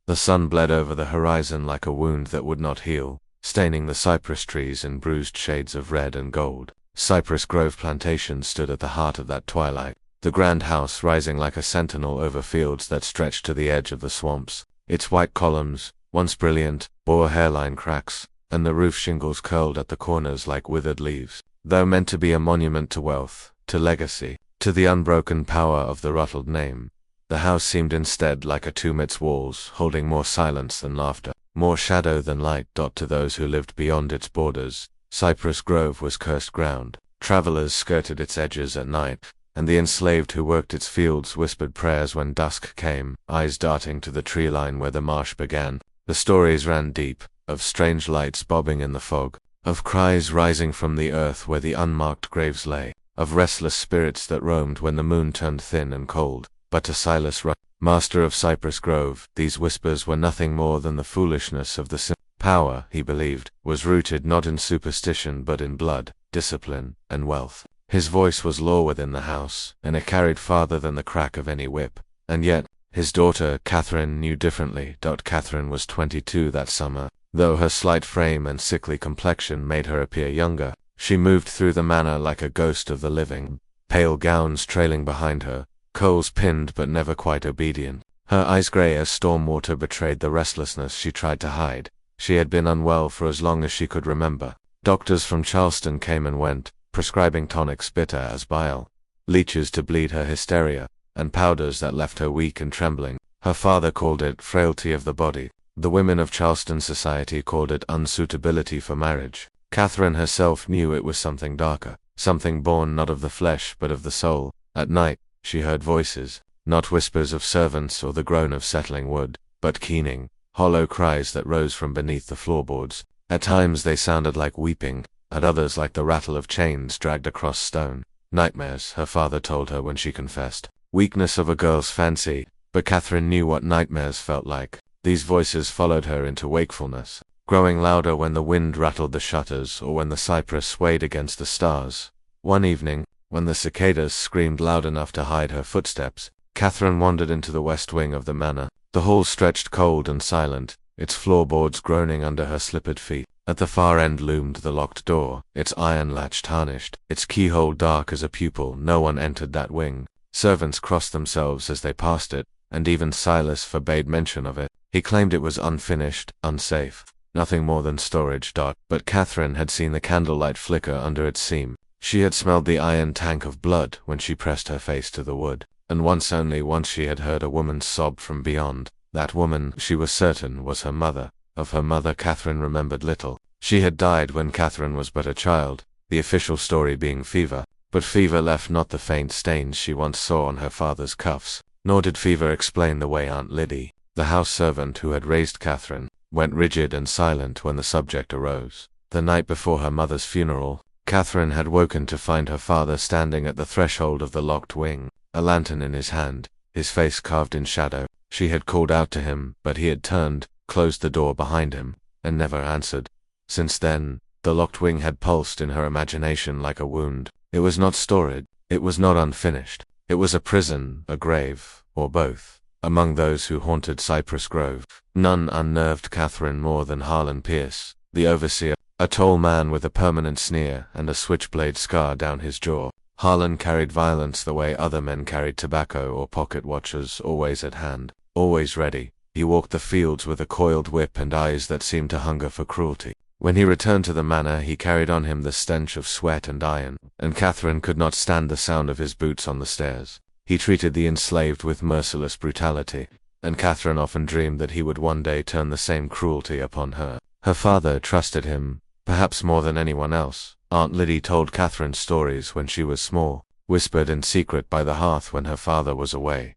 The sun bled over the horizon like a wound that would not heal, staining the cypress trees in bruised shades of red and gold. Cypress Grove Plantation stood at the heart of that twilight, the grand house rising like a sentinel over fields that stretched to the edge of the swamps. Its white columns, once brilliant, bore hairline cracks, and the roof shingles curled at the corners like withered leaves. Though meant to be a monument to wealth, to legacy, to the unbroken power of the ruffled name, the house seemed instead like a tomb, its walls holding more silence than laughter, more shadow than light. To those who lived beyond its borders, Cypress Grove was cursed ground. Travelers skirted its edges at night, and the enslaved who worked its fields whispered prayers when dusk came, eyes darting to the tree line where the marsh began. The stories ran deep, of strange lights bobbing in the fog, of cries rising from the earth where the unmarked graves lay, of restless spirits that roamed when the moon turned thin and cold. But to Silas Rush, master of Cypress Grove, these whispers were nothing more than the foolishness of the simple. Power, he believed, was rooted not in superstition but in blood, discipline, and wealth. His voice was law within the house, and it carried farther than the crack of any whip. And yet, his daughter, Catherine, knew differently. Catherine was 22 that summer. Though her slight frame and sickly complexion made her appear younger, she moved through the manor like a ghost of the living, pale gowns trailing behind her, coals pinned but never quite obedient. Her eyes grey as storm water betrayed the restlessness she tried to hide. She had been unwell for as long as she could remember. Doctors from Charleston came and went, prescribing tonics bitter as bile, leeches to bleed her hysteria, and powders that left her weak and trembling. Her father called it frailty of the body. The women of Charleston society called it unsuitability for marriage. Catherine herself knew it was something darker, something born not of the flesh but of the soul. At night, she heard voices, not whispers of servants or the groan of settling wood, but keening, hollow cries that rose from beneath the floorboards. At times they sounded like weeping, at others like the rattle of chains dragged across stone. Nightmares, her father told her when she confessed. Weakness of a girl's fancy, but Catherine knew what nightmares felt like. These voices followed her into wakefulness, growing louder when the wind rattled the shutters or when the cypress swayed against the stars. One evening, when the cicadas screamed loud enough to hide her footsteps, Catherine wandered into the west wing of the manor. The hall stretched cold and silent, its floorboards groaning under her slippered feet. At the far end loomed the locked door, its iron latch tarnished, its keyhole dark as a pupil. No one entered that wing. Servants crossed themselves as they passed it, and even Silas forbade mention of it. He claimed it was unfinished, unsafe, nothing more than storage. But Catherine had seen the candlelight flicker under its seam. She had smelled the iron tank of blood when she pressed her face to the wood, and only once she had heard a woman's sob from beyond. That woman, she was certain, was her mother. Of her mother Catherine remembered little. She had died when Catherine was but a child, the official story being fever, but fever left not the faint stains she once saw on her father's cuffs, nor did fever explain the way Aunt Liddy, the house servant who had raised Catherine, went rigid and silent when the subject arose. The night before her mother's funeral, Catherine had woken to find her father standing at the threshold of the locked wing, a lantern in his hand, his face carved in shadow. She had called out to him, but he had turned, closed the door behind him, and never answered. Since then, the locked wing had pulsed in her imagination like a wound. It was not storage, it was not unfinished. It was a prison, a grave, or both. Among those who haunted Cypress Grove, none unnerved Catherine more than Harlan Pierce, the overseer, a tall man with a permanent sneer and a switchblade scar down his jaw. Harlan carried violence the way other men carried tobacco or pocket watches, always at hand, always ready. He walked the fields with a coiled whip and eyes that seemed to hunger for cruelty. When he returned to the manor, he carried on him the stench of sweat and iron, and Catherine could not stand the sound of his boots on the stairs. He treated the enslaved with merciless brutality, and Catherine often dreamed that he would one day turn the same cruelty upon her. Her father trusted him, perhaps more than anyone else. Aunt Liddy told Catherine stories when she was small, whispered in secret by the hearth when her father was away.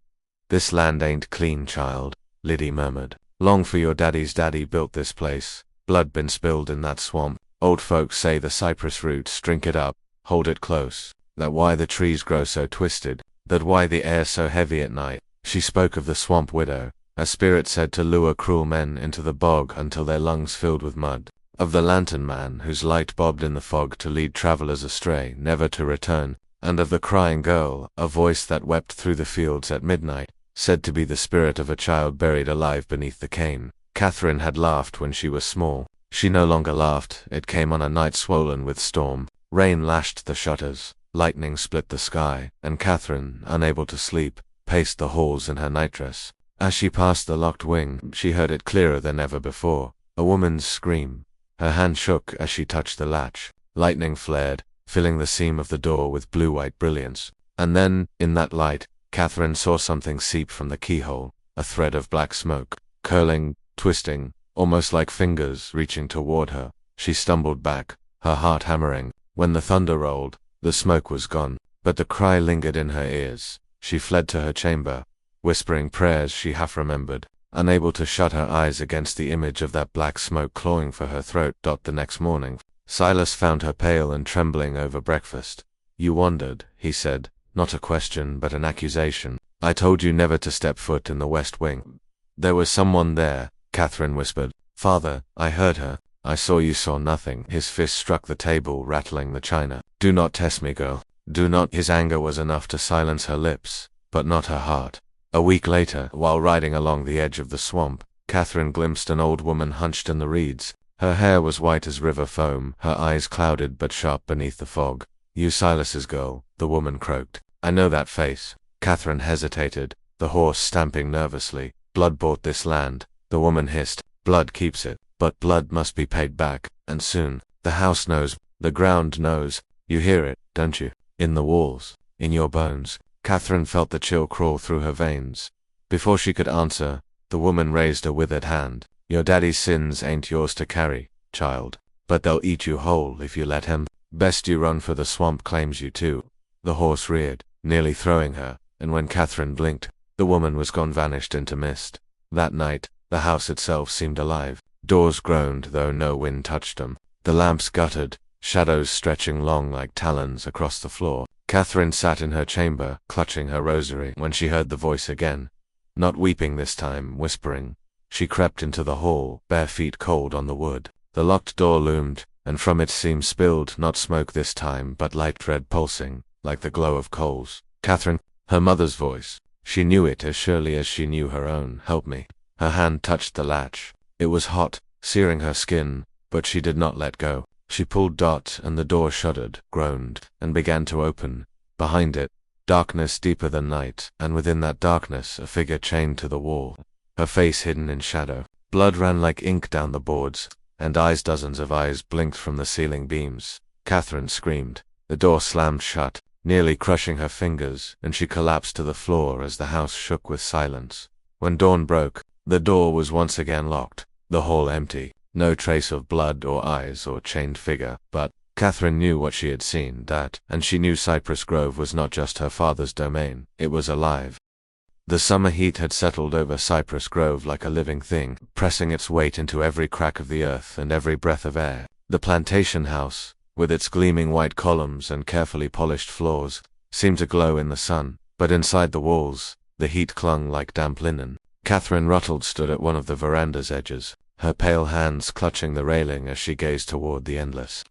"This land ain't clean, child," Liddy murmured. "Long for your daddy's daddy built this place. Blood been spilled in that swamp. Old folks say the cypress roots drink it up, hold it close. That why the trees grow so twisted, that why the air so heavy at night." She spoke of the swamp widow, a spirit said to lure cruel men into the bog until their lungs filled with mud. Of the lantern man whose light bobbed in the fog to lead travelers astray, never to return, and of the crying girl, a voice that wept through the fields at midnight, said to be the spirit of a child buried alive beneath the cane. Catherine had laughed when she was small. She no longer laughed. It came on a night swollen with storm. Rain lashed the shutters, lightning split the sky, and Catherine, unable to sleep, paced the halls in her nightdress. As she passed the locked wing, she heard it clearer than ever before, a woman's scream. Her hand shook as she touched the latch. Lightning flared, filling the seam of the door with blue-white brilliance. And then, in that light, Catherine saw something seep from the keyhole, a thread of black smoke, curling, twisting, almost like fingers reaching toward her. She stumbled back, her heart hammering. When the thunder rolled, the smoke was gone, but the cry lingered in her ears. She fled to her chamber, whispering prayers she half remembered, unable to shut her eyes against the image of that black smoke clawing for her throat. The next morning, Silas found her pale and trembling over breakfast. "You wandered," he said, not a question but an accusation. "I told you never to step foot in the West Wing." "There was someone there," Catherine whispered. "Father, I heard her. I saw you saw nothing." His fist struck the table, rattling the china. "Do not test me, girl. Do not." His anger was enough to silence her lips, but not her heart. A week later, while riding along the edge of the swamp, Catherine glimpsed an old woman hunched in the reeds. Her hair was white as river foam, her eyes clouded but sharp beneath the fog. "You Silas's girl," the woman croaked. "I know that face." Catherine hesitated, the horse stamping nervously. "Blood bought this land," the woman hissed. "Blood keeps it. But blood must be paid back, and soon. The house knows, the ground knows. You hear it, don't you? In the walls, in your bones." Catherine felt the chill crawl through her veins. Before she could answer, the woman raised a withered hand. "Your daddy's sins ain't yours to carry, child. But they'll eat you whole if you let him. Best you run, for the swamp claims you too." The horse reared, nearly throwing her, and when Catherine blinked, the woman was gone, vanished into mist. That night, the house itself seemed alive. Doors groaned, though no wind touched them. The lamps guttered, shadows stretching long like talons across the floor. Catherine sat in her chamber, clutching her rosary, when she heard the voice again. Not weeping this time, whispering. She crept into the hall, bare feet cold on the wood. The locked door loomed, and from its seam spilled not smoke this time, but light red pulsing, like the glow of coals. "Catherine," her mother's voice. She knew it as surely as she knew her own. "Help me." Her hand touched the latch. It was hot, searing her skin, but she did not let go. She pulled, and the door shuddered, groaned, and began to open. Behind it, darkness deeper than night, and within that darkness a figure chained to the wall, her face hidden in shadow. Blood ran like ink down the boards, and dozens of eyes blinked from the ceiling beams. Catherine screamed. The door slammed shut, nearly crushing her fingers, and she collapsed to the floor as the house shook with silence. When dawn broke, the door was once again locked, the hall empty. No trace of blood or eyes or chained figure, but Catherine knew what she had seen, and she knew Cypress Grove was not just her father's domain, it was alive. The summer heat had settled over Cypress Grove like a living thing, pressing its weight into every crack of the earth and every breath of air. The plantation house, with its gleaming white columns and carefully polished floors, seemed to glow in the sun, but inside the walls, the heat clung like damp linen. Catherine Ruttles stood at one of the veranda's edges, her pale hands clutching the railing as she gazed toward the endless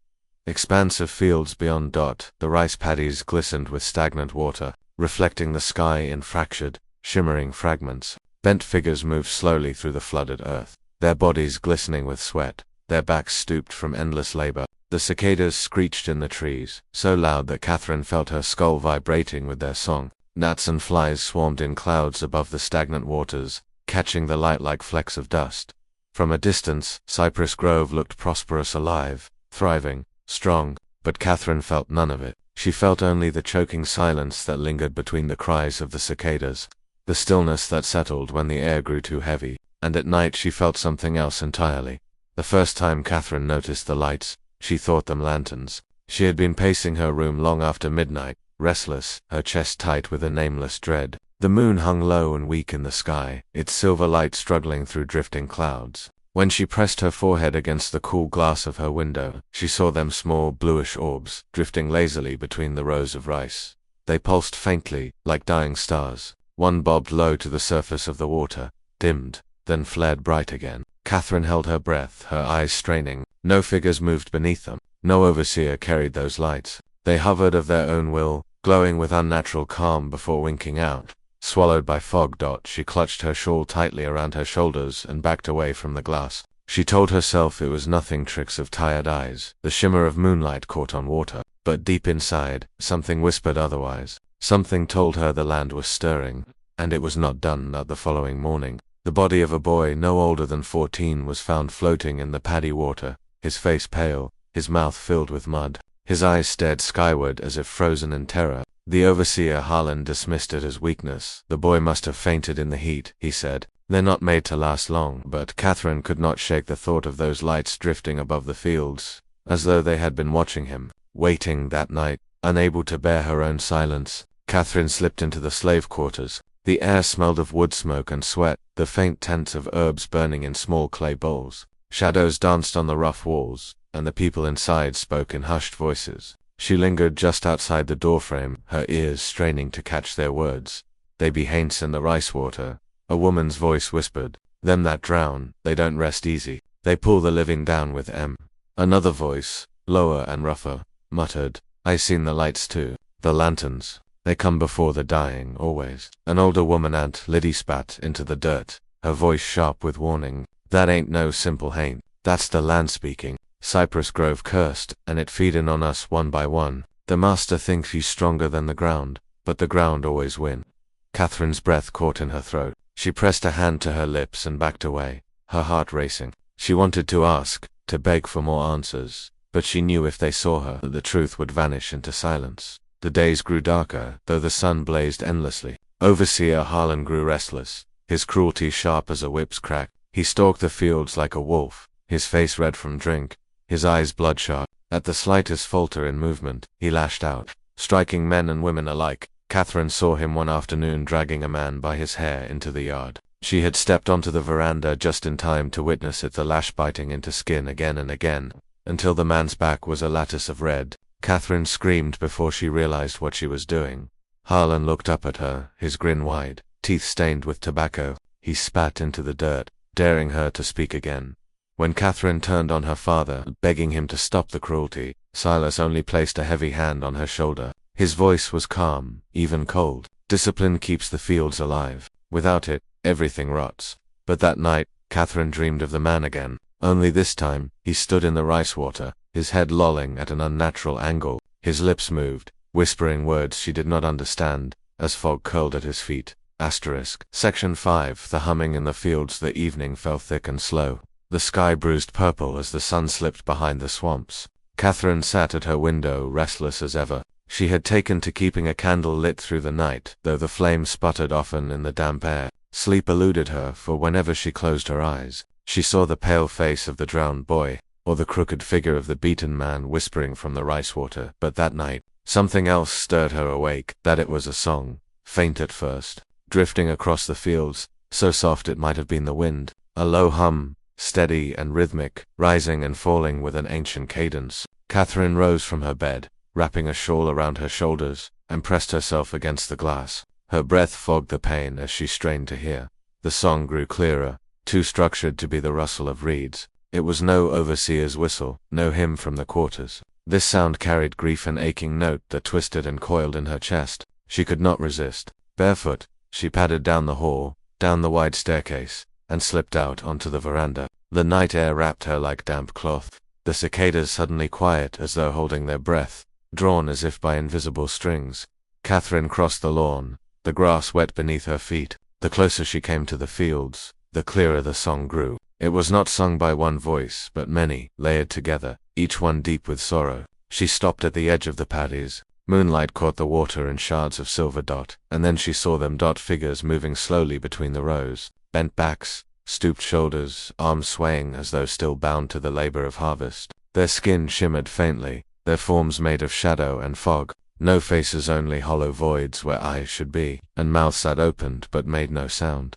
expanse of fields beyond. The rice paddies glistened with stagnant water, reflecting the sky in fractured, shimmering fragments. Bent figures moved slowly through the flooded earth, their bodies glistening with sweat, their backs stooped from endless labor. The cicadas screeched in the trees, so loud that Catherine felt her skull vibrating with their song. Gnats and flies swarmed in clouds above the stagnant waters, catching the light like flecks of dust. From a distance, Cypress Grove looked prosperous, alive, thriving, strong, but Catherine felt none of it. She felt only the choking silence that lingered between the cries of the cicadas, the stillness that settled when the air grew too heavy, and at night she felt something else entirely. The first time Catherine noticed the lights, she thought them lanterns. She had been pacing her room long after midnight, restless, her chest tight with a nameless dread. The moon hung low and weak in the sky, its silver light struggling through drifting clouds. When she pressed her forehead against the cool glass of her window, she saw them small bluish orbs, drifting lazily between the rows of rice. They pulsed faintly, like dying stars. One bobbed low to the surface of the water, dimmed, then flared bright again. Catherine held her breath, her eyes straining. No figures moved beneath them. No overseer carried those lights. They hovered of their own will, glowing with unnatural calm before winking out. swallowed by fog. She clutched her shawl tightly around her shoulders and backed away from the glass. She told herself it was nothing, tricks of tired eyes. The shimmer of moonlight caught on water, but deep inside, something whispered otherwise. Something told her the land was stirring, and it was not done. Not the following morning. The body of a boy no older than 14 was found floating in the paddy water, his face pale, his mouth filled with mud. His eyes stared skyward as if frozen in terror. The overseer Harlan dismissed it as weakness. The boy must have fainted in the heat, he said. They're not made to last long. But Catherine could not shake the thought of those lights drifting above the fields, as though they had been watching him. Waiting that night, unable to bear her own silence, Catherine slipped into the slave quarters. The air smelled of wood smoke and sweat, the faint scent of herbs burning in small clay bowls. Shadows danced on the rough walls, and the people inside spoke in hushed voices. She lingered just outside the doorframe, her ears straining to catch their words. "They be haints in the rice water," a woman's voice whispered. "Them that drown, they don't rest easy. They pull the living down with 'em." Another voice, lower and rougher, muttered, "I seen the lights too. The lanterns. They come before the dying, always." An older woman, Aunt Liddy, spat into the dirt, her voice sharp with warning. "That ain't no simple haint. That's the land speaking. Cypress Grove cursed, and it feedin' on us one by one. The master thinks he's stronger than the ground, but the ground always win." Catherine's breath caught in her throat. She pressed a hand to her lips and backed away, her heart racing. She wanted to ask, to beg for more answers, but she knew if they saw her, the truth would vanish into silence. The days grew darker, though the sun blazed endlessly. Overseer Harlan grew restless, his cruelty sharp as a whip's crack. He stalked the fields like a wolf, his face red from drink, his eyes bloodshot. At the slightest falter in movement, he lashed out, striking men and women alike. Catherine saw him one afternoon dragging a man by his hair into the yard. She had stepped onto the veranda just in time to witness it, the lash biting into skin again and again, until the man's back was a lattice of red. Catherine screamed before she realized what she was doing. Harlan looked up at her, his grin wide, teeth stained with tobacco. He spat into the dirt, daring her to speak again. When Catherine turned on her father, begging him to stop the cruelty, Silas only placed a heavy hand on her shoulder. His voice was calm, even cold. "Discipline keeps the fields alive. Without it, everything rots." But that night, Catherine dreamed of the man again. Only this time, he stood in the rice water, his head lolling at an unnatural angle. His lips moved, whispering words she did not understand, as fog curled at his feet. Section 5. The humming in the fields. The evening fell thick and slow. The sky bruised purple as the sun slipped behind the swamps. Catherine sat at her window, restless as ever. She had taken to keeping a candle lit through the night, though the flame sputtered often in the damp air. Sleep eluded her, for whenever she closed her eyes, she saw the pale face of the drowned boy, or the crooked figure of the beaten man whispering from the rice water. But that night, something else stirred her awake. That it was a song, faint at first, drifting across the fields, so soft it might have been the wind. A low hum, steady and rhythmic, rising and falling with an ancient cadence. Catherine rose from her bed, wrapping a shawl around her shoulders, and pressed herself against the glass. Her breath fogged the pain as she strained to hear. The song grew clearer, too structured to be the rustle of reeds. It was no overseer's whistle, no hymn from the quarters. This sound carried grief, an aching note that twisted and coiled in her chest. She could not resist. Barefoot, she padded down the hall, down the wide staircase, and slipped out onto the veranda. The night air wrapped her like damp cloth. The cicadas suddenly quiet, as though holding their breath, drawn as if by invisible strings. Catherine crossed the lawn, the grass wet beneath her feet. The closer she came to the fields, the clearer the song grew. It was not sung by one voice, but many, layered together, each one deep with sorrow. She stopped at the edge of the paddies. Moonlight caught the water in shards of silver dot, and then she saw them, figures moving slowly between the rows, bent backs, stooped shoulders, arms swaying as though still bound to the labor of harvest. Their skin shimmered faintly, their forms made of shadow and fog. No faces, only hollow voids where eyes should be, and mouths that opened but made no sound.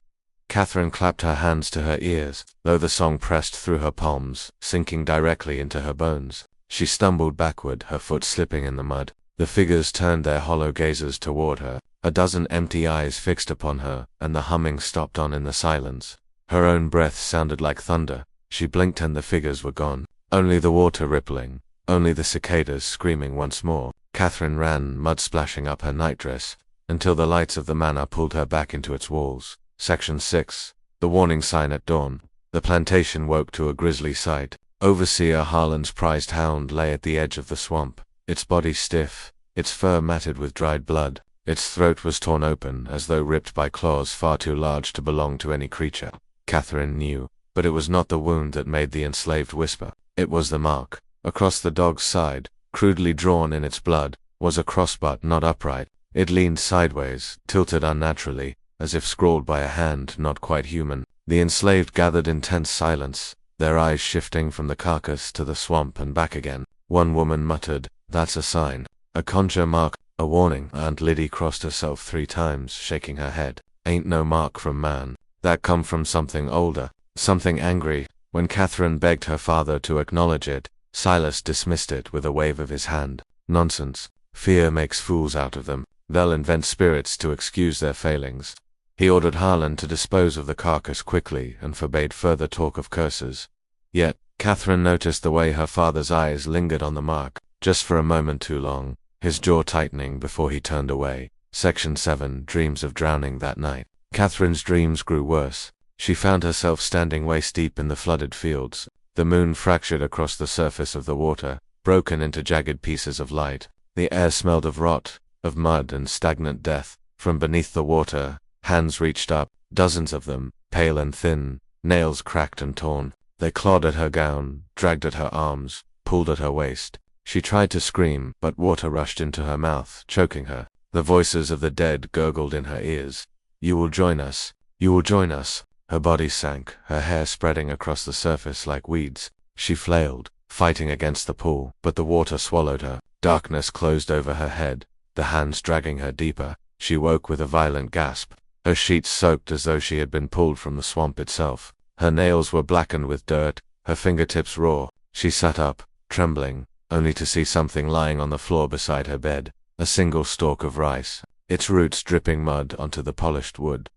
Catherine clapped her hands to her ears, though the song pressed through her palms, sinking directly into her bones. She stumbled backward, her foot slipping in the mud. The figures turned their hollow gazes toward her, a dozen empty eyes fixed upon her, and the humming stopped on in the silence. Her own breath sounded like thunder. She blinked and the figures were gone. Only the water rippling, only the cicadas screaming once more. Catherine ran, mud splashing up her nightdress, until the lights of the manor pulled her back into its walls. Section 6. The warning sign at dawn. The plantation woke to a grisly sight. Overseer Harlan's prized hound lay at the edge of the swamp, its body stiff, its fur matted with dried blood. Its throat was torn open as though ripped by claws far too large to belong to any creature. Catherine knew, but it was not the wound that made the enslaved whisper. It was the mark. Across the dog's side, crudely drawn in its blood, was a crossbutt not upright. It leaned sideways, tilted unnaturally, as if scrawled by a hand not quite human. The enslaved gathered in tense silence, their eyes shifting from the carcass to the swamp and back again. One woman muttered, "That's a sign. A conjure mark, a warning." Aunt Liddy crossed herself 3 times, shaking her head. "Ain't no mark from man. That come from something older, something angry." When Catherine begged her father to acknowledge it, Silas dismissed it with a wave of his hand. "Nonsense. Fear makes fools out of them. They'll invent spirits to excuse their failings." He ordered Harlan to dispose of the carcass quickly and forbade further talk of curses. Yet, Catherine noticed the way her father's eyes lingered on the mark, just for a moment too long, his jaw tightening before he turned away. Section 7. Dreams of drowning that night. Catherine's dreams grew worse. She found herself standing waist-deep in the flooded fields. The moon fractured across the surface of the water, broken into jagged pieces of light. The air smelled of rot, of mud and stagnant death. From beneath the water, hands reached up, dozens of them, pale and thin, nails cracked and torn. They clawed at her gown, dragged at her arms, pulled at her waist. She tried to scream, but water rushed into her mouth, choking her. The voices of the dead gurgled in her ears. "You will join us. You will join us." Her body sank, her hair spreading across the surface like weeds. She flailed, fighting against the pull, but the water swallowed her. Darkness closed over her head, the hands dragging her deeper. She woke with a violent gasp. Her sheets soaked as though she had been pulled from the swamp itself. Her nails were blackened with dirt, her fingertips raw. She sat up, trembling, only to see something lying on the floor beside her bed. A single stalk of rice, its roots dripping mud onto the polished wood.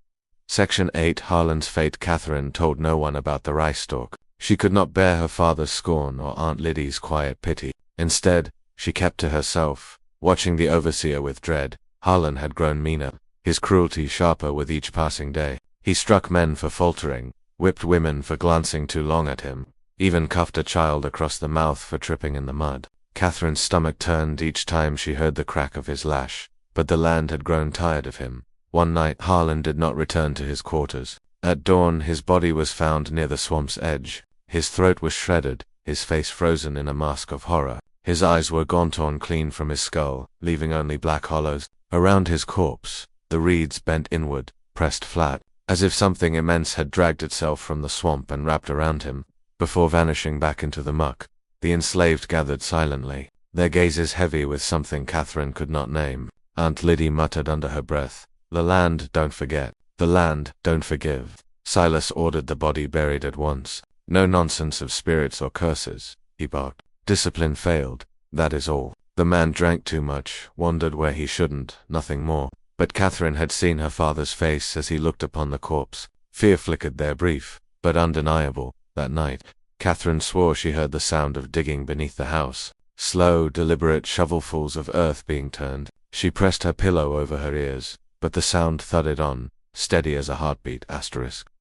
Section 8. Harlan's fate. Catherine told no one about the rice stalk. She could not bear her father's scorn or Aunt Liddy's quiet pity. Instead, she kept to herself, watching the overseer with dread. Harlan had grown meaner, his cruelty sharper with each passing day. He struck men for faltering, whipped women for glancing too long at him, even cuffed a child across the mouth for tripping in the mud. Catherine's stomach turned each time she heard the crack of his lash, but the land had grown tired of him. One night Harlan did not return to his quarters. At dawn his body was found near the swamp's edge. His throat was shredded, his face frozen in a mask of horror. His eyes were gone, torn clean from his skull, leaving only black hollows. Around his corpse, the reeds bent inward, pressed flat, as if something immense had dragged itself from the swamp and wrapped around him. Before vanishing back into the muck, the enslaved gathered silently, their gazes heavy with something Catherine could not name. Aunt Liddy muttered under her breath, "The land don't forget. The land don't forgive." Silas ordered the body buried at once. "No nonsense of spirits or curses," he barked. "Discipline failed, that is all. The man drank too much, wandered where he shouldn't, nothing more." But Catherine had seen her father's face as he looked upon the corpse. Fear flickered there, brief, but undeniable. That night, Catherine swore she heard the sound of digging beneath the house. Slow, deliberate shovelfuls of earth being turned. She pressed her pillow over her ears, but the sound thudded on, steady as a heartbeat.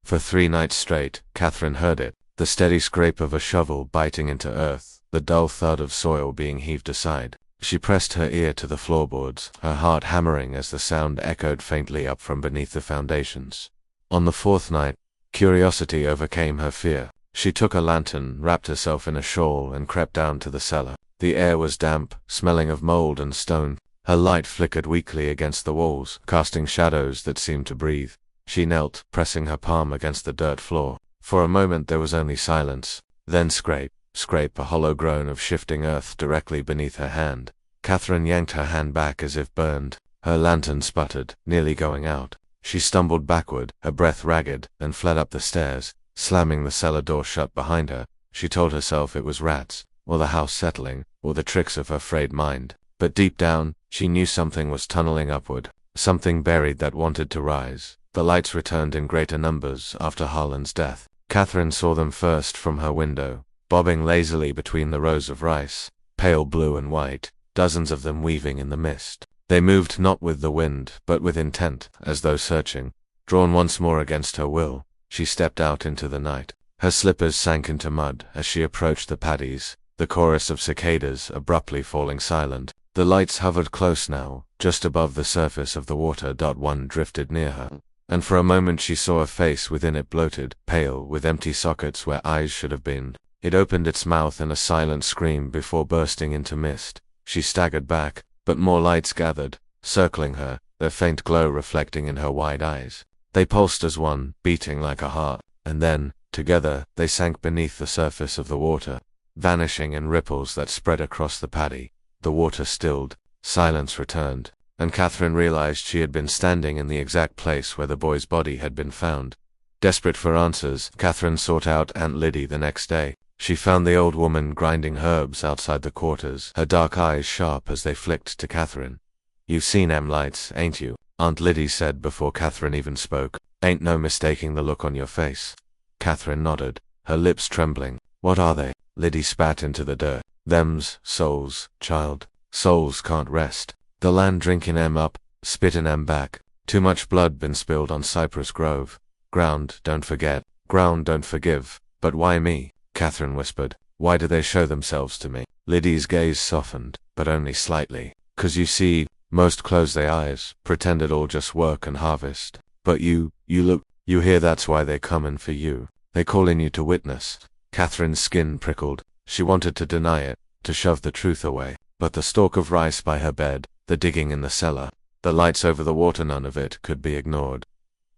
For 3 nights straight, Catherine heard it, the steady scrape of a shovel biting into earth, the dull thud of soil being heaved aside. She pressed her ear to the floorboards, her heart hammering as the sound echoed faintly up from beneath the foundations. On the 4th night, curiosity overcame her fear. She took a lantern, wrapped herself in a shawl, and crept down to the cellar. The air was damp, smelling of mold and stone. Her light flickered weakly against the walls, casting shadows that seemed to breathe. She knelt, pressing her palm against the dirt floor. For a moment there was only silence. Then scrape, a hollow groan of shifting earth directly beneath her hand. Catherine yanked her hand back as if burned. Her lantern sputtered, nearly going out. She stumbled backward, her breath ragged, and fled up the stairs, slamming the cellar door shut behind her. She told herself it was rats, or the house settling, or the tricks of her frayed mind. But deep down, she knew something was tunneling upward, something buried that wanted to rise. The lights returned in greater numbers after Harlan's death. Catherine saw them first from her window, bobbing lazily between the rows of rice, pale blue and white, dozens of them weaving in the mist. They moved not with the wind, but with intent, as though searching. Drawn once more against her will, she stepped out into the night. Her slippers sank into mud as she approached the paddies, the chorus of cicadas abruptly falling silent. The lights hovered close now, just above the surface of the water. One drifted near her, and for a moment she saw a face within it, bloated, pale, with empty sockets where eyes should have been. It opened its mouth in a silent scream before bursting into mist. She staggered back, but more lights gathered, circling her, their faint glow reflecting in her wide eyes. They pulsed as one, beating like a heart, and then, together, they sank beneath the surface of the water, vanishing in ripples that spread across the paddy. The water stilled, silence returned, and Catherine realized she had been standing in the exact place where the boy's body had been found. Desperate for answers, Catherine sought out Aunt Liddy the next day. She found the old woman grinding herbs outside the quarters, her dark eyes sharp as they flicked to Catherine. "You've seen em lights, ain't you?" Aunt Liddy said before Catherine even spoke. "Ain't no mistaking the look on your face." Catherine nodded, her lips trembling. "What are they?" Liddy spat into the dirt. "Them's souls, child. Souls can't rest. The land drinking em up, spitting em back. Too much blood been spilled on Cypress Grove. Ground don't forget, ground don't forgive. But why me?" Catherine whispered. "Why do they show themselves to me?" Liddy's gaze softened, but only slightly. "'Cause you see, most close their eyes, pretend it all just work and harvest. But you look, you hear, that's why they comin' for you. They callin' you to witness." Catherine's skin prickled. She wanted to deny it, to shove the truth away. But the stalk of rice by her bed, the digging in the cellar, the lights over the water, none of it could be ignored.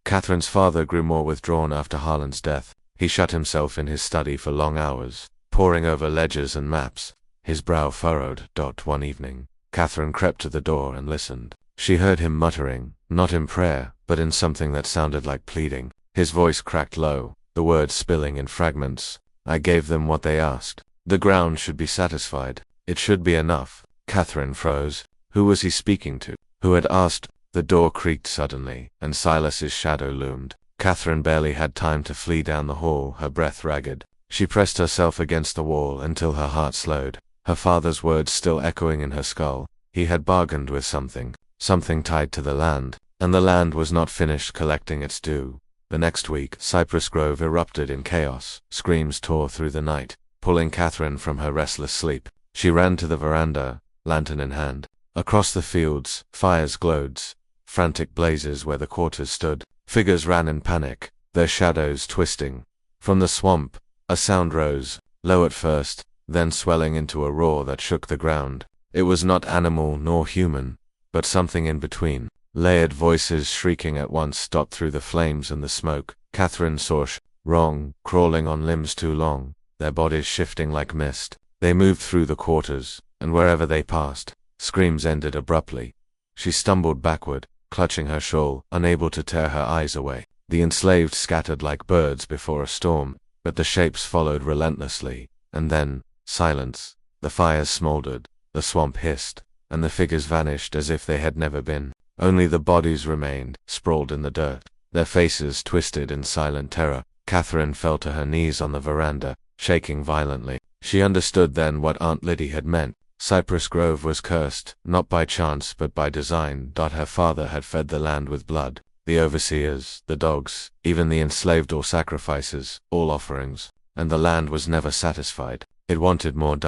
Catherine's father grew more withdrawn after Harlan's death. He shut himself in his study for long hours, poring over ledgers and maps, his brow furrowed. One evening, Catherine crept to the door and listened. She heard him muttering, not in prayer, but in something that sounded like pleading. His voice cracked low, the words spilling in fragments. "I gave them what they asked. The ground should be satisfied. It should be enough." Catherine froze. Who was he speaking to? Who had asked? The door creaked suddenly, and Silas's shadow loomed. Catherine barely had time to flee down the hall, her breath ragged. She pressed herself against the wall until her heart slowed, her father's words still echoing in her skull. He had bargained with something tied to the land, and the land was not finished collecting its due. The next week, Cypress Grove erupted in chaos. Screams tore through the night, pulling Catherine from her restless sleep. She ran to the veranda, lantern in hand. Across the fields, fires glowed, frantic blazes where the quarters stood. Figures ran in panic, their shadows twisting. From the swamp, a sound rose, low at first, then swelling into a roar that shook the ground. It was not animal nor human, but something in between. Layered voices shrieking at once stopped through the flames and the smoke. Catherine saw wrong, crawling on limbs too long, their bodies shifting like mist. They moved through the quarters, and wherever they passed, screams ended abruptly. She stumbled backward, clutching her shawl, unable to tear her eyes away. The enslaved scattered like birds before a storm, but the shapes followed relentlessly, and then, silence. The fires smoldered, the swamp hissed, and the figures vanished as if they had never been. Only the bodies remained, sprawled in the dirt, their faces twisted in silent terror. Catherine fell to her knees on the veranda, shaking violently. She understood then what Aunt Liddy had meant. Cypress Grove was cursed, not by chance but by design. Her father had fed the land with blood, the overseers, the dogs, even the enslaved, all sacrifices, all offerings, and the land was never satisfied. It wanted more.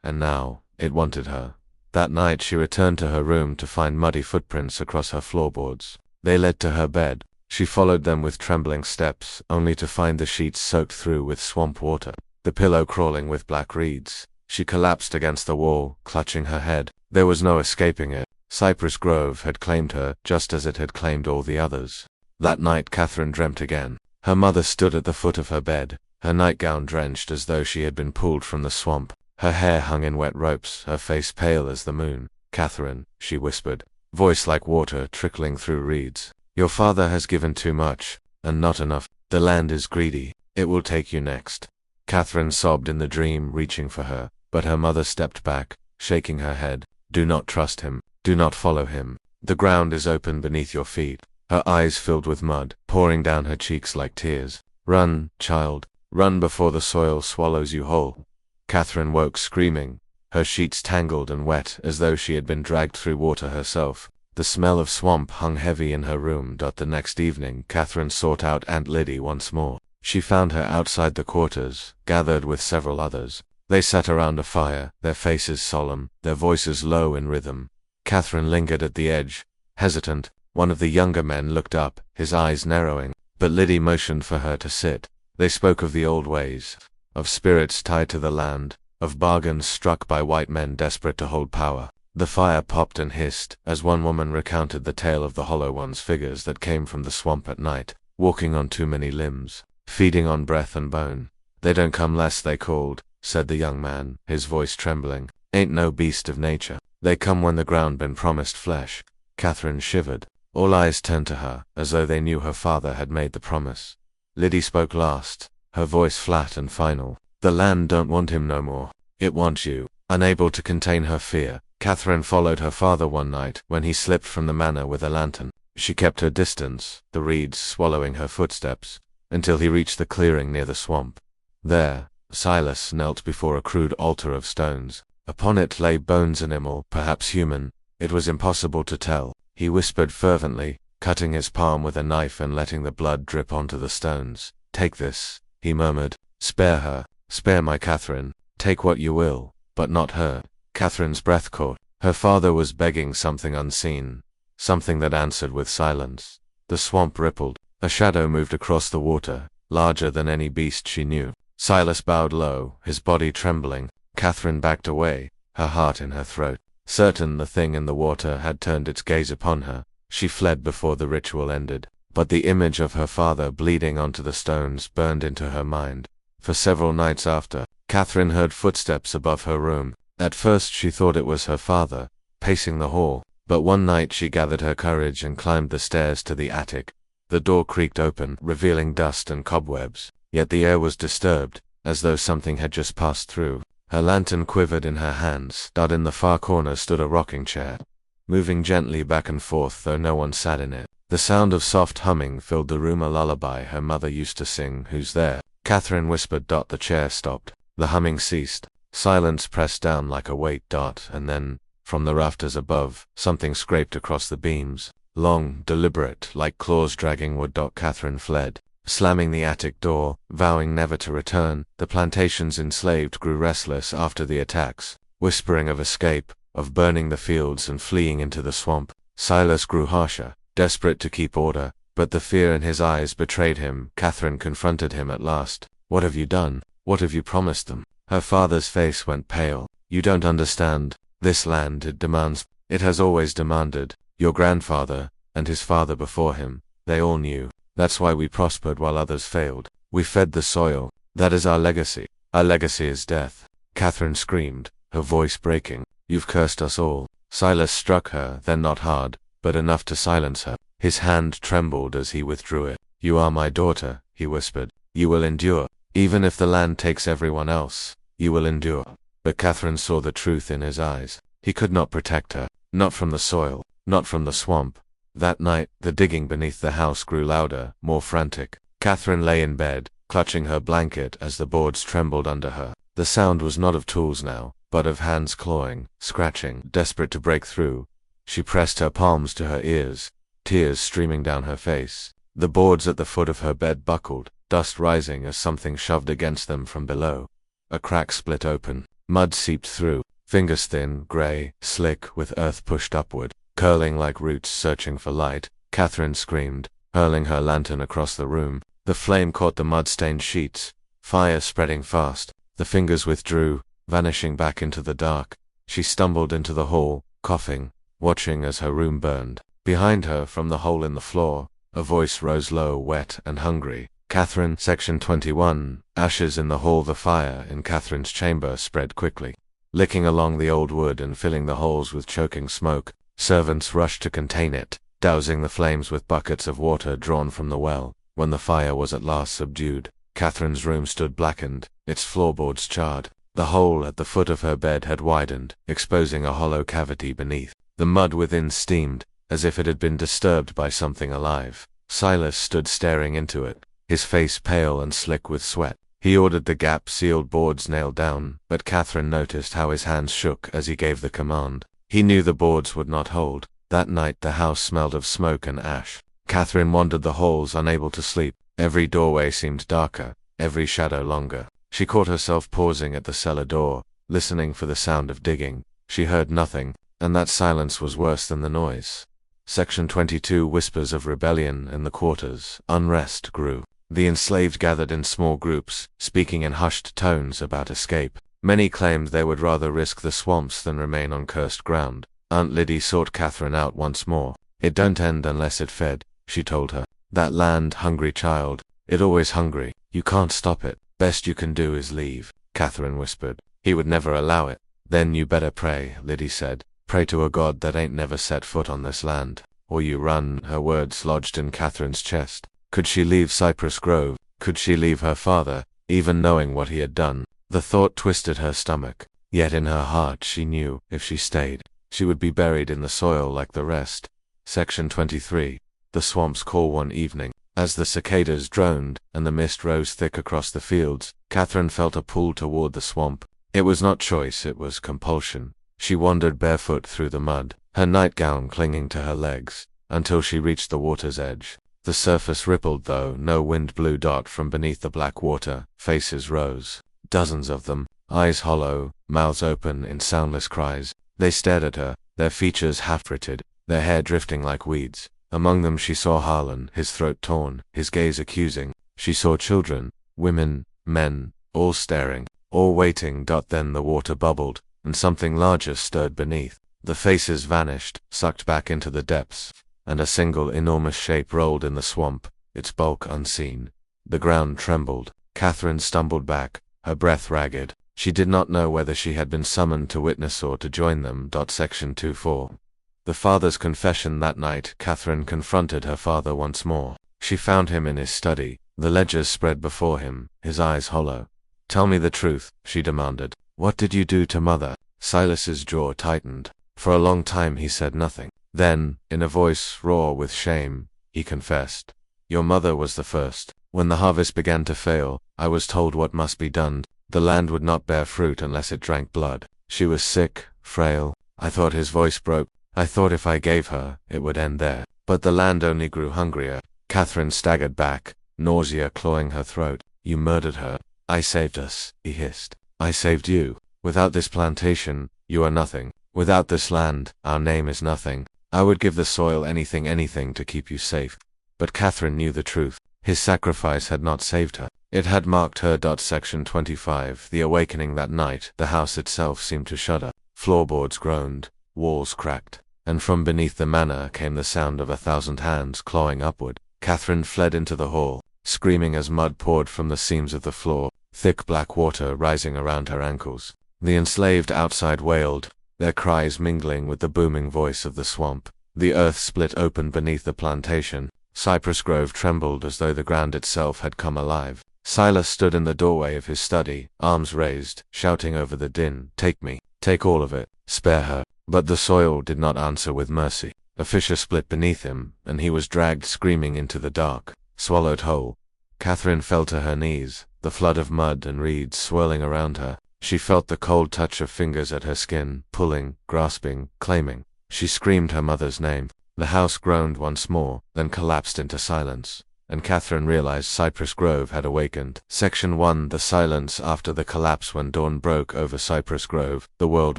And now, it wanted her. That night she returned to her room to find muddy footprints across her floorboards. They led to her bed. She followed them with trembling steps, only to find the sheets soaked through with swamp water, the pillow crawling with black reeds. She collapsed against the wall, clutching her head. There was no escaping it. Cypress Grove had claimed her, just as it had claimed all the others. That night Catherine dreamt again. Her mother stood at the foot of her bed, her nightgown drenched as though she had been pulled from the swamp. Her hair hung in wet ropes, her face pale as the moon. "Catherine," she whispered, voice like water trickling through reeds. "Your father has given too much, and not enough. The land is greedy. It will take you next." Catherine sobbed in the dream, reaching for her, but her mother stepped back, shaking her head. "Do not trust him. Do not follow him. The ground is open beneath your feet." Her eyes filled with mud, pouring down her cheeks like tears. "Run, child. Run before the soil swallows you whole." Catherine woke screaming, her sheets tangled and wet as though she had been dragged through water herself. The smell of swamp hung heavy in her room. The next evening, Catherine sought out Aunt Liddy once more. She found her outside the quarters, gathered with several others. They sat around a fire, their faces solemn, their voices low in rhythm. Catherine lingered at the edge, hesitant. One of the younger men looked up, his eyes narrowing, but Liddy motioned for her to sit. They spoke of the old ways, of spirits tied to the land, of bargains struck by white men desperate to hold power. The fire popped and hissed, as one woman recounted the tale of the Hollow One's figures that came from the swamp at night, walking on too many limbs, feeding on breath and bone. "They don't come less," they called, said the young man, his voice trembling. "Ain't no beast of nature. They come when the ground been promised flesh." Catherine shivered. All eyes turned to her, as though they knew her father had made the promise. Liddy spoke last, her voice flat and final. "The land don't want him no more. It wants you." Unable to contain her fear, Catherine followed her father one night when he slipped from the manor with a lantern. She kept her distance, the reeds swallowing her footsteps, until he reached the clearing near the swamp. There, Silas knelt before a crude altar of stones. Upon it lay bones animal, perhaps human. It was impossible to tell. He whispered fervently, cutting his palm with a knife and letting the blood drip onto the stones. "Take this," he murmured. "Spare her. Spare my Catherine. Take what you will, but not her." Catherine's breath caught. Her father was begging something unseen, something that answered with silence. The swamp rippled. A shadow moved across the water, larger than any beast she knew. Silas bowed low, his body trembling. Catherine backed away, her heart in her throat. Certain the thing in the water had turned its gaze upon her, she fled before the ritual ended. But the image of her father bleeding onto the stones burned into her mind. For several nights after, Catherine heard footsteps above her room. At first she thought it was her father, pacing the hall, but one night she gathered her courage and climbed the stairs to the attic. The door creaked open, revealing dust and cobwebs, yet the air was disturbed, as though something had just passed through. Her lantern quivered in her hands. In the far corner stood a rocking chair, moving gently back and forth though no one sat in it. The sound of soft humming filled the room, a lullaby her mother used to sing. "Who's there?" Catherine whispered. The chair stopped. The humming ceased. Silence pressed down like a weight. And then, from the rafters above, something scraped across the beams. Long, deliberate, like claws dragging wood. Catherine fled, slamming the attic door, vowing never to return. The plantation's enslaved grew restless after the attacks, whispering of escape, of burning the fields and fleeing into the swamp. Silas grew harsher, desperate to keep order, but the fear in his eyes betrayed him. Catherine confronted him at last. "What have you done? What have you promised them?" Her father's face went pale. "You don't understand. This land, it demands. It has always demanded. Your grandfather, and his father before him, they all knew. That's why we prospered while others failed. We fed the soil. That is our legacy. Our legacy is death." Catherine screamed, her voice breaking. "You've cursed us all." Silas struck her, then not hard, but enough to silence her. His hand trembled as he withdrew it. "You are my daughter," he whispered. "You will endure. Even if the land takes everyone else, you will endure." But Catherine saw the truth in his eyes. He could not protect her. Not from the soil. Not from the swamp. That night, the digging beneath the house grew louder, more frantic. Catherine lay in bed, clutching her blanket as the boards trembled under her. The sound was not of tools now, but of hands clawing, scratching, desperate to break through. She pressed her palms to her ears, tears streaming down her face. The boards at the foot of her bed buckled, dust rising as something shoved against them from below. A crack split open. Mud seeped through, fingers thin, grey, slick, with earth pushed upward, curling like roots searching for light. Catherine screamed, hurling her lantern across the room. The flame caught the mud-stained sheets, fire spreading fast. The fingers withdrew, vanishing back into the dark. She stumbled into the hall, coughing, watching as her room burned. Behind her, from the hole in the floor, a voice rose low, wet and hungry. "Catherine." Section 21. Ashes in the hall. The fire in Catherine's chamber spread quickly, licking along the old wood and filling the holes with choking smoke. Servants rushed to contain it, dousing the flames with buckets of water drawn from the well. When the fire was at last subdued, Catherine's room stood blackened, its floorboards charred. The hole at the foot of her bed had widened, exposing a hollow cavity beneath. The mud within steamed, as if it had been disturbed by something alive. Silas stood staring into it, his face pale and slick with sweat. He ordered the gap-sealed boards nailed down, but Catherine noticed how his hands shook as he gave the command. He knew the boards would not hold. That night the house smelled of smoke and ash. Catherine wandered the halls, unable to sleep. Every doorway seemed darker, every shadow longer. She caught herself pausing at the cellar door, listening for the sound of digging. She heard nothing, and that silence was worse than the noise. Section 22. Whispers of rebellion in the quarters. Unrest grew. The enslaved gathered in small groups, speaking in hushed tones about escape. Many claimed they would rather risk the swamps than remain on cursed ground. Aunt Liddy sought Catherine out once more. "It don't end unless it fed," she told her. "That land, hungry child. It always hungry. You can't stop it. Best you can do is leave," Catherine whispered. "He would never allow it." "Then you better pray," Liddy said. "Pray to a God that ain't never set foot on this land. Or you run." Her words lodged in Catherine's chest. Could she leave Cypress Grove? Could she leave her father, even knowing what he had done? The thought twisted her stomach. Yet in her heart she knew, if she stayed, she would be buried in the soil like the rest. Section 23. The swamp's call. One evening, as the cicadas droned, and the mist rose thick across the fields, Catherine felt a pull toward the swamp. It was not choice, it was compulsion. She wandered barefoot through the mud, her nightgown clinging to her legs, until she reached the water's edge. The surface rippled, though no wind blew. From beneath the black water, faces rose. Dozens of them, eyes hollow, mouths open in soundless cries. They stared at her, their features half-fritted, their hair drifting like weeds. Among them she saw Harlan, his throat torn, his gaze accusing. She saw children, women, men, all staring, all waiting. Then the water bubbled, and something larger stirred beneath. The faces vanished, sucked back into the depths, and a single enormous shape rolled in the swamp, its bulk unseen. The ground trembled. Catherine stumbled back, her breath ragged. She did not know whether she had been summoned to witness or to join them. Section 24. The father's confession. That night, Catherine confronted her father once more. She found him in his study, the ledgers spread before him, his eyes hollow. "Tell me the truth," she demanded. "What did you do to Mother?" Silas's jaw tightened. For a long time he said nothing. Then, in a voice raw with shame, he confessed. "Your mother was the first. When the harvest began to fail, I was told what must be done. The land would not bear fruit unless it drank blood. She was sick, frail. I thought," his voice broke, "I thought if I gave her, it would end there. But the land only grew hungrier." Catherine staggered back, nausea clawing her throat. "You murdered her." "I saved us," he hissed. "I saved you. Without this plantation, you are nothing. Without this land, our name is nothing. I would give the soil anything to keep you safe." But Catherine knew the truth. His sacrifice had not saved her. It had marked her. Section 25. The awakening. That night, the house itself seemed to shudder. Floorboards groaned, walls cracked, and from beneath the manor came the sound of 1,000 hands clawing upward. Catherine fled into the hall, screaming as mud poured from the seams of the floor, thick black water rising around her ankles. The enslaved outside wailed, their cries mingling with the booming voice of the swamp. The earth split open beneath the plantation. Cypress Grove trembled as though the ground itself had come alive. Silas stood in the doorway of his study, arms raised, shouting over the din, "Take me, take all of it, spare her." But the soil did not answer with mercy. A fissure split beneath him, and he was dragged screaming into the dark, swallowed whole. Catherine fell to her knees, the flood of mud and reeds swirling around her. She felt the cold touch of fingers at her skin, pulling, grasping, claiming. She screamed her mother's name. The house groaned once more, then collapsed into silence, and Catherine realized Cypress Grove had awakened. Section 1. The silence after the collapse. When dawn broke over Cypress Grove, the world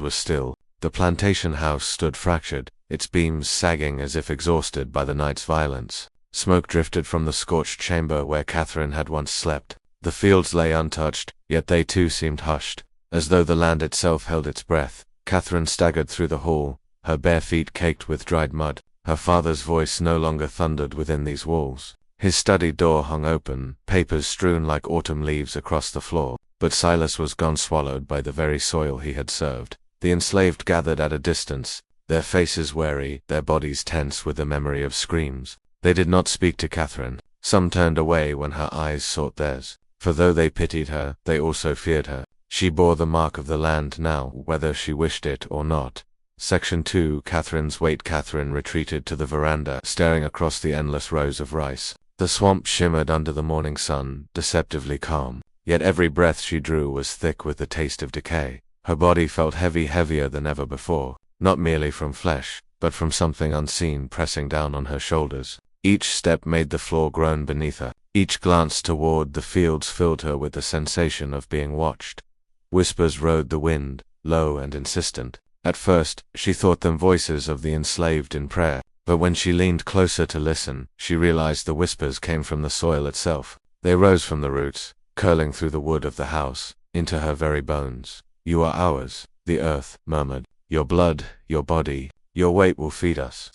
was still. The plantation house stood fractured, its beams sagging as if exhausted by the night's violence. Smoke drifted from the scorched chamber where Catherine had once slept. The fields lay untouched, yet they too seemed hushed, as though the land itself held its breath. Catherine staggered through the hall, her bare feet caked with dried mud. Her father's voice no longer thundered within these walls. His study door hung open, papers strewn like autumn leaves across the floor, but Silas was gone, swallowed by the very soil he had served. The enslaved gathered at a distance, their faces wary, their bodies tense with the memory of screams. They did not speak to Catherine. Some turned away when her eyes sought theirs, for though they pitied her, they also feared her. She bore the mark of the land now, whether she wished it or not. Section 2. Catherine's weight. Catherine retreated to the veranda, staring across the endless rows of rice. The swamp shimmered under the morning sun, deceptively calm. Yet every breath she drew was thick with the taste of decay. Her body felt heavy, heavier than ever before, not merely from flesh, but from something unseen pressing down on her shoulders. Each step made the floor groan beneath her. Each glance toward the fields filled her with the sensation of being watched. Whispers rode the wind, low and insistent. At first, she thought them voices of the enslaved in prayer, but when she leaned closer to listen, she realized the whispers came from the soil itself. They rose from the roots, curling through the wood of the house, into her very bones. "You are ours," the earth murmured. "Your blood, your body, your weight will feed us."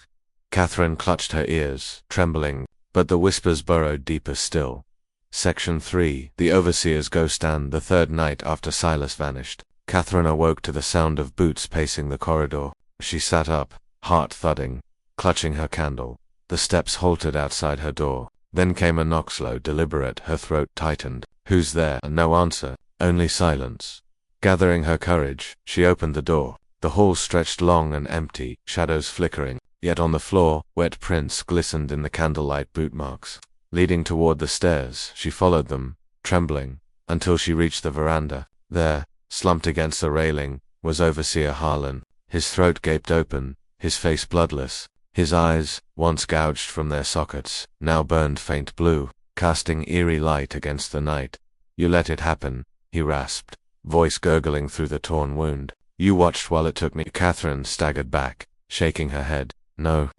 Catherine clutched her ears, trembling, but the whispers burrowed deeper still. Section 3. The Overseer's Ghost. And the third night after Silas vanished, Catherine awoke to the sound of boots pacing the corridor. She sat up, heart thudding, clutching her candle. The steps halted outside her door. Then came a knock, slow, deliberate, her throat tightened. "Who's there?" And no answer, only silence. Gathering her courage, she opened the door. The hall stretched long and empty, shadows flickering, yet on the floor, wet prints glistened in the candlelight boot marks. Leading toward the stairs, she followed them, trembling, until she reached the veranda. There, slumped against the railing, was Overseer Harlan. His throat gaped open, his face bloodless. His eyes, once gouged from their sockets, now burned faint blue, casting eerie light against the night. "You let it happen," he rasped, voice gurgling through the torn wound. "You watched while it took me." Catherine staggered back, shaking her head. No,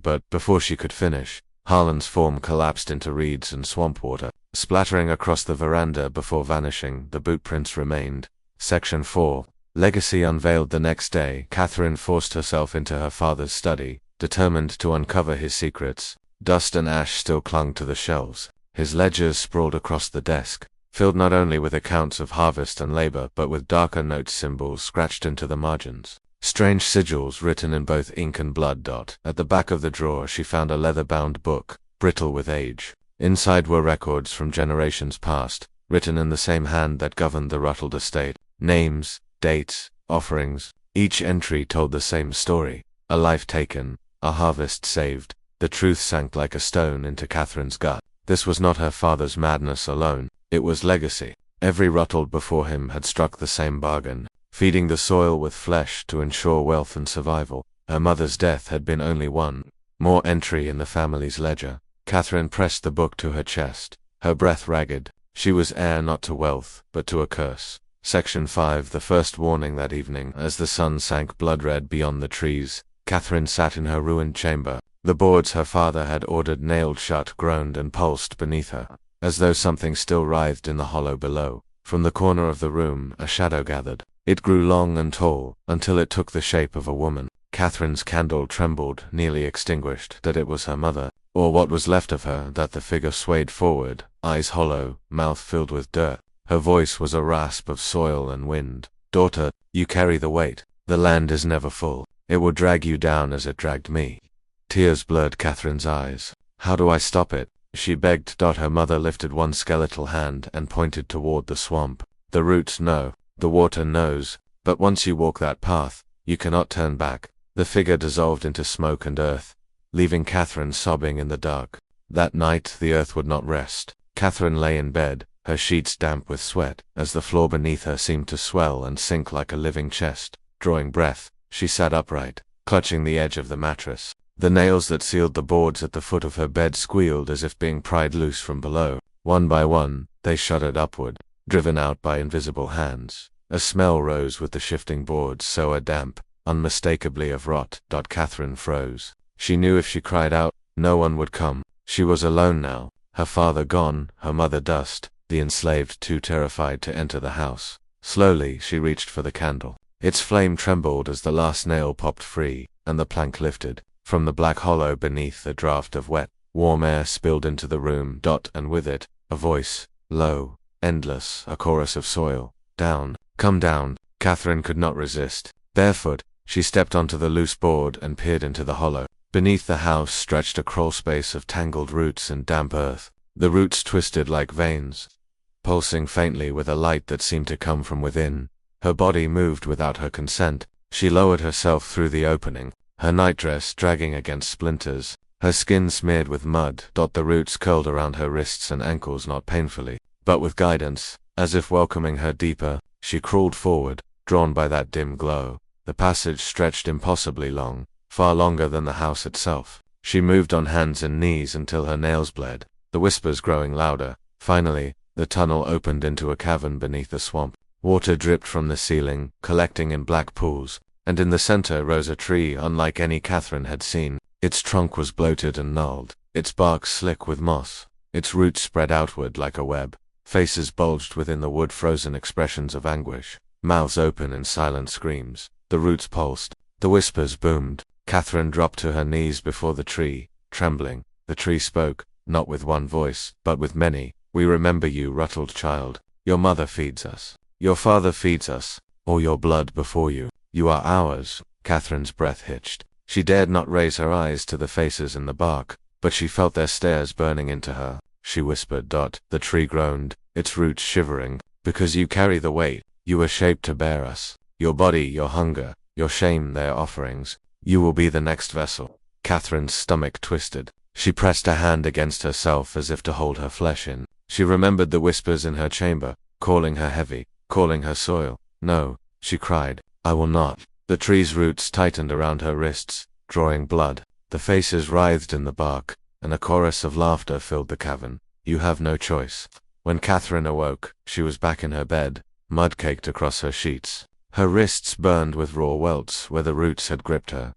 but before she could finish, Harlan's form collapsed into reeds and swamp water, splattering across the veranda before vanishing. The boot prints remained. Section 4. Legacy unveiled. The next day, Catherine forced herself into her father's study, determined to uncover his secrets. Dust and ash still clung to the shelves. His ledgers sprawled across the desk, filled not only with accounts of harvest and labor, but with darker note symbols scratched into the margins. Strange sigils written in both ink and blood. At the back of the drawer she found a leather-bound book, brittle with age. Inside were records from generations past, written in the same hand that governed the Rutteld estate. Names, dates, offerings. Each entry told the same story. A life taken, a harvest saved. The truth sank like a stone into Catherine's gut. This was not her father's madness alone. It was legacy. Every Rutteld before him had struck the same bargain, feeding the soil with flesh to ensure wealth and survival. Her mother's death had been only one more entry in the family's ledger. Catherine pressed the book to her chest, her breath ragged. She was heir not to wealth, but to a curse. Section 5. The first warning. That evening, as the sun sank blood-red beyond the trees, Catherine sat in her ruined chamber. The boards her father had ordered nailed shut groaned and pulsed beneath her, as though something still writhed in the hollow below. From the corner of the room, a shadow gathered. It grew long and tall, until it took the shape of a woman. Catherine's candle trembled, nearly extinguished. That it was her mother, or what was left of her. That the figure swayed forward, eyes hollow, mouth filled with dirt. Her voice was a rasp of soil and wind. "Daughter, you carry the weight. The land is never full. It will drag you down as it dragged me." Tears blurred Catherine's eyes. "How do I stop it?" she begged. Her mother lifted one skeletal hand and pointed toward the swamp. "The roots know. The water knows, but once you walk that path, you cannot turn back." The figure dissolved into smoke and earth, leaving Catherine sobbing in the dark. That night the earth would not rest. Catherine lay in bed, her sheets damp with sweat, as the floor beneath her seemed to swell and sink like a living chest. Drawing breath, she sat upright, clutching the edge of the mattress. The nails that sealed the boards at the foot of her bed squealed as if being pried loose from below. One by one, they shuddered upward, driven out by invisible hands. A smell rose with the shifting boards, so damp, unmistakably of rot. Catherine froze. She knew if she cried out, no one would come. She was alone now, her father gone, her mother dust, the enslaved too terrified to enter the house. Slowly she reached for the candle. Its flame trembled as the last nail popped free, and the plank lifted. From the black hollow beneath, a draught of wet, warm air spilled into the room. And with it, a voice, low, endless, a chorus of soil. "Down, come down." Catherine could not resist. Barefoot, she stepped onto the loose board and peered into the hollow. Beneath the house stretched a crawlspace of tangled roots and damp earth. The roots twisted like veins, pulsing faintly with a light that seemed to come from within. Her body moved without her consent. She lowered herself through the opening, her nightdress dragging against splinters, her skin smeared with mud. The roots curled around her wrists and ankles, not painfully, but with guidance, as if welcoming her deeper. She crawled forward, drawn by that dim glow. The passage stretched impossibly long, far longer than the house itself. She moved on hands and knees until her nails bled, the whispers growing louder. Finally, the tunnel opened into a cavern beneath the swamp. Water dripped from the ceiling, collecting in black pools, and in the center rose a tree unlike any Catherine had seen. Its trunk was bloated and gnarled, its bark slick with moss, its roots spread outward like a web. Faces bulged within the wood, frozen expressions of anguish, mouths open in silent screams. The roots pulsed, the whispers boomed. Catherine dropped to her knees before the tree, trembling. The tree spoke, not with one voice, but with many. "We remember you, ruffled child. Your mother feeds us. Your father feeds us, all your blood before you. You are ours." Catherine's breath hitched. She dared not raise her eyes to the faces in the bark, but she felt their stares burning into her. She whispered. The tree groaned, its roots shivering. "Because you carry the weight, you were shaped to bear us. Your body, your hunger, your shame, their offerings. You will be the next vessel." Catherine's stomach twisted. She pressed a hand against herself as if to hold her flesh in. She remembered the whispers in her chamber, calling her heavy, calling her soil. "No," she cried, "I will not." The tree's roots tightened around her wrists, drawing blood. The faces writhed in the bark, and a chorus of laughter filled the cavern. "You have no choice." When Catherine awoke, she was back in her bed, mud caked across her sheets. Her wrists burned with raw welts where the roots had gripped her.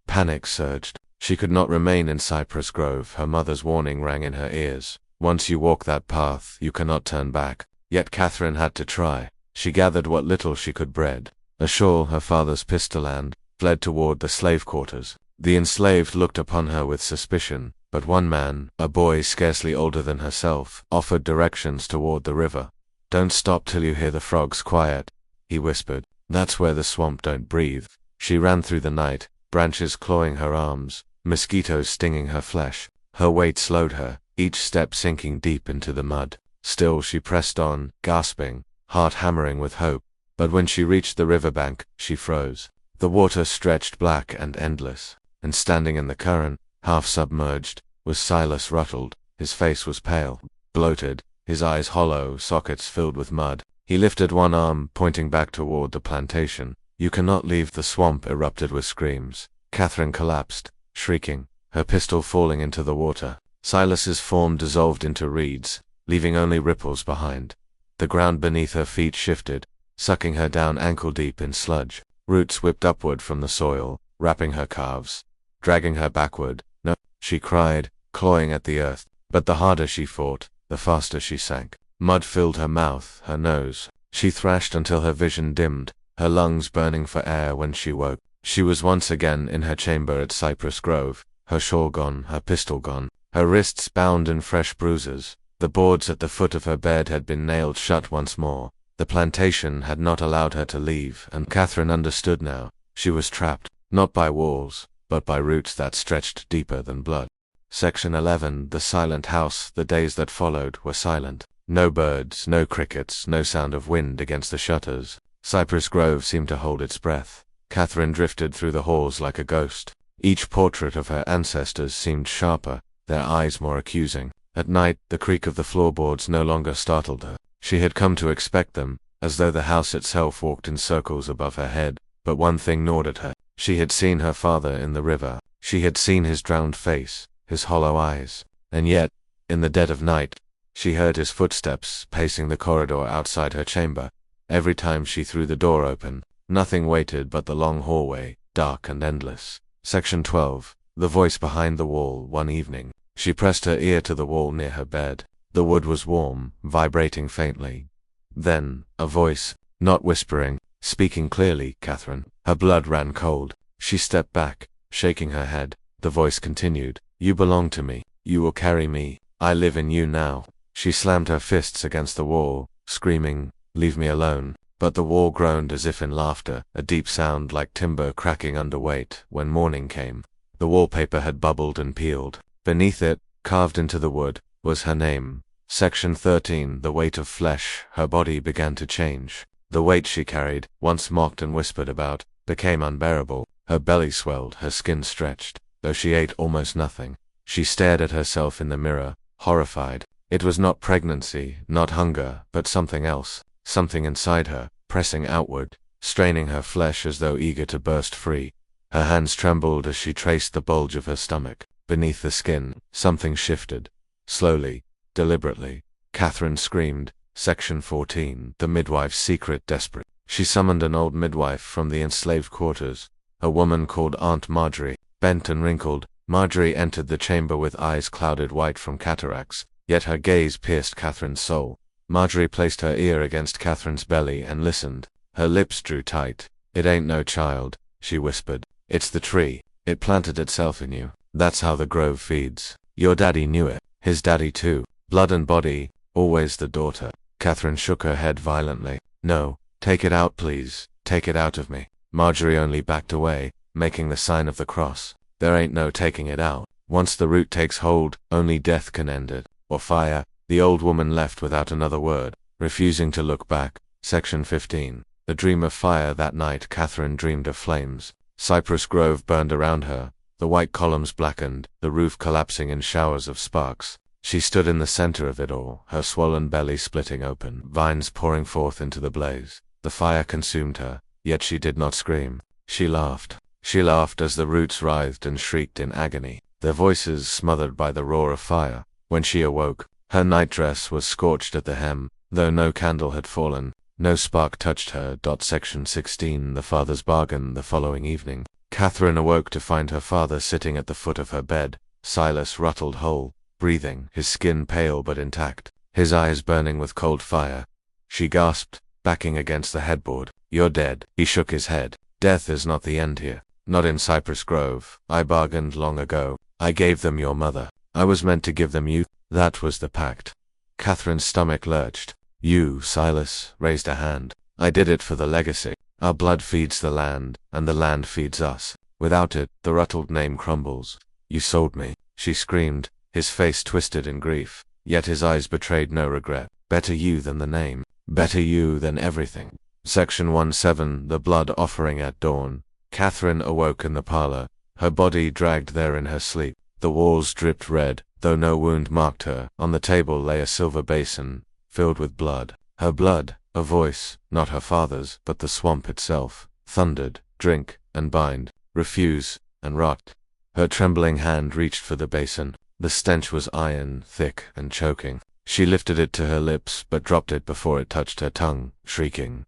Panic surged. She could not remain in Cypress Grove. Her mother's warning rang in her ears. "Once you walk that path, you cannot turn back." Yet Catherine had to try. She gathered what little she could bread, a shawl, her father's pistol, and fled toward the slave quarters. The enslaved looked upon her with suspicion, but one man, a boy scarcely older than herself, offered directions toward the river. "Don't stop till you hear the frogs quiet," he whispered. "That's where the swamp don't breathe." She ran through the night, branches clawing her arms, mosquitoes stinging her flesh. Her weight slowed her, each step sinking deep into the mud. Still she pressed on, gasping, heart hammering with hope. But when she reached the riverbank, she froze. The water stretched black and endless, and standing in the current, half submerged, was Silas Ruttles. His face was pale, bloated, his eyes hollow, sockets filled with mud. He lifted one arm, pointing back toward the plantation. "You cannot leave." The swamp erupted with screams. Catherine collapsed, shrieking, her pistol falling into the water. Silas's form dissolved into reeds, leaving only ripples behind. The ground beneath her feet shifted, sucking her down ankle-deep in sludge. Roots whipped upward from the soil, wrapping her calves, dragging her backward. "No," she cried, clawing at the earth. But the harder she fought, the faster she sank. Mud filled her mouth, her nose. She thrashed until her vision dimmed, her lungs burning for air. When she woke, she was once again in her chamber at Cypress Grove, her shawl gone, her pistol gone, her wrists bound in fresh bruises. The boards at the foot of her bed had been nailed shut once more. The plantation had not allowed her to leave, and Catherine understood now. She was trapped, not by walls, but by roots that stretched deeper than blood. Section 11. The silent house. The days that followed were silent. No birds, no crickets, no sound of wind against the shutters. Cypress Grove seemed to hold its breath. Catherine drifted through the halls like a ghost. Each portrait of her ancestors seemed sharper, their eyes more accusing. At night, the creak of the floorboards no longer startled her. She had come to expect them, as though the house itself walked in circles above her head. But one thing gnawed at her. She had seen her father in the river. She had seen his drowned face, his hollow eyes. And yet, in the dead of night, she heard his footsteps pacing the corridor outside her chamber. Every time she threw the door open, nothing waited but the long hallway, dark and endless. Section 12. The voice behind the wall. One evening, she pressed her ear to the wall near her bed. The wood was warm, vibrating faintly. Then, a voice, not whispering, speaking clearly. "Catherine." Her blood ran cold. She stepped back, shaking her head. The voice continued, "You belong to me. You will carry me. I live in you now." She slammed her fists against the wall, screaming, "Leave me alone." But the wall groaned as if in laughter, a deep sound like timber cracking under weight. When morning came, the wallpaper had bubbled and peeled. Beneath it, carved into the wood, was her name. Section 13. The weight of flesh. Her body began to change. The weight she carried, once mocked and whispered about, became unbearable. Her belly swelled, her skin stretched, though she ate almost nothing. She stared at herself in the mirror, horrified. It was not pregnancy, not hunger, but something else, something inside her, pressing outward, straining her flesh as though eager to burst free. Her hands trembled as she traced the bulge of her stomach. Beneath the skin, something shifted. Slowly, deliberately. Catherine screamed. Section 14. The midwife's secret. Desperate. She summoned an old midwife from the enslaved quarters, a woman called Aunt Marjorie. Bent and wrinkled, Marjorie entered the chamber with eyes clouded white from cataracts, yet her gaze pierced Catherine's soul. Marjorie placed her ear against Catherine's belly and listened. Her lips drew tight. "It ain't no child," she whispered. "It's the tree. It planted itself in you. That's how the grove feeds. Your daddy knew it. His daddy too. Blood and body, always the daughter." Catherine shook her head violently. "No, take it out please. Take it out of me." Marjorie only backed away, making the sign of the cross. "There ain't no taking it out. Once the root takes hold, only death can end it. Or fire." The old woman left without another word, refusing to look back. Section 15. The dream of fire. That night Catherine dreamed of flames. Cypress grove burned around her. The white columns blackened, the roof collapsing in showers of sparks. She stood in the center of it all, her swollen belly splitting open, vines pouring forth into the blaze. The fire consumed her, yet she did not scream. She laughed. She laughed as the roots writhed and shrieked in agony, their voices smothered by the roar of fire. When she awoke, her nightdress was scorched at the hem, though no candle had fallen. No spark touched her. Section 16. The father's bargain. The following evening, Catherine awoke to find her father sitting at the foot of her bed, Silas ruttled whole, breathing, his skin pale but intact, his eyes burning with cold fire. She gasped, backing against the headboard. "You're dead." He shook his head. "Death is not the end here. Not in Cypress Grove. I bargained long ago. I gave them your mother. I was meant to give them you. That was the pact." Catherine's stomach lurched. "You, Silas," raised a hand. "I did it for the legacy. Our blood feeds the land, and the land feeds us. Without it, the Ruttled name crumbles." "You sold me," she screamed, his face twisted in grief, yet his eyes betrayed no regret. "Better you than the name. Better you than everything." Section 17. The blood offering. At dawn, Catherine awoke in the parlor, her body dragged there in her sleep. The walls dripped red, though no wound marked her. On the table lay a silver basin, filled with blood. Her blood, a voice, not her father's, but the swamp itself, thundered, "Drink, and bind, refuse, and rot." Her trembling hand reached for the basin. The stench was iron, thick, and choking. She lifted it to her lips, but dropped it before it touched her tongue, shrieking.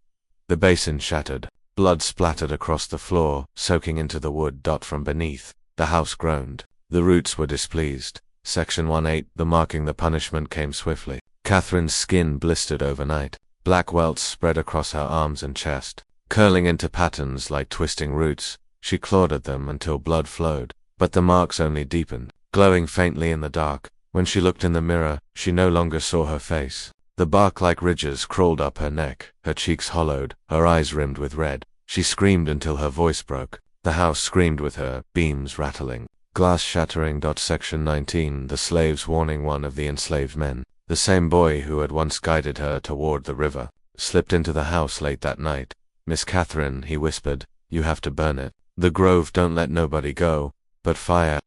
The basin shattered. Blood splattered across the floor, soaking into the wood. From beneath, the house groaned. The roots were displeased. Section 18. The marking. The punishment came swiftly. Catherine's skin blistered overnight. Black welts spread across her arms and chest. Curling into patterns like twisting roots, she clawed at them until blood flowed. But the marks only deepened, glowing faintly in the dark. When she looked in the mirror, she no longer saw her face. The bark-like ridges crawled up her neck, her cheeks hollowed, her eyes rimmed with red. She screamed until her voice broke. The house screamed with her, beams rattling, glass shattering. Section 19. The slave's warning. One of the enslaved men, the same boy who had once guided her toward the river, slipped into the house late that night. "Miss Catherine," he whispered, "you have to burn it. The grove don't let nobody go, but fire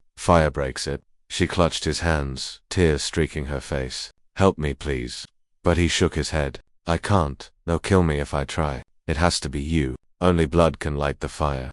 breaks it." She clutched his hands, tears streaking her face. "Help me, please." But he shook his head. "I can't. They'll kill me if I try. It has to be you. Only blood can light the fire."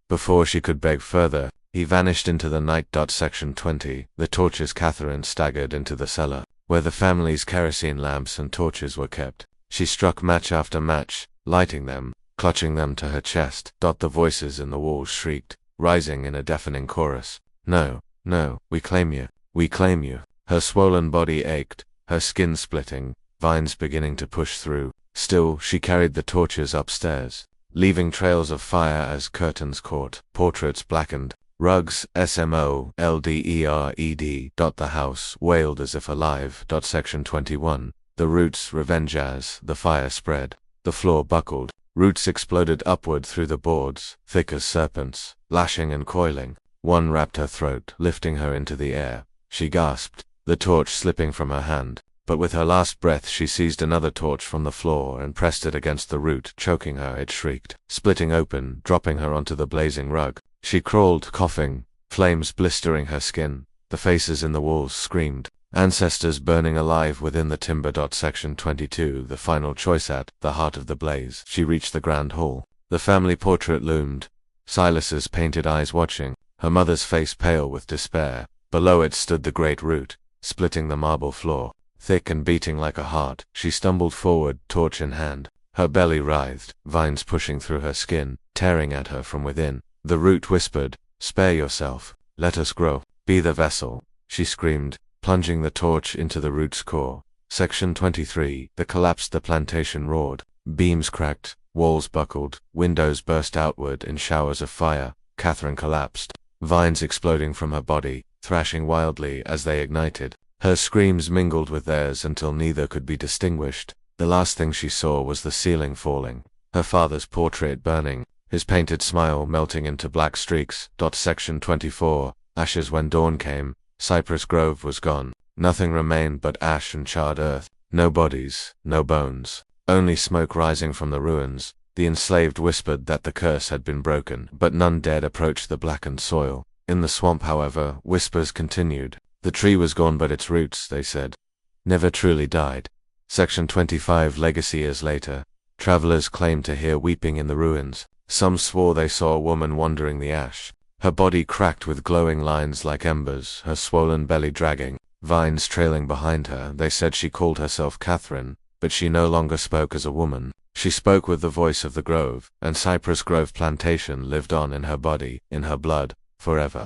Before she could beg further, he vanished into the night. Section 20. The torches. Catherine staggered into the cellar, where the family's kerosene lamps and torches were kept. She struck match after match, lighting them, clutching them to her chest. The voices in the walls shrieked, rising in a deafening chorus. "No, no, we claim you. We claim you." Her swollen body ached, her skin splitting, vines beginning to push through. Still, she carried the torches upstairs, leaving trails of fire as curtains caught, portraits blackened, rugs smoldered. The house wailed as if alive. Section 21. The roots. Revenge. As the fire spread, the floor buckled. Roots exploded upward through the boards, thick as serpents, lashing and coiling. One wrapped her throat, lifting her into the air. She gasped, the torch slipping from her hand. But with her last breath she seized another torch from the floor and pressed it against the root, choking her. It shrieked, splitting open, dropping her onto the blazing rug. She crawled, coughing, flames blistering her skin. The faces in the walls screamed, ancestors burning alive within the timber. Section 22. The final choice. At the heart of the blaze, she reached the grand hall. The family portrait loomed, Silas's painted eyes watching, her mother's face pale with despair. Below it stood the great root, splitting the marble floor. Thick and beating like a heart, she stumbled forward, torch in hand. Her belly writhed, vines pushing through her skin, tearing at her from within. The root whispered, "Spare yourself. Let us grow. Be the vessel," she screamed, plunging the torch into the root's core. Section 23. The plantation roared. Beams cracked, walls buckled, windows burst outward in showers of fire. Catherine collapsed, vines exploding from her body, thrashing wildly as they ignited. Her screams mingled with theirs until neither could be distinguished. The last thing she saw was the ceiling falling, her father's portrait burning, his painted smile melting into black streaks. Section 24. Ashes. When dawn came, Cypress Grove was gone. Nothing remained but ash and charred earth. No bodies, no bones, only smoke rising from the ruins. The enslaved whispered that the curse had been broken, but none dared approach the blackened soil. In the swamp, however, whispers continued. The tree was gone, but its roots, they said, never truly died. Section 25. Legacy. Years later, travelers claimed to hear weeping in the ruins. Some swore they saw a woman wandering the ash, her body cracked with glowing lines like embers, her swollen belly dragging, vines trailing behind her. They said she called herself Catherine, but she no longer spoke as a woman. She spoke with the voice of the grove, and Cypress Grove Plantation lived on in her body, in her blood, forever.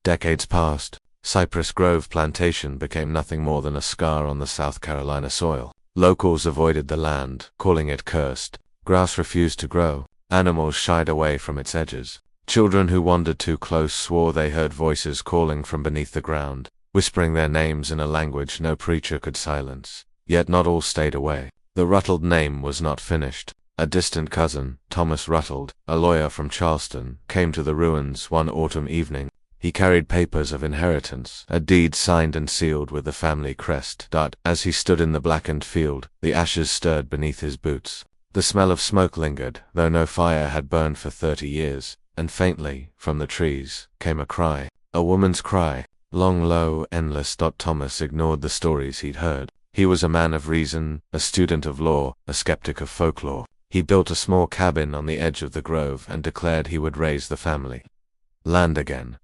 Decades passed. Cypress Grove Plantation became nothing more than a scar on the South Carolina soil. Locals avoided the land, calling it cursed. Grass refused to grow. Animals shied away from its edges. Children who wandered too close swore they heard voices calling from beneath the ground, whispering their names in a language no preacher could silence. Yet not all stayed away. The Ruttled name was not finished. A distant cousin, Thomas Ruttled, a lawyer from Charleston, came to the ruins one autumn evening. He carried papers of inheritance, a deed signed and sealed with the family crest. As he stood in the blackened field, the ashes stirred beneath his boots. The smell of smoke lingered, though no fire had burned for 30 years, and faintly, from the trees, came a cry. A woman's cry, long, low, endless. Thomas ignored the stories he'd heard. He was a man of reason, a student of law, a skeptic of folklore. He built a small cabin on the edge of the grove and declared he would raise the family land again.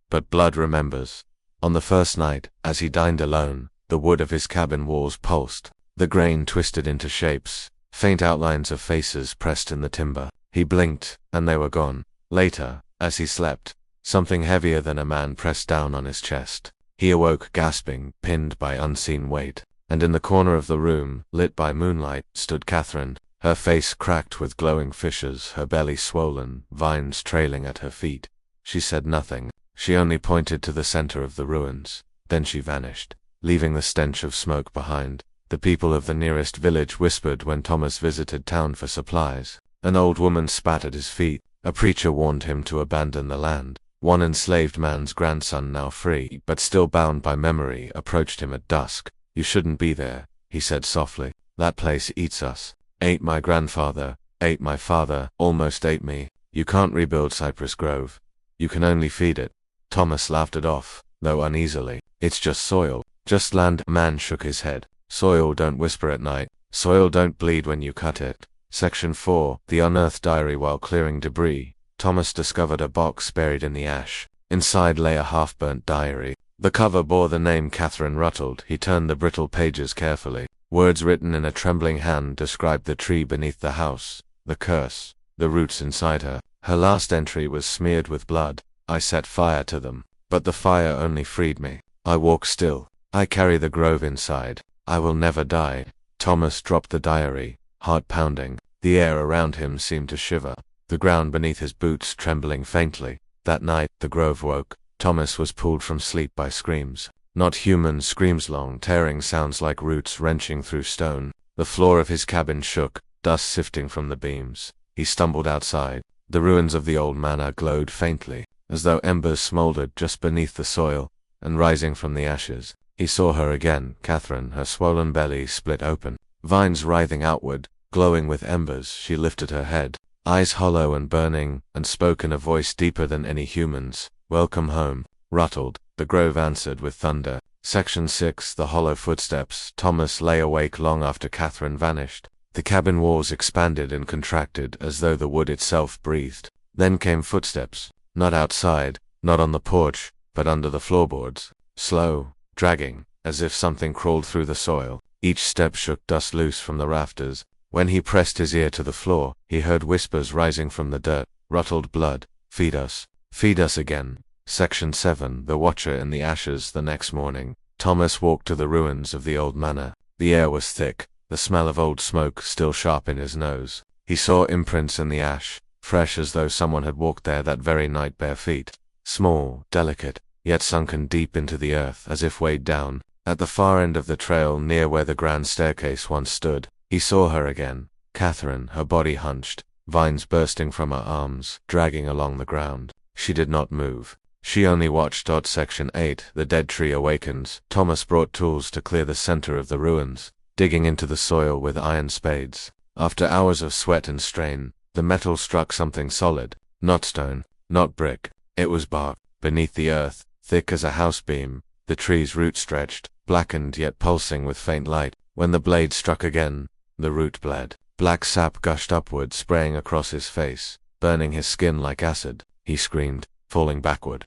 But blood remembers. On the first night, as he dined alone, the wood of his cabin walls pulsed. The grain twisted into shapes, faint outlines of faces pressed in the timber. He blinked, and they were gone. Later, as he slept, something heavier than a man pressed down on his chest. He awoke gasping, pinned by unseen weight. And in the corner of the room, lit by moonlight, stood Catherine, her face cracked with glowing fissures, her belly swollen, vines trailing at her feet. She said nothing. She only pointed to the center of the ruins. Then she vanished, leaving the stench of smoke behind. The people of the nearest village whispered when Thomas visited town for supplies. An old woman spat at his feet. A preacher warned him to abandon the land. One enslaved man's grandson, now free, but still bound by memory, approached him at dusk. "You shouldn't be there," he said softly. "That place eats us. Ate my grandfather, ate my father, almost ate me. You can't rebuild Cypress Grove. You can only feed it." Thomas laughed it off, though uneasily. "It's just soil, just land." Man shook his head. "Soil don't whisper at night. Soil don't bleed when you cut it." Section 4. The Unearthed Diary. While clearing debris, Thomas discovered a box buried in the ash. Inside lay a half-burnt diary. The cover bore the name Catherine Ruttled. He turned the brittle pages carefully. Words written in a trembling hand described the tree beneath the house, the curse, the roots inside her. Her last entry was smeared with blood. "I set fire to them, but the fire only freed me. I walk still. I carry the grove inside. I will never die." Thomas dropped the diary, heart pounding. The air around him seemed to shiver, the ground beneath his boots trembling faintly. That night, the grove woke. Thomas was pulled from sleep by screams. Not human screams, long, tearing sounds like roots wrenching through stone. The floor of his cabin shook, dust sifting from the beams. He stumbled outside. The ruins of the old manor glowed faintly, as though embers smoldered just beneath the soil, and rising from the ashes. He saw her again, Catherine, her swollen belly split open, vines writhing outward, glowing with embers. She lifted her head, eyes hollow and burning, and spoke in a voice deeper than any human's. "Welcome home, Ruttled," the grove answered with thunder. Section 6. The Hollow Footsteps. Thomas lay awake long after Catherine vanished. The cabin walls expanded and contracted as though the wood itself breathed. Then came footsteps, not outside, not on the porch, but under the floorboards, slow, dragging, as if something crawled through the soil. Each step shook dust loose from the rafters. When he pressed his ear to the floor, he heard whispers rising from the dirt. Rottled blood. Feed us again. Section 7. The Watcher in the Ashes. The next morning, Thomas walked to the ruins of the old manor. The air was thick, the smell of old smoke still sharp in his nose. He saw imprints in the ash, fresh as though someone had walked there that very night bare feet. Small, delicate, yet sunken deep into the earth as if weighed down. At the far end of the trail, near where the grand staircase once stood, he saw her again, Catherine, her body hunched, vines bursting from her arms, dragging along the ground. She did not move. She only watched. Section 8. The Dead Tree Awakens. Thomas brought tools to clear the center of the ruins, digging into the soil with iron spades. After hours of sweat and strain, the metal struck something solid. Not stone, not brick. It was bark. Beneath the earth, thick as a house beam, the tree's root stretched, blackened yet pulsing with faint light. When the blade struck again, the root bled. Black sap gushed upward, spraying across his face, burning his skin like acid. He screamed, falling backward,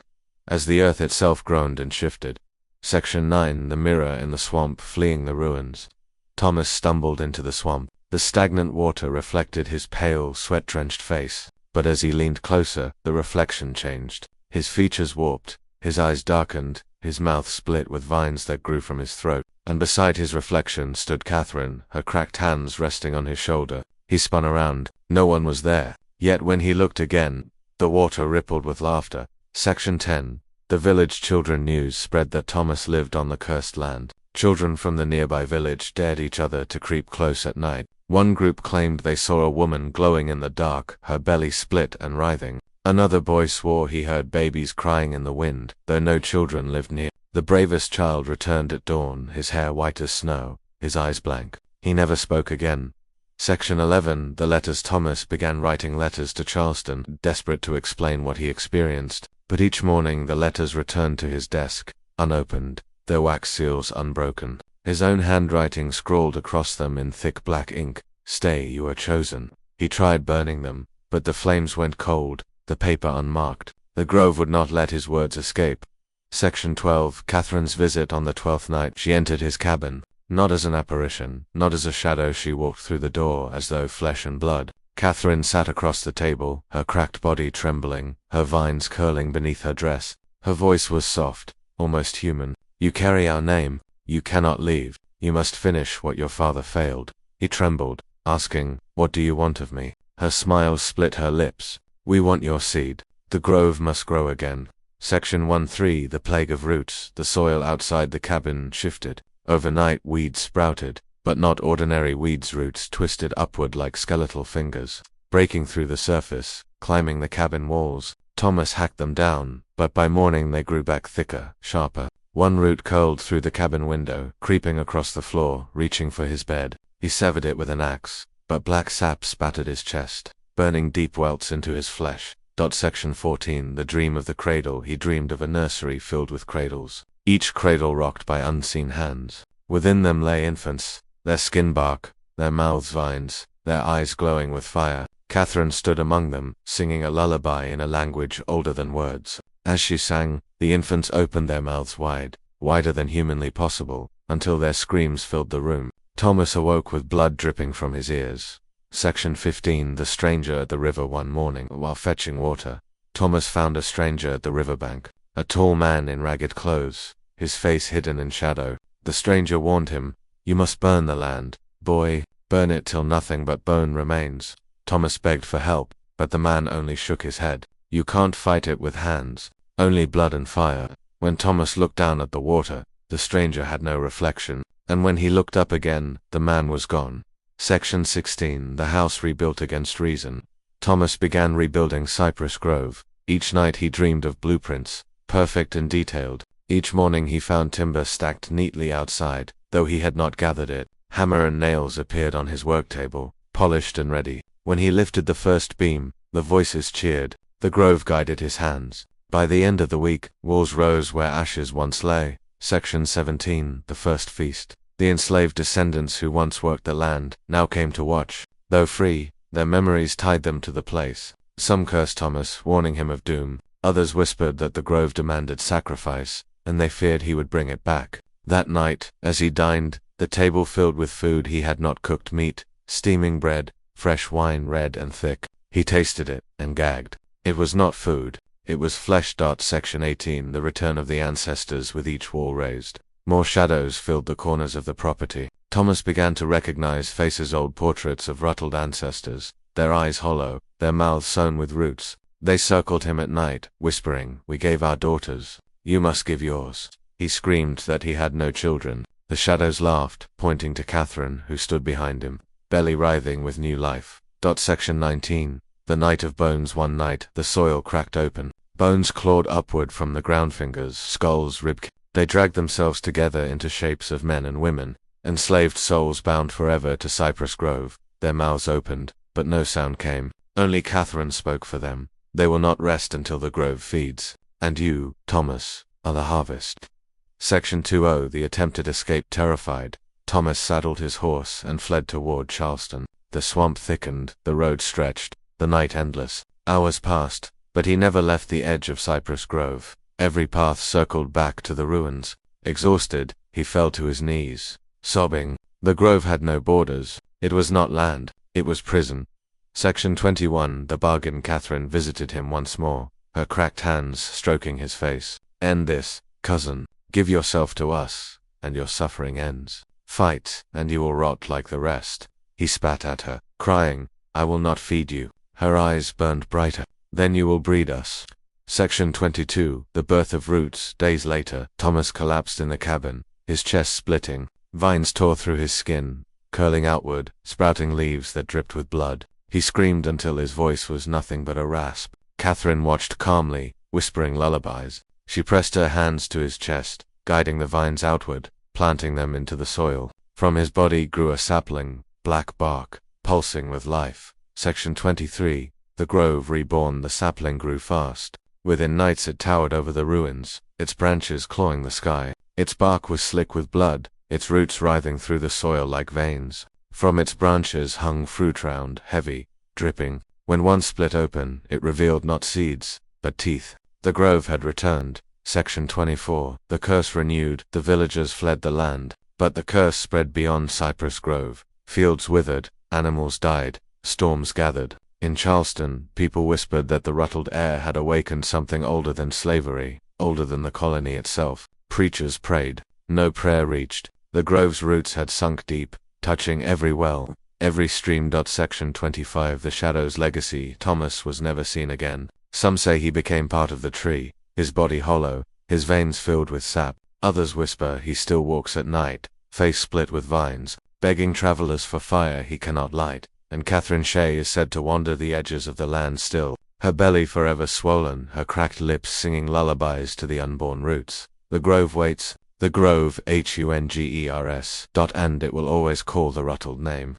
as the earth itself groaned and shifted. Section 9. The Mirror in the Swamp. Fleeing the ruins. Thomas stumbled into the swamp. The stagnant water reflected his pale, sweat-drenched face, but as he leaned closer, the reflection changed. His features warped, his eyes darkened, his mouth split with vines that grew from his throat, and beside his reflection stood Catherine, her cracked hands resting on his shoulder. He spun around. No one was there. Yet when he looked again, the water rippled with laughter. Section 10. The village children. News spread that Thomas lived on the cursed land. Children from the nearby village dared each other to creep close at night. One group claimed they saw a woman glowing in the dark, her belly split and writhing. Another boy swore he heard babies crying in the wind, though no children lived near. The bravest child returned at dawn, his hair white as snow, his eyes blank. He never spoke again. Section 11. The Letters. Thomas began writing letters to Charleston, desperate to explain what he experienced, but each morning the letters returned to his desk, unopened, their wax seals unbroken. His own handwriting scrawled across them in thick black ink. Stay, you are chosen. He tried burning them, but the flames went cold, the paper unmarked. The grove would not let his words escape. Section 12. Catherine's visit. On the 12th night, she entered his cabin. Not as an apparition, not as a shadow. She walked through the door as though flesh and blood. Catherine sat across the table, her cracked body trembling, her vines curling beneath her dress. Her voice was soft, almost human. You carry our name. You cannot leave. You must finish what your father failed. He trembled, asking, What do you want of me? Her smile split her lips. We want your seed. The grove must grow again. Section 13. The Plague of Roots. The soil outside the cabin shifted. Overnight weeds sprouted, but not ordinary weeds. Roots twisted upward like skeletal fingers, breaking through the surface, climbing the cabin walls. Thomas hacked them down, but by morning they grew back thicker, sharper. One root curled through the cabin window, creeping across the floor, reaching for his bed. He severed it with an axe, but black sap spattered his chest, burning deep welts into his flesh. Section 14. The Dream of the Cradle. He dreamed of a nursery filled with cradles, each cradle rocked by unseen hands. Within them lay infants, their skin bark, their mouths vines, their eyes glowing with fire. Catherine stood among them, singing a lullaby in a language older than words. As she sang, the infants opened their mouths wide, wider than humanly possible, until their screams filled the room. Thomas awoke with blood dripping from his ears. Section 15. The Stranger at the River. One morning, while fetching water, Thomas found a stranger at the riverbank, a tall man in ragged clothes, his face hidden in shadow. The stranger warned him, You must burn the land, boy, burn it till nothing but bone remains. Thomas begged for help, but the man only shook his head. You can't fight it with hands, only blood and fire. When Thomas looked down at the water, the stranger had no reflection, and when he looked up again, the man was gone. Section 16. The House Rebuilt Against Reason. Thomas began rebuilding Cypress Grove. Each night he dreamed of blueprints, perfect and detailed. Each morning he found timber stacked neatly outside, though he had not gathered it. Hammer and nails appeared on his work table, polished and ready. When he lifted the first beam, the voices cheered, the grove guided his hands. By the end of the week, walls rose where ashes once lay. Section 17. The First Feast. The enslaved descendants who once worked the land, now came to watch. Though free, their memories tied them to the place. Some cursed Thomas, warning him of doom. Others whispered that the grove demanded sacrifice, and they feared he would bring it back. That night, as he dined, the table filled with food he had not cooked: meat, steaming bread, fresh wine red and thick. He tasted it, and gagged. It was not food, it was flesh. Section 18 The return of the ancestors. With each wall raised, more shadows filled the corners of the property. Thomas began to recognize faces, old portraits of rutled ancestors, their eyes hollow, their mouths sown with roots. They circled him at night, whispering, "We gave our daughters. You must give yours." He screamed that he had no children. The shadows laughed, pointing to Catherine, who stood behind him, belly writhing with new life. Section 19 The night of bones. One night, the soil cracked open. Bones clawed upward from the ground, fingers, skulls, ribcage. They dragged themselves together into shapes of men and women, enslaved souls bound forever to Cypress Grove. Their mouths opened, but no sound came. Only Catherine spoke for them. They will not rest until the grove feeds. And you, Thomas, are the harvest. Section 20 The attempted escape. Terrified, Thomas saddled his horse and fled toward Charleston. The swamp thickened, the road stretched, the night endless. Hours passed, but he never left the edge of Cypress Grove. Every path circled back to the ruins. Exhausted, he fell to his knees, sobbing. The grove had no borders. It was not land, it was prison. Section 21 The bargain. Catherine visited him once more, her cracked hands stroking his face. End this, cousin. Give yourself to us, and your suffering ends. Fight, and you will rot like the rest. He spat at her, crying, "I will not feed you." Her eyes burned brighter. "Then you will breed us." Section 22 The birth of roots. Days later, Thomas collapsed in the cabin, his chest splitting. Vines tore through his skin, curling outward, sprouting leaves that dripped with blood. He screamed until his voice was nothing but a rasp. Catherine watched calmly, whispering lullabies. She pressed her hands to his chest, guiding the vines outward, planting them into the soil. From his body grew a sapling, black bark, pulsing with life. Section 23 The grove reborn. The sapling grew fast. Within nights it towered over the ruins, its branches clawing the sky. Its bark was slick with blood, its roots writhing through the soil like veins. From its branches hung fruit, round, heavy, dripping. When one split open, it revealed not seeds, but teeth. The grove had returned. Section 24 The curse renewed. The villagers fled the land, but the curse spread beyond Cypress Grove. Fields withered, animals died, storms gathered. In Charleston, people whispered that the rutled air had awakened something older than slavery, older than the colony itself. Preachers prayed. No prayer reached. The grove's roots had sunk deep, touching every well, every stream. Section 25 The shadow's legacy. Thomas was never seen again. Some say he became part of the tree, his body hollow, his veins filled with sap. Others whisper he still walks at night, face split with vines, begging travelers for fire he cannot light. And Catherine Shea is said to wander the edges of the land still, her belly forever swollen, her cracked lips singing lullabies to the unborn roots. The grove waits. The grove, HUNGERS. And it will always call the rutled name.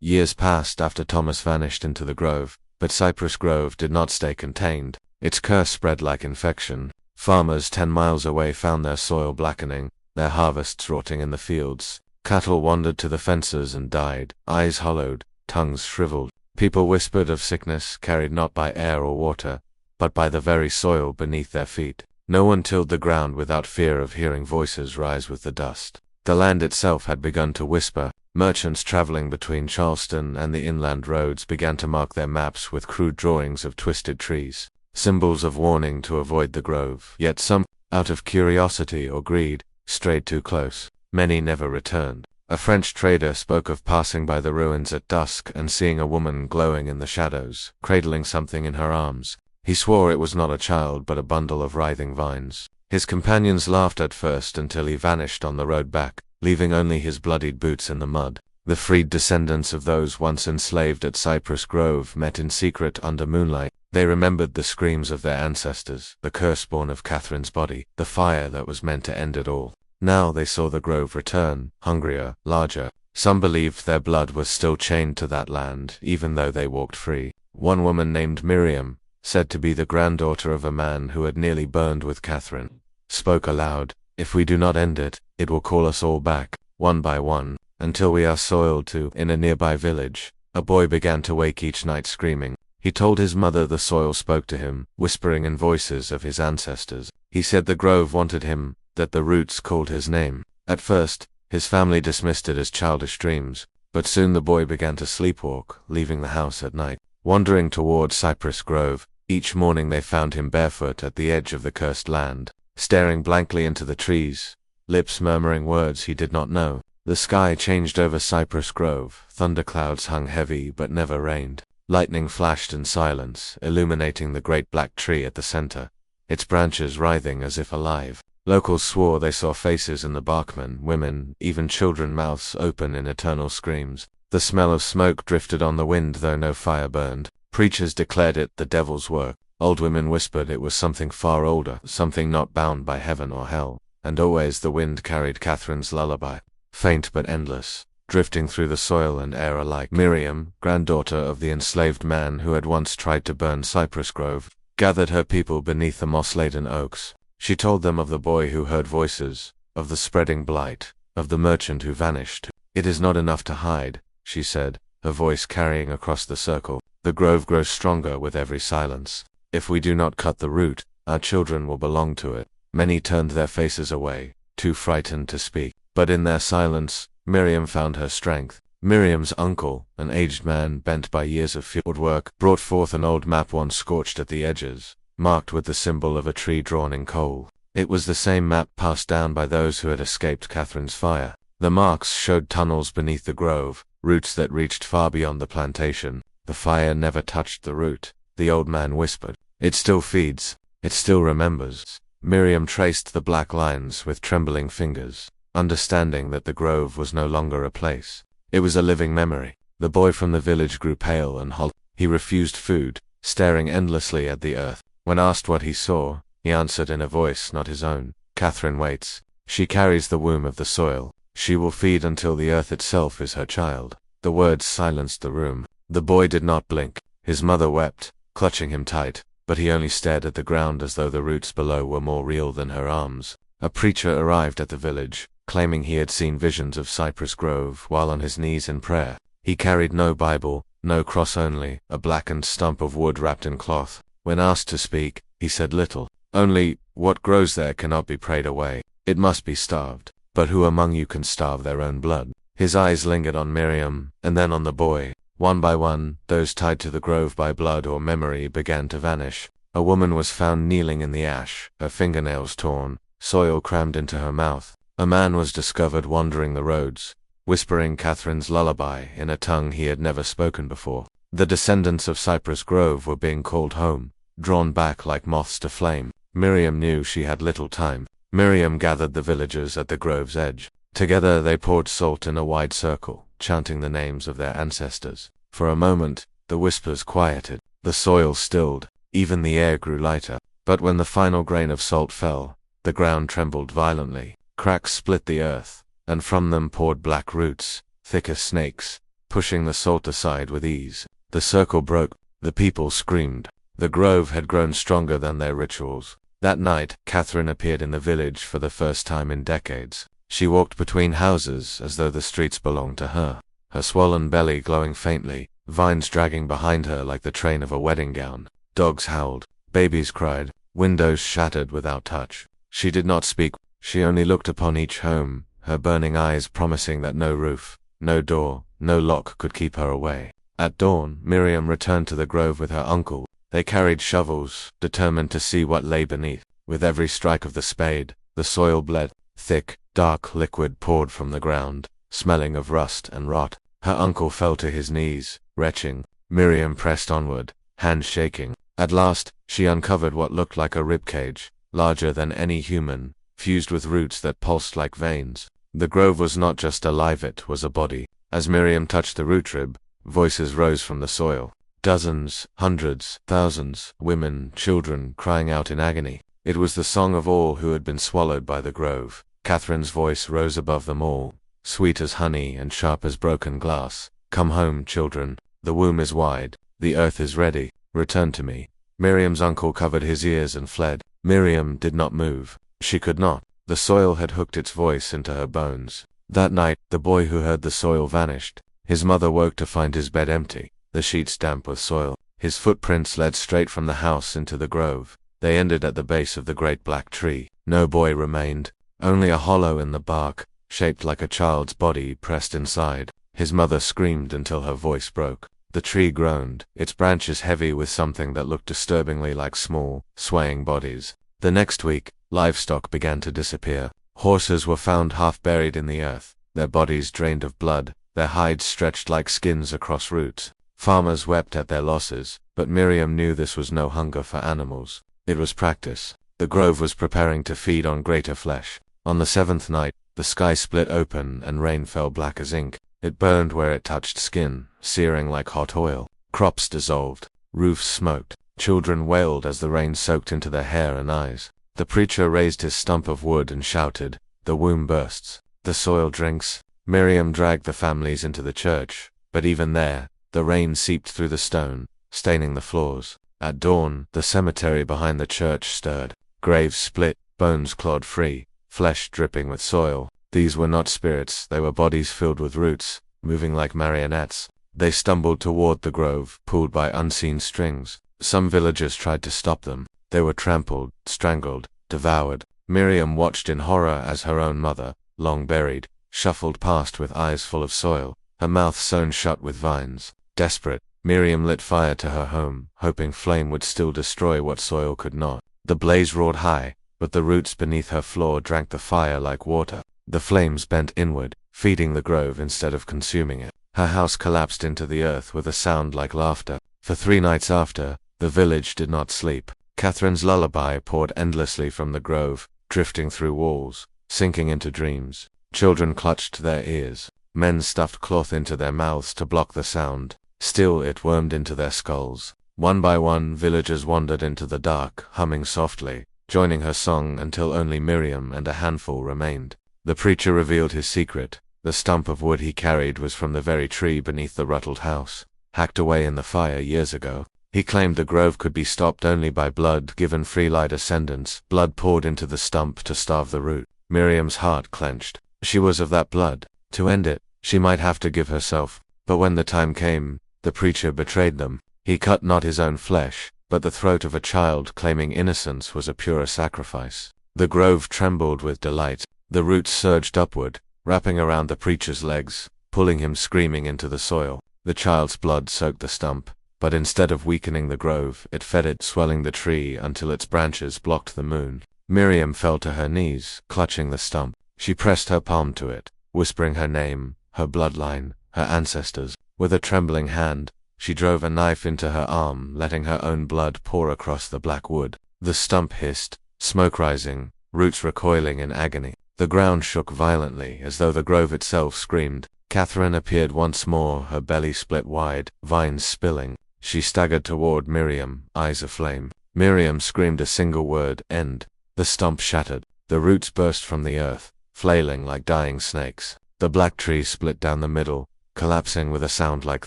Years passed after Thomas vanished into the grove, but Cypress Grove did not stay contained. Its curse spread like infection. Farmers 10 miles away found their soil blackening, their harvests rotting in the fields. Cattle wandered to the fences and died, eyes hollowed, tongues shriveled. People whispered of sickness carried not by air or water, but by the very soil beneath their feet. No one tilled the ground without fear of hearing voices rise with the dust. The land itself had begun to whisper. Merchants traveling between Charleston and the inland roads began to mark their maps with crude drawings of twisted trees, symbols of warning to avoid the grove. Yet some, out of curiosity or greed, strayed too close. Many never returned. A French trader spoke of passing by the ruins at dusk and seeing a woman glowing in the shadows, cradling something in her arms. He swore it was not a child but a bundle of writhing vines. His companions laughed at first until he vanished on the road back, leaving only his bloodied boots in the mud. The freed descendants of those once enslaved at Cypress Grove met in secret under moonlight. They remembered the screams of their ancestors, the curse born of Catherine's body, the fire that was meant to end it all. Now they saw the grove return, hungrier, larger. Some believed their blood was still chained to that land, even though they walked free. One woman named Miriam, said to be the granddaughter of a man who had nearly burned with Catherine, spoke aloud. If we do not end it, it will call us all back, one by one, until we are soiled too. In a nearby village, a boy began to wake each night screaming, He told his mother the soil spoke to him, whispering in voices of his ancestors. He said the grove wanted him, that the roots called his name. At first, his family dismissed it as childish dreams, but soon the boy began to sleepwalk, leaving the house at night, wandering toward Cypress Grove. Each morning they found him barefoot at the edge of the cursed land, staring blankly into the trees, lips murmuring words he did not know. The sky changed over Cypress Grove. Thunderclouds hung heavy but never rained. Lightning flashed in silence, illuminating the great black tree at the center, its branches writhing as if alive. Locals swore they saw faces in the barkmen, women, even children, mouths open in eternal screams. The smell of smoke drifted on the wind though no fire burned. Preachers declared it the devil's work. Old women whispered it was something far older, something not bound by heaven or hell. And always the wind carried Catherine's lullaby, faint but endless, drifting through the soil and air alike. Miriam, granddaughter of the enslaved man who had once tried to burn Cypress Grove, gathered her people beneath the moss-laden oaks. She told them of the boy who heard voices, of the spreading blight, of the merchant who vanished. "It is not enough to hide," she said, her voice carrying across the circle. "The grove grows stronger with every silence. If we do not cut the root, our children will belong to it." Many turned their faces away, too frightened to speak. But in their silence, Miriam found her strength. Miriam's uncle, an aged man bent by years of field work, brought forth an old map once scorched at the edges, marked with the symbol of a tree drawn in coal. It was the same map passed down by those who had escaped Catherine's fire. The marks showed tunnels beneath the grove, roots that reached far beyond the plantation. The fire never touched the root, the old man whispered. "It still feeds. It still remembers." Miriam traced the black lines with trembling fingers, understanding that the grove was no longer a place. It was a living memory. The boy from the village grew pale and hollow. He refused food, staring endlessly at the earth. When asked what he saw, he answered in a voice not his own. "Catherine waits. She carries the womb of the soil. She will feed until the earth itself is her child." The words silenced the room. The boy did not blink. His mother wept, clutching him tight, but he only stared at the ground as though the roots below were more real than her arms. A preacher arrived at the village, claiming he had seen visions of Cypress Grove while on his knees in prayer. He carried no Bible, no cross, only a blackened stump of wood wrapped in cloth. When asked to speak, he said little. Only, "What grows there cannot be prayed away. It must be starved. But who among you can starve their own blood?" His eyes lingered on Miriam, and then on the boy. One by one, those tied to the grove by blood or memory began to vanish. A woman was found kneeling in the ash, her fingernails torn, soil crammed into her mouth. A man was discovered wandering the roads, whispering Catherine's lullaby in a tongue he had never spoken before. The descendants of Cypress Grove were being called home, drawn back like moths to flame. Miriam knew she had little time. Miriam gathered the villagers at the grove's edge. Together they poured salt in a wide circle, chanting the names of their ancestors. For a moment, the whispers quieted. The soil stilled, even the air grew lighter. But when the final grain of salt fell, the ground trembled violently. Cracks split the earth, and from them poured black roots, thick as snakes, pushing the salt aside with ease. The circle broke. The people screamed. The grove had grown stronger than their rituals. That night, Catherine appeared in the village for the first time in decades. She walked between houses as though the streets belonged to her, her swollen belly glowing faintly, vines dragging behind her like the train of a wedding gown. Dogs howled, babies cried, windows shattered without touch. She did not speak. She only looked upon each home, her burning eyes promising that no roof, no door, no lock could keep her away. At dawn, Miriam returned to the grove with her uncle. They carried shovels, determined to see what lay beneath. With every strike of the spade, the soil bled. Thick, dark liquid poured from the ground, smelling of rust and rot. Her uncle fell to his knees, retching. Miriam pressed onward, hands shaking. At last, she uncovered what looked like a ribcage, larger than any human, fused with roots that pulsed like veins. The grove was not just alive, it was a body. As Miriam touched the root rib, voices rose from the soil. Dozens, hundreds, thousands, women, children, crying out in agony. It was the song of all who had been swallowed by the grove. Catherine's voice rose above them all, sweet as honey and sharp as broken glass. "Come home, children. The womb is wide. The earth is ready. Return to me." Miriam's uncle covered his ears and fled. Miriam did not move. She could not. The soil had hooked its voice into her bones. That night, the boy who heard the soil vanished. His mother woke to find his bed empty, the sheets damp with soil. His footprints led straight from the house into the grove. They ended at the base of the great black tree. No boy remained, only a hollow in the bark, shaped like a child's body pressed inside. His mother screamed until her voice broke. The tree groaned, its branches heavy with something that looked disturbingly like small, swaying bodies. The next week, livestock began to disappear. Horses were found half buried in the earth, their bodies drained of blood, their hides stretched like skins across roots. Farmers wept at their losses, but Miriam knew this was no hunger for animals. It was practice. The grove was preparing to feed on greater flesh. On the seventh night, the sky split open and rain fell black as ink. It burned where it touched skin, searing like hot oil. Crops dissolved. Roofs smoked. Children wailed as the rain soaked into their hair and eyes. The preacher raised his stump of wood and shouted, "The womb bursts. The soil drinks." Miriam dragged the families into the church, but even there, the rain seeped through the stone, staining the floors. At dawn, the cemetery behind the church stirred. Graves split, bones clawed free, flesh dripping with soil. These were not spirits, they were bodies filled with roots, moving like marionettes. They stumbled toward the grove, pulled by unseen strings. Some villagers tried to stop them. They were trampled, strangled, devoured. Miriam watched in horror as her own mother, long buried, shuffled past with eyes full of soil, her mouth sewn shut with vines. Desperate, Miriam lit fire to her home, hoping flame would still destroy what soil could not. The blaze roared high, but the roots beneath her floor drank the fire like water. The flames bent inward, feeding the grove instead of consuming it. Her house collapsed into the earth with a sound like laughter. For 3 nights after, the village did not sleep. Catherine's lullaby poured endlessly from the grove, drifting through walls, sinking into dreams. Children clutched their ears. Men stuffed cloth into their mouths to block the sound. Still it wormed into their skulls. One by one, villagers wandered into the dark, humming softly, joining her song until only Miriam and a handful remained. The preacher revealed his secret. The stump of wood he carried was from the very tree beneath the ruttled house, hacked away in the fire years ago. He claimed the grove could be stopped only by blood given free-light ascendants, blood poured into the stump to starve the root. Miriam's heart clenched. She was of that blood. To end it, she might have to give herself. But when the time came, the preacher betrayed them. He cut not his own flesh, but the throat of a child claiming innocence was a purer sacrifice. The grove trembled with delight. The roots surged upward, wrapping around the preacher's legs, pulling him screaming into the soil. The child's blood soaked the stump, but instead of weakening the grove, it fed it, swelling the tree until its branches blocked the moon. Miriam fell to her knees, clutching the stump. She pressed her palm to it, whispering her name, her bloodline, her ancestors. With a trembling hand, she drove a knife into her arm, letting her own blood pour across the black wood. The stump hissed, smoke rising, roots recoiling in agony. The ground shook violently, as though the grove itself screamed. Catherine appeared once more, her belly split wide, vines spilling. She staggered toward Miriam, eyes aflame. Miriam screamed a single word, "End." The stump shattered. The roots burst from the earth, flailing like dying snakes. The black tree split down the middle, collapsing with a sound like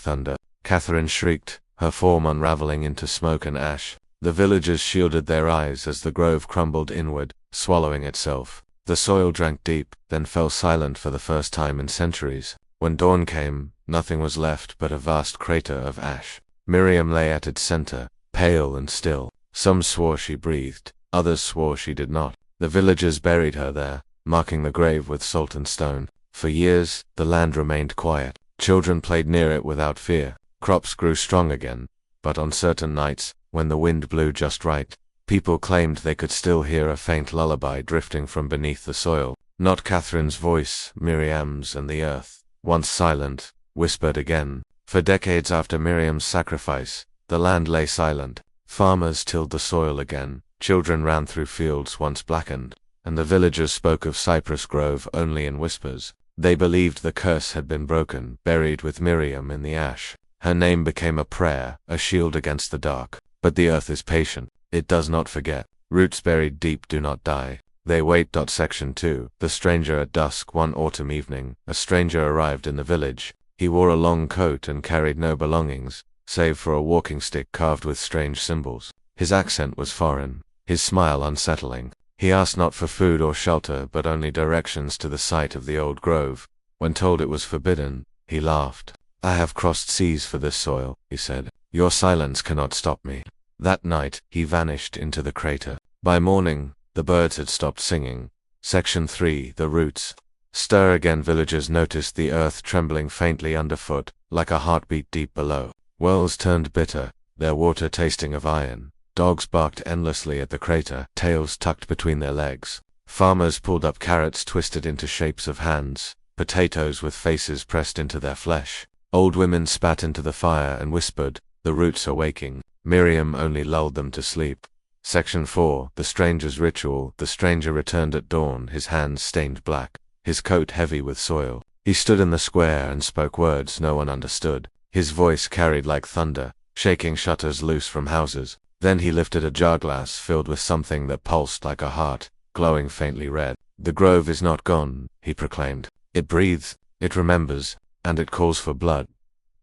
thunder. Catherine shrieked, her form unraveling into smoke and ash. The villagers shielded their eyes as the grove crumbled inward, swallowing itself. The soil drank deep, then fell silent for the first time in centuries. When dawn came, nothing was left but a vast crater of ash. Miriam lay at its center, pale and still. Some swore she breathed, others swore she did not. The villagers buried her there, marking the grave with salt and stone. For years, the land remained quiet. Children played near it without fear. Crops grew strong again, but on certain nights, when the wind blew just right, people claimed they could still hear a faint lullaby drifting from beneath the soil. Not Catherine's voice, Miriam's, and the earth, once silent, whispered again. For decades after Miriam's sacrifice, the land lay silent. Farmers tilled the soil again, children ran through fields once blackened, and the villagers spoke of Cypress Grove only in whispers. They believed the curse had been broken, buried with Miriam in the ash. Her name became a prayer, a shield against the dark. But the earth is patient. It does not forget. Roots buried deep do not die. They wait. Section 2. The stranger at dusk. One autumn evening, a stranger arrived in the village. He wore a long coat and carried no belongings, save for a walking stick carved with strange symbols. His accent was foreign, his smile unsettling. He asked not for food or shelter, but only directions to the site of the old grove. When told it was forbidden, he laughed. "I have crossed seas for this soil," he said. Your silence cannot stop me. That night, he vanished into the crater. By morning, the birds had stopped singing. Section 3. The Roots. Stir again. Villagers noticed the earth trembling faintly underfoot, like a heartbeat deep below. Wells turned bitter, their water tasting of iron. Dogs barked endlessly at the crater, tails tucked between their legs. Farmers pulled up carrots twisted into shapes of hands, potatoes with faces pressed into their flesh. Old women spat into the fire and whispered, "The roots are waking." Miriam only lulled them to sleep. Section 4. The Stranger's Ritual. The stranger returned at dawn, his hands stained black, his coat heavy with soil. He stood in the square and spoke words no one understood. His voice carried like thunder, shaking shutters loose from houses. Then he lifted a jar glass filled with something that pulsed like a heart, glowing faintly red. "The grove is not gone," he proclaimed. "It breathes, it remembers, and it calls for blood."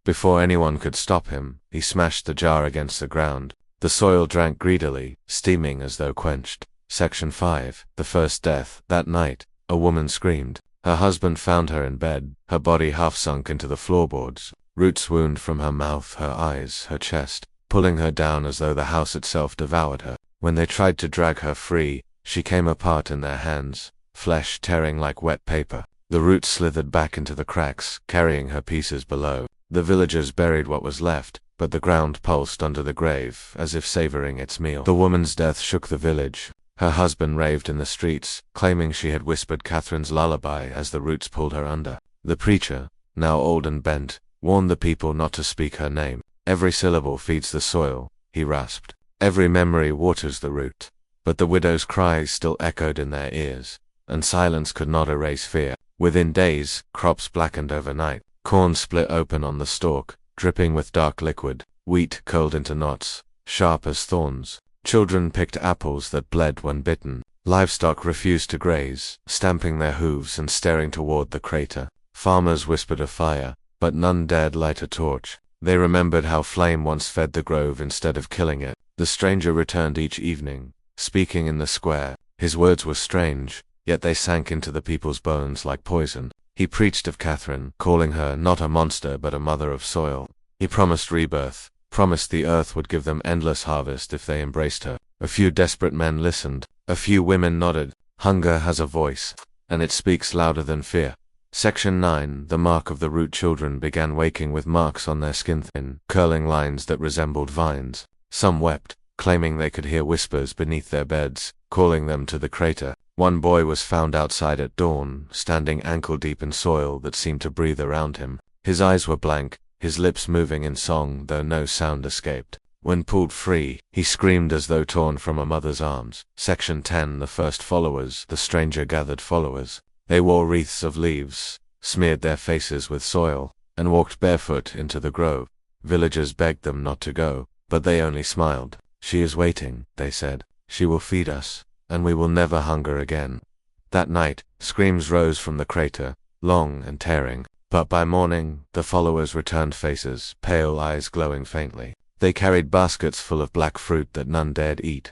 Before anyone could stop him, he smashed the jar against the ground. The soil drank greedily, steaming as though quenched. Section 5. The First Death. That night, a woman screamed. Her husband found her in bed, her body half sunk into the floorboards. Roots wound from her mouth, her eyes, her chest, pulling her down as though the house itself devoured her. When they tried to drag her free, she came apart in their hands, flesh tearing like wet paper. The roots slithered back into the cracks, carrying her pieces below. The villagers buried what was left, but the ground pulsed under the grave, as if savoring its meal. The woman's death shook the village. Her husband raved in the streets, claiming she had whispered Catherine's lullaby as the roots pulled her under. The preacher, now old and bent, warned the people not to speak her name. "Every syllable feeds the soil," he rasped. "Every memory waters the root." But the widow's cries still echoed in their ears, and silence could not erase fear. Within days, crops blackened overnight. Corn split open on the stalk, dripping with dark liquid. Wheat curled into knots, sharp as thorns. Children picked apples that bled when bitten. Livestock refused to graze, stamping their hooves and staring toward the crater. Farmers whispered of fire, but none dared light a torch. They remembered how flame once fed the grove instead of killing it. The stranger returned each evening, speaking in the square. His words were strange, yet they sank into the people's bones like poison. He preached of Catherine, calling her not a monster but a mother of soil. He promised rebirth, promised the earth would give them endless harvest if they embraced her. A few desperate men listened, a few women nodded. Hunger has a voice, and it speaks louder than fear. Section 9. The mark of the root. Children began waking with marks on their skin, thin, curling lines that resembled vines. Some wept, claiming they could hear whispers beneath their beds, calling them to the crater. One boy was found outside at dawn, standing ankle-deep in soil that seemed to breathe around him. His eyes were blank, his lips moving in song though no sound escaped. When pulled free, he screamed as though torn from a mother's arms. Section 10. The First Followers. The stranger gathered followers. They wore wreaths of leaves, smeared their faces with soil, and walked barefoot into the grove. Villagers begged them not to go, but they only smiled. "She is waiting," they said. "She will feed us, and we will never hunger again." That night, screams rose from the crater, long and tearing. But by morning, the followers returned, faces, pale eyes glowing faintly. They carried baskets full of black fruit that none dared eat.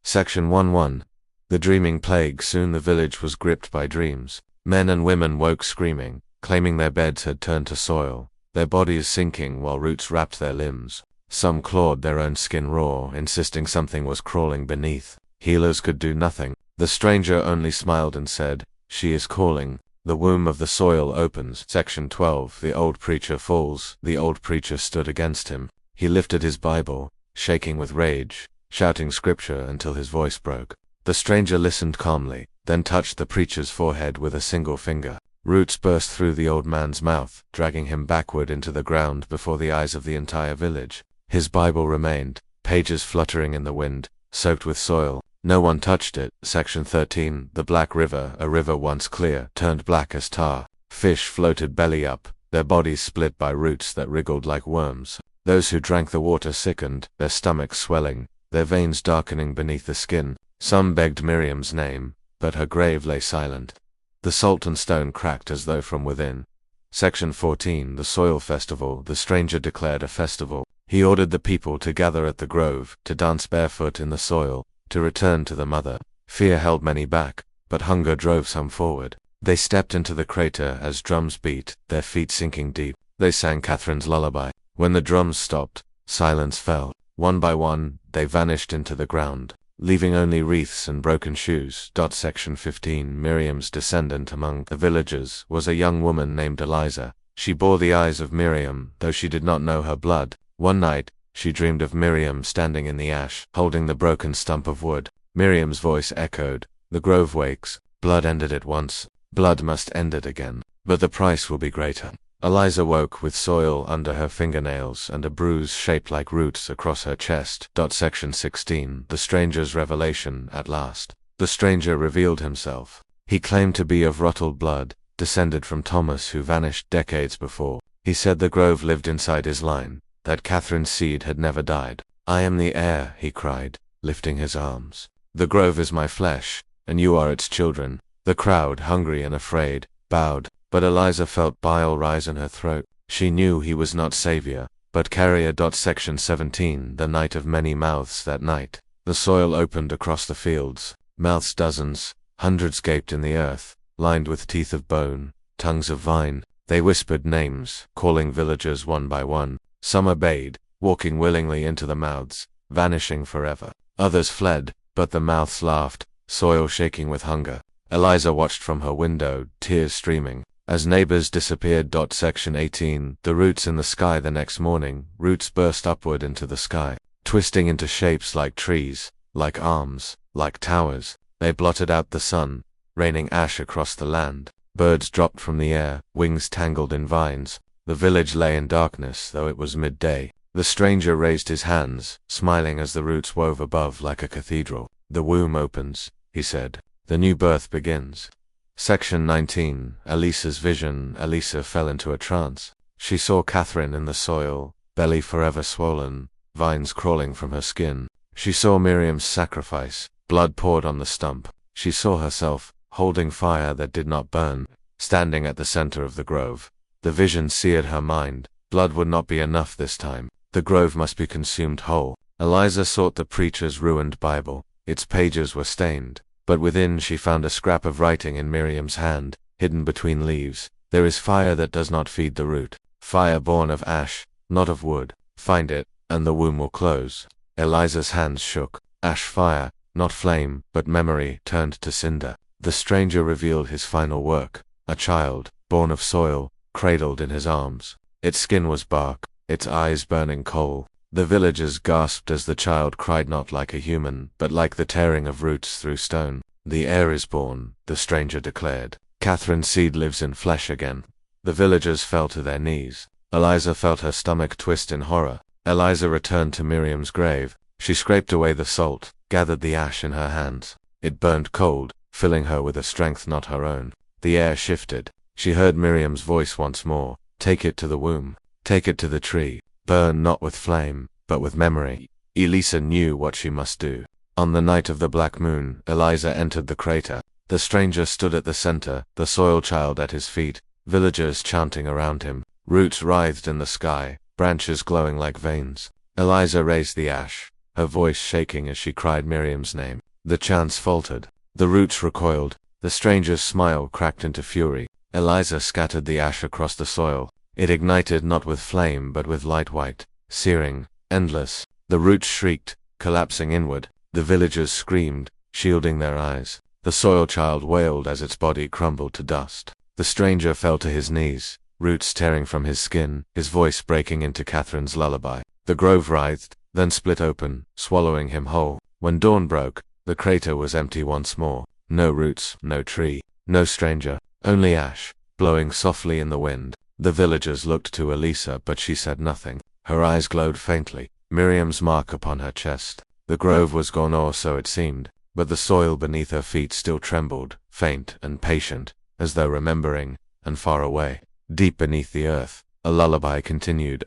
Section 11. The Dreaming Plague. Soon the village was gripped by dreams. Men and women woke screaming, claiming their beds had turned to soil, their bodies sinking while roots wrapped their limbs. Some clawed their own skin raw, insisting something was crawling beneath. Healers could do nothing. The stranger only smiled and said, "She is calling." The womb of the soil opens. Section 12. The old preacher falls. The old preacher stood against him. He lifted his Bible, shaking with rage, shouting scripture until his voice broke. The stranger listened calmly, then touched the preacher's forehead with a single finger. Roots burst through the old man's mouth, dragging him backward into the ground before the eyes of the entire village. His Bible remained, pages fluttering in the wind, soaked with soil. No one touched it. Section 13. The Black River. A river once clear, turned black as tar. Fish floated belly up, their bodies split by roots that wriggled like worms. Those who drank the water sickened, their stomachs swelling, their veins darkening beneath the skin. Some begged Miriam's name, but her grave lay silent. The salt and stone cracked as though from within. Section 14. The Soil Festival. The stranger declared a festival. He ordered the people to gather at the grove, to dance barefoot in the soil, to return to the mother. Fear held many back, but hunger drove some forward. They stepped into the crater as drums beat, their feet sinking deep. They sang Catherine's lullaby. When the drums stopped, Silence fell. One by one, they vanished into the ground, leaving only wreaths and broken shoes. Section 15. Miriam's descendant among the villagers was a young woman named Eliza. She bore the eyes of Miriam, though she did not know her blood. One night, she dreamed of Miriam standing in the ash, holding the broken stump of wood. Miriam's voice echoed, "The grove wakes. Blood ended it once. Blood must end it again. But the price will be greater." Eliza woke with soil under her fingernails and a bruise shaped like roots across her chest. Section 16. The stranger's revelation at last. The stranger revealed himself. He claimed to be of Ruttled blood, descended from Thomas who vanished decades before. He said the grove lived inside his line, that Catherine's seed had never died. "I am the heir," he cried, lifting his arms. "The grove is my flesh, and you are its children." The crowd, hungry and afraid, bowed, but Eliza felt bile rise in her throat. She knew he was not savior, but carrier. Section 17. The night of many mouths. That night, the soil opened across the fields. Mouths dozens, hundreds gaped in the earth, lined with teeth of bone, tongues of vine. They whispered names, calling villagers one by one. Some obeyed, walking willingly into the mouths, vanishing forever. Others fled, but the mouths laughed, soil shaking with hunger. Eliza watched from her window, tears streaming, as neighbors disappeared. Section 18. The roots in the sky. The next morning, roots burst upward into the sky, twisting into shapes like trees, like arms, like towers. They blotted out the sun, raining ash across the land. Birds dropped from the air, wings tangled in vines. The village lay in darkness, though it was midday. The stranger raised his hands, smiling as the roots wove above like a cathedral. "The womb opens," he said. "The new birth begins." Section 19. Elisa's vision. Elisa fell into a trance. She saw Catherine in the soil, belly forever swollen, vines crawling from her skin. She saw Miriam's sacrifice, blood poured on the stump. She saw herself, holding fire that did not burn, standing at the center of the grove. The vision seared her mind. Blood would not be enough this time. The grove must be consumed whole. Eliza sought the preacher's ruined Bible. Its pages were stained, but within she found a scrap of writing in Miriam's hand, hidden between leaves. "There is fire that does not feed the root. Fire born of ash, not of wood. Find it, and the womb will close." Eliza's hands shook. Ash fire, not flame, but memory, turned to cinder. The stranger revealed his final work. A child, born of soil, cradled in his arms. Its skin was bark, its eyes burning coal. The villagers gasped as the child cried, not like a human, but like the tearing of roots through stone. "The heir is born," the stranger declared. "Catherine's seed lives in flesh again." The villagers fell to their knees. Eliza felt her stomach twist in horror. Eliza returned to Miriam's grave. She scraped away the salt, gathered the ash in her hands. It burned cold, filling her with a strength not her own. The air shifted. She heard Miriam's voice once more. "Take it to the womb. Take it to the tree. Burn not with flame, but with memory." Elisa knew what she must do. On the night of the black moon, Eliza entered the crater. The stranger stood at the center, the soil child at his feet, villagers chanting around him. Roots writhed in the sky, branches glowing like veins. Eliza raised the ash, her voice shaking as she cried Miriam's name. The chants faltered. The roots recoiled. The stranger's smile cracked into fury. Eliza scattered the ash across the soil. It ignited not with flame but with light white, searing, endless. The roots shrieked, collapsing inward. The villagers screamed, shielding their eyes. The soil child wailed as its body crumbled to dust. The stranger fell to his knees, roots tearing from his skin, his voice breaking into Catherine's lullaby. The grove writhed, then split open, swallowing him whole. When dawn broke, the crater was empty once more. No roots, no tree, no stranger, only ash, blowing softly in the wind. The villagers looked to Elisa, but she said nothing. Her eyes glowed faintly. Miriam's mark upon her chest. The grove was gone, or so it seemed, but the soil beneath her feet still trembled, faint and patient, as though remembering, and far away. Deep beneath the earth, a lullaby continued.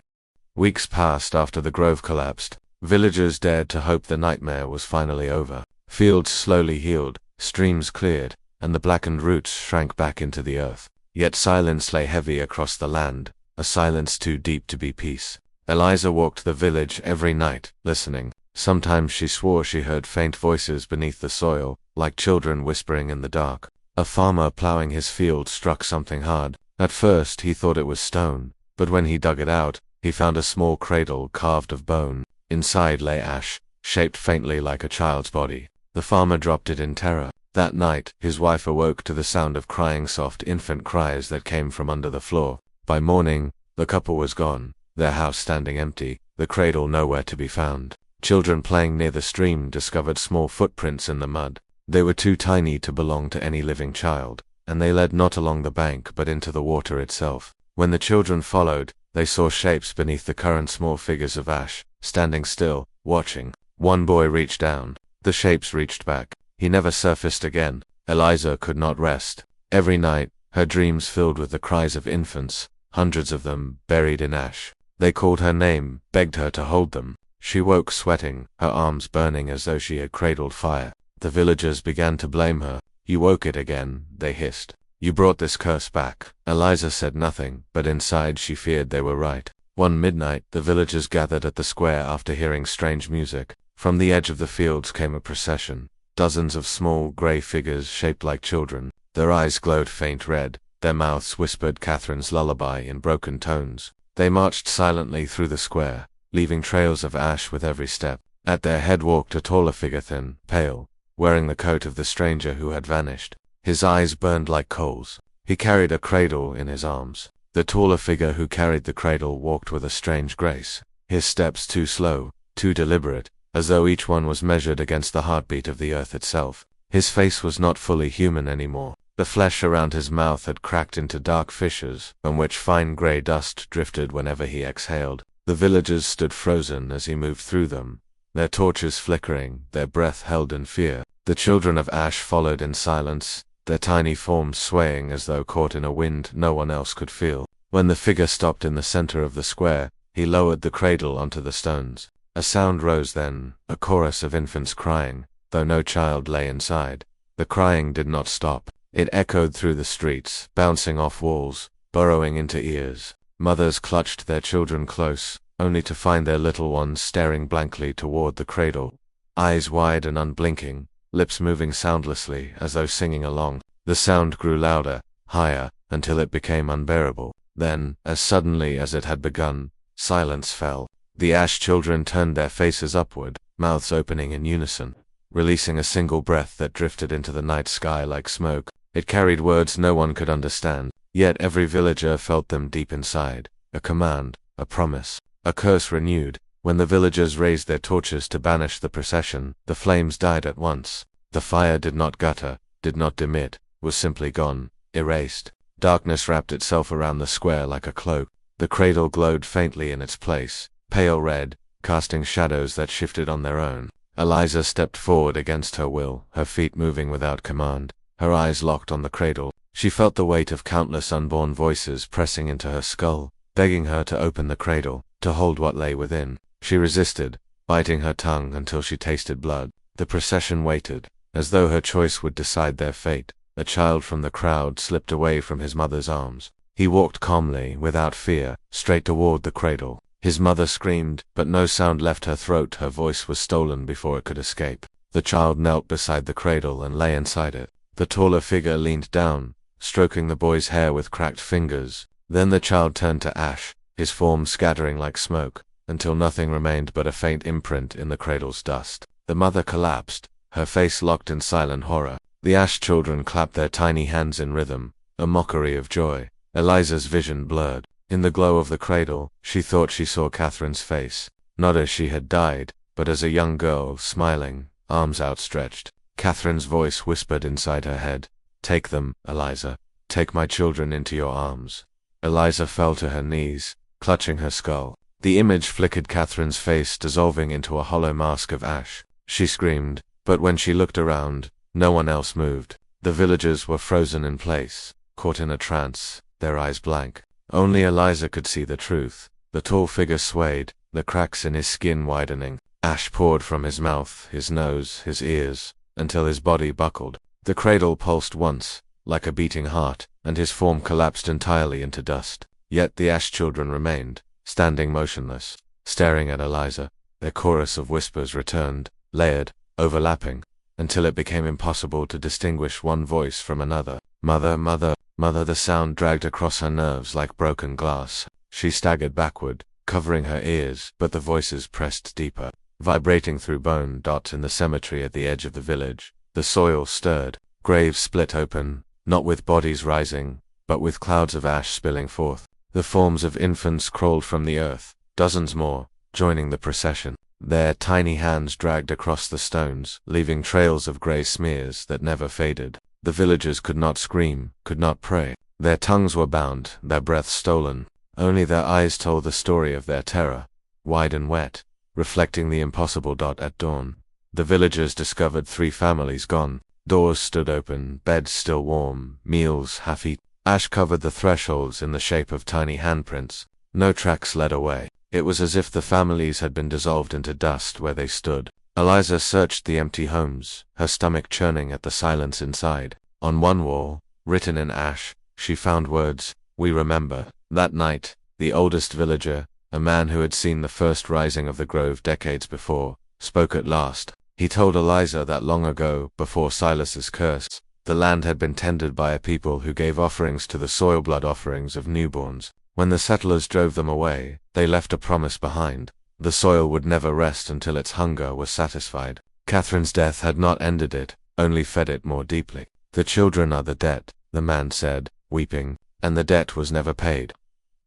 Weeks passed after the grove collapsed. Villagers dared to hope the nightmare was finally over. Fields slowly healed, streams cleared, and the blackened roots shrank back into the earth. Yet silence lay heavy across the land, a silence too deep to be peace. Eliza walked the village every night, listening. Sometimes she swore she heard faint voices beneath the soil, like children whispering in the dark. A farmer plowing his field struck something hard. At first he thought it was stone, but when he dug it out, He found a small cradle carved of bone. Inside lay Ash, shaped faintly like a child's body. The farmer dropped it in terror. That night, his wife awoke to the sound of crying soft infant cries that came from under the floor. By morning, the couple was gone, their house standing empty, the cradle nowhere to be found. Children playing near the stream discovered small footprints in the mud. They were too tiny to belong to any living child, and they led not along the bank but into the water itself. When the children followed, they saw shapes beneath the current, small figures of Ash, standing still, watching. One boy reached down. The shapes reached back. He never surfaced again. Eliza could not rest. Every night, her dreams filled with the cries of infants, hundreds of them, buried in ash. They called her name, begged her to hold them. She woke sweating, her arms burning as though she had cradled fire. The villagers began to blame her. "You woke it again," they hissed. "You brought this curse back." Eliza said nothing, but inside she feared they were right. One midnight, the villagers gathered at the square after hearing strange music. From the edge of the fields came a procession. Dozens of small, grey figures shaped like children. Their eyes glowed faint red. Their mouths whispered Catherine's lullaby in broken tones. They marched silently through the square, leaving trails of ash with every step. At their head walked a taller figure, thin, pale, wearing the coat of the stranger who had vanished. His eyes burned like coals. He carried a cradle in his arms. The taller figure who carried the cradle walked with a strange grace, his steps too slow, too deliberate, as though each one was measured against the heartbeat of the earth itself. His face was not fully human anymore. The flesh around his mouth had cracked into dark fissures, from which fine grey dust drifted whenever he exhaled. The villagers stood frozen as he moved through them, their torches flickering, their breath held in fear. The children of ash followed in silence, their tiny forms swaying as though caught in a wind no one else could feel. When the figure stopped in the center of the square, he lowered the cradle onto the stones. A sound rose then, a chorus of infants crying, though no child lay inside. The crying did not stop. It echoed through the streets, bouncing off walls, burrowing into ears. Mothers clutched their children close, only to find their little ones staring blankly toward the cradle, eyes wide and unblinking, lips moving soundlessly as though singing along. The sound grew louder, higher, until it became unbearable. Then, as suddenly as it had begun, silence fell. The ash children turned their faces upward, mouths opening in unison, releasing a single breath that drifted into the night sky like smoke. It carried words no one could understand, yet every villager felt them deep inside. A command, a promise, a curse renewed. When the villagers raised their torches to banish the procession, the flames died at once. The fire did not gutter, did not dim it, was simply gone, erased. Darkness wrapped itself around the square like a cloak. The cradle glowed faintly in its place, pale red, casting shadows that shifted on their own. Eliza stepped forward against her will, her feet moving without command, her eyes locked on the cradle. She felt the weight of countless unborn voices pressing into her skull, begging her to open the cradle, to hold what lay within. She resisted, biting her tongue until she tasted blood. The procession waited, as though her choice would decide their fate. A child from the crowd slipped away from his mother's arms. He walked calmly, without fear, straight toward the cradle. His mother screamed, but no sound left her throat. Her voice was stolen before it could escape. The child knelt beside the cradle and lay inside it. The taller figure leaned down, stroking the boy's hair with cracked fingers. Then the child turned to ash, his form scattering like smoke, until nothing remained but a faint imprint in the cradle's dust. The mother collapsed, her face locked in silent horror. The ash children clapped their tiny hands in rhythm, a mockery of joy. Eliza's vision blurred. In the glow of the cradle, she thought she saw Catherine's face, not as she had died, but as a young girl, smiling, arms outstretched. Catherine's voice whispered inside her head, "Take them, Eliza. Take my children into your arms." Eliza fell to her knees, clutching her skull. The image flickered Catherine's face, dissolving into a hollow mask of ash. She screamed, but when she looked around, no one else moved. The villagers were frozen in place, caught in a trance, their eyes blank. Only Eliza could see the truth. The tall figure swayed, the cracks in his skin widening. Ash poured from his mouth, his nose, his ears, until his body buckled. The cradle pulsed once, like a beating heart, and his form collapsed entirely into dust. Yet the ash children remained, standing motionless, staring at Eliza. Their chorus of whispers returned, layered, overlapping, until it became impossible to distinguish one voice from another. "Mother, mother, mother!" The sound dragged across her nerves like broken glass. She staggered backward, covering her ears, but the voices pressed deeper, vibrating through bone. In the cemetery at the edge of the village, the soil stirred, graves split open, not with bodies rising, but with clouds of ash spilling forth. The forms of infants crawled from the earth, dozens more, joining the procession. Their tiny hands dragged across the stones, leaving trails of grey smears that never faded. The villagers could not scream, could not pray. Their tongues were bound, their breath stolen. Only their eyes told the story of their terror, wide and wet, reflecting the impossible. At dawn, the villagers discovered 3 families gone. Doors stood open, beds still warm, meals half-eaten. Ash covered the thresholds in the shape of tiny handprints. No tracks led away. It was as if the families had been dissolved into dust where they stood. Eliza searched the empty homes, her stomach churning at the silence inside. On one wall, written in ash, she found words, "We remember." That night, the oldest villager, a man who had seen the first rising of the grove decades before, spoke at last. He told Eliza that long ago, before Silas's curse, the land had been tended by a people who gave offerings to the soil, blood offerings of newborns. When the settlers drove them away, they left a promise behind. The soil would never rest until its hunger was satisfied. Catherine's death had not ended it, only fed it more deeply. "The children are the debt," the man said, weeping, "and the debt was never paid."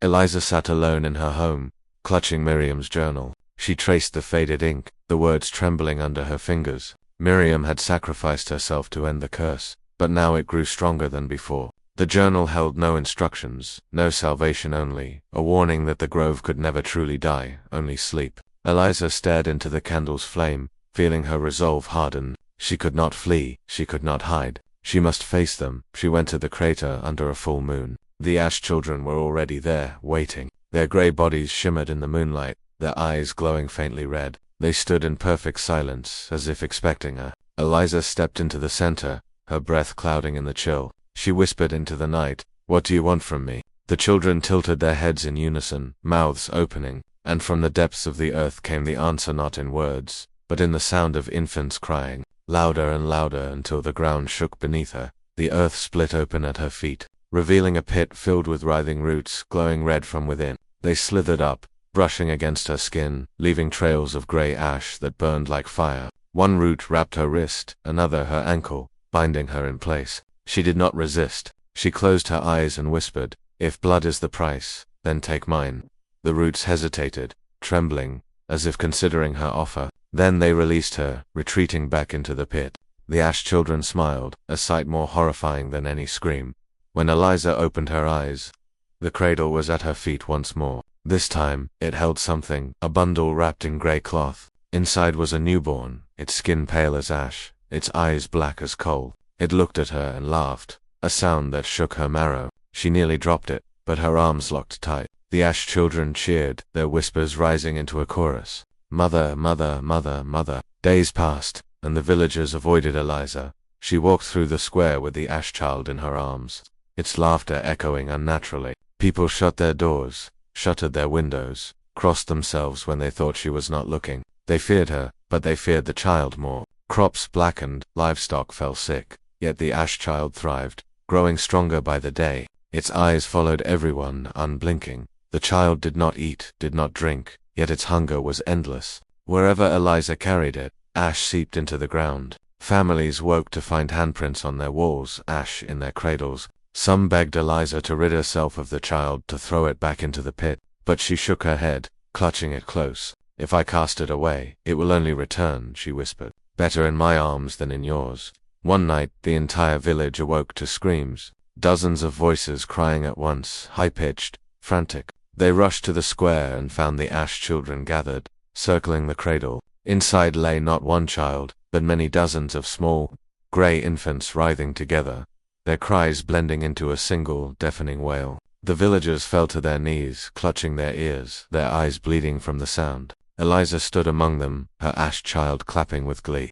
Eliza sat alone in her home, clutching Miriam's journal. She traced the faded ink, the words trembling under her fingers. Miriam had sacrificed herself to end the curse, but now it grew stronger than before. The journal held no instructions, no salvation, only a warning that the grove could never truly die, only sleep. Eliza stared into the candle's flame, feeling her resolve harden. She could not flee, she could not hide. She must face them. She went to the crater under a full moon. The Ash children were already there, waiting. Their grey bodies shimmered in the moonlight, their eyes glowing faintly red. They stood in perfect silence, as if expecting her. Eliza stepped into the center, her breath clouding in the chill. She whispered into the night, "What do you want from me?" The children tilted their heads in unison, mouths opening, and from the depths of the earth came the answer, not in words, but in the sound of infants crying, louder and louder until the ground shook beneath her. The earth split open at her feet, revealing a pit filled with writhing roots, glowing red from within. They slithered up, brushing against her skin, leaving trails of grey ash that burned like fire. One root wrapped her wrist, another her ankle, binding her in place. She did not resist. She closed her eyes and whispered, "If blood is the price, then take mine." The roots hesitated, trembling, as if considering her offer. Then they released her, retreating back into the pit. The Ash children smiled, a sight more horrifying than any scream. When Eliza opened her eyes, the cradle was at her feet once more. This time, it held something, a bundle wrapped in grey cloth. Inside was a newborn, its skin pale as ash, its eyes black as coal. It looked at her and laughed, a sound that shook her marrow. She nearly dropped it, but her arms locked tight. The Ash children cheered, their whispers rising into a chorus. "Mother, mother, mother, mother." Days passed, and the villagers avoided Eliza. She walked through the square with the Ash child in her arms, its laughter echoing unnaturally. People shut their doors, shuttered their windows, crossed themselves when they thought she was not looking. They feared her, but they feared the child more. Crops blackened, livestock fell sick. Yet the Ash child thrived, growing stronger by the day. Its eyes followed everyone, unblinking. The child did not eat, did not drink, yet its hunger was endless. Wherever Eliza carried it, ash seeped into the ground. Families woke to find handprints on their walls, ash in their cradles. Some begged Eliza to rid herself of the child, to throw it back into the pit, but she shook her head, clutching it close. "If I cast it away, it will only return," she whispered. "Better in my arms than in yours." One night, the entire village awoke to screams. Dozens of voices crying at once, high-pitched, frantic. They rushed to the square and found the Ash children gathered, circling the cradle. Inside lay not one child, but many dozens of small, grey infants writhing together, their cries blending into a single, deafening wail. The villagers fell to their knees, clutching their ears, their eyes bleeding from the sound. Eliza stood among them, her Ash child clapping with glee.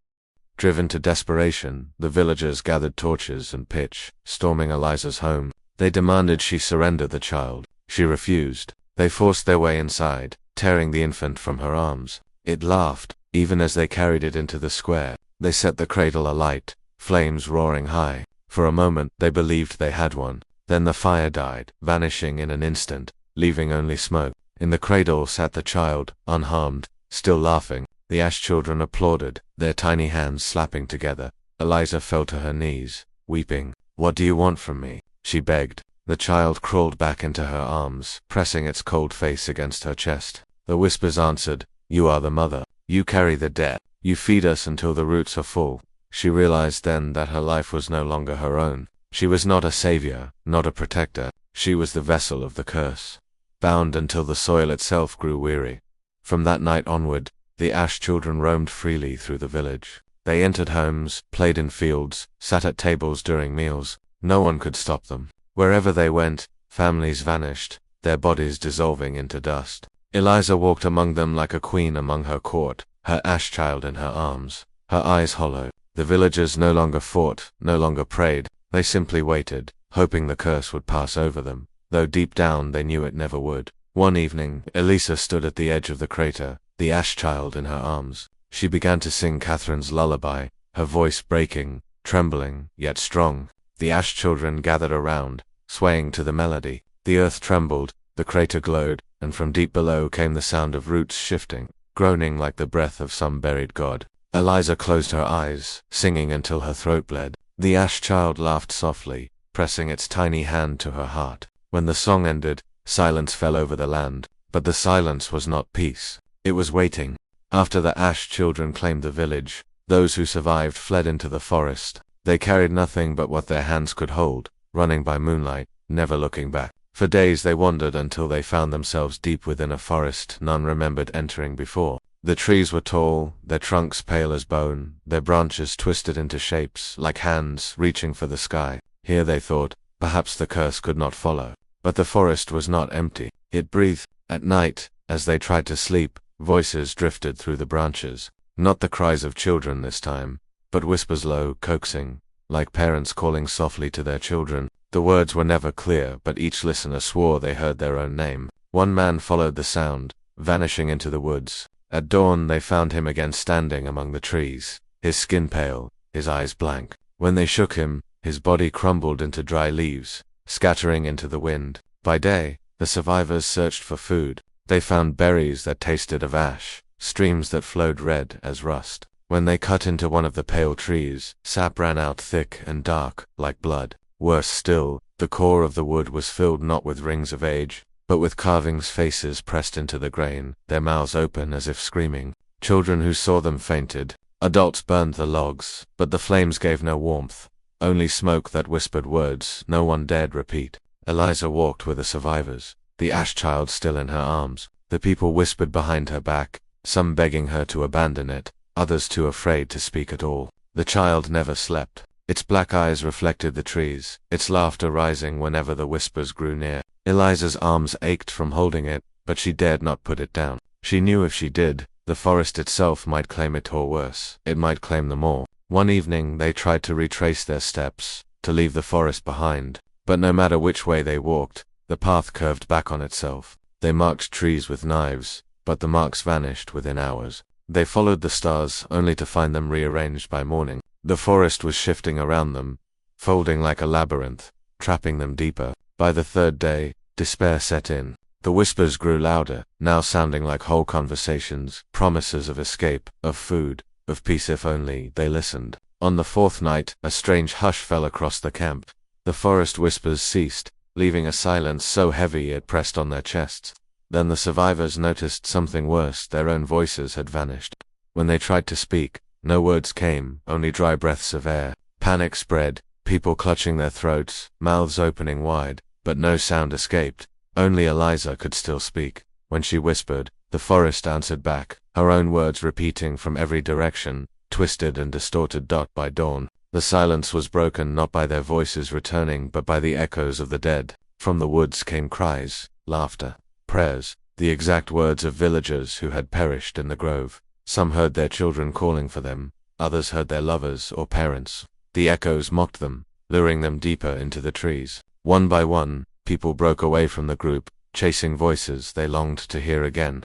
Driven to desperation, the villagers gathered torches and pitch, storming Eliza's home. They demanded she surrender the child. She refused. They forced their way inside, tearing the infant from her arms. It laughed, even as they carried it into the square. They set the cradle alight, flames roaring high. For a moment, they believed they had one. Then the fire died, vanishing in an instant, leaving only smoke. In the cradle sat the child, unharmed, still laughing. The Ash children applauded, their tiny hands slapping together. Eliza fell to her knees, weeping. "What do you want from me?" she begged. The child crawled back into her arms, pressing its cold face against her chest. The whispers answered, "You are the mother. You carry the dead. You feed us until the roots are full." She realized then that her life was no longer her own. She was not a savior, not a protector. She was the vessel of the curse, bound until the soil itself grew weary. From that night onward, the Ash children roamed freely through the village. They entered homes, played in fields, sat at tables during meals. No one could stop them. Wherever they went, families vanished, their bodies dissolving into dust. Eliza walked among them like a queen among her court, her Ash child in her arms, her eyes hollow. The villagers no longer fought, no longer prayed. They simply waited, hoping the curse would pass over them, though deep down they knew it never would. One evening, Elisa stood at the edge of the crater, the Ash child in her arms. She began to sing Catherine's lullaby, her voice breaking, trembling, yet strong. The Ash children gathered around, swaying to the melody. The earth trembled, the crater glowed, and from deep below came the sound of roots shifting, groaning like the breath of some buried god. Eliza closed her eyes, singing until her throat bled. The Ash child laughed softly, pressing its tiny hand to her heart. When the song ended, silence fell over the land, but the silence was not peace. It was waiting. After the Ash children claimed the village, those who survived fled into the forest. They carried nothing but what their hands could hold, running by moonlight, never looking back. For days they wandered until they found themselves deep within a forest none remembered entering before. The trees were tall, their trunks pale as bone, their branches twisted into shapes like hands reaching for the sky. Here, they thought, perhaps the curse could not follow. But the forest was not empty. It breathed. At night, as they tried to sleep, voices drifted through the branches. Not the cries of children this time, but whispers low, coaxing, like parents calling softly to their children. The words were never clear, but each listener swore they heard their own name. One man followed the sound, vanishing into the woods. At dawn they found him again standing among the trees, his skin pale, his eyes blank. When they shook him, his body crumbled into dry leaves, scattering into the wind. By day, the survivors searched for food. They found berries that tasted of ash, streams that flowed red as rust. When they cut into one of the pale trees, sap ran out thick and dark, like blood. Worse still, the core of the wood was filled not with rings of age, but with carvings, faces pressed into the grain, their mouths open as if screaming. Children who saw them fainted. Adults burned the logs, but the flames gave no warmth, only smoke that whispered words no one dared repeat. Eliza walked with the survivors, the Ash child still in her arms. The people whispered behind her back, some begging her to abandon it, others too afraid to speak at all. The child never slept. Its black eyes reflected the trees, its laughter rising whenever the whispers grew near. Eliza's arms ached from holding it, but she dared not put it down. She knew if she did, the forest itself might claim it, or worse, it might claim them all. One evening they tried to retrace their steps, to leave the forest behind, but no matter which way they walked, the path curved back on itself. They marked trees with knives, but the marks vanished within hours. They followed the stars, only to find them rearranged by morning. The forest was shifting around them, folding like a labyrinth, trapping them deeper. By the third day, despair set in. The whispers grew louder, now sounding like whole conversations, promises of escape, of food, of peace if only they listened. On the fourth night, a strange hush fell across the camp. The forest whispers ceased, leaving a silence so heavy it pressed on their chests. Then the survivors noticed something worse. Their own voices had vanished. When they tried to speak, no words came, only dry breaths of air. Panic spread, people clutching their throats, mouths opening wide, but no sound escaped. Only Eliza could still speak. When she whispered, the forest answered back, her own words repeating from every direction, twisted and distorted. By dawn, the silence was broken not by their voices returning but by the echoes of the dead. From the woods came cries, laughter, prayers, the exact words of villagers who had perished in the grove. Some heard their children calling for them, others heard their lovers or parents. The echoes mocked them, luring them deeper into the trees. One by one, people broke away from the group, chasing voices they longed to hear again.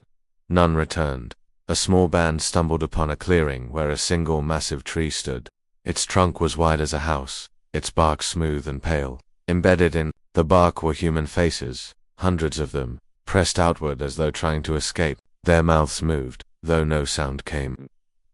None returned. A small band stumbled upon a clearing where a single massive tree stood. Its trunk was wide as a house, its bark smooth and pale. Embedded in the bark were human faces, hundreds of them, pressed outward as though trying to escape. Their mouths moved, though no sound came.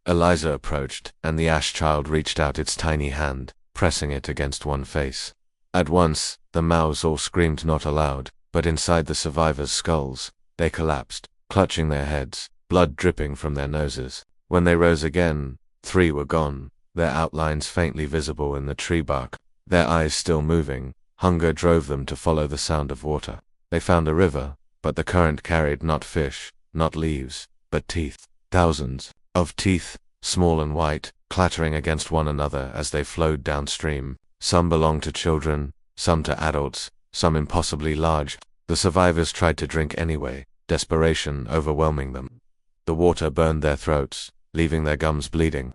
Eliza approached, and the ash child reached out its tiny hand, pressing it against one face. At once, the mouths all screamed not aloud, but inside the survivors' skulls, they collapsed, clutching their heads, blood dripping from their noses. When they rose again, 3 were gone, their outlines faintly visible in the tree bark. Their eyes still moving, hunger drove them to follow the sound of water. They found a river, but the current carried not fish, not leaves, but teeth. Thousands of teeth, small and white, clattering against one another as they flowed downstream. Some belonged to children, some to adults, some impossibly large. The survivors tried to drink anyway, desperation overwhelming them. The water burned their throats, leaving their gums bleeding.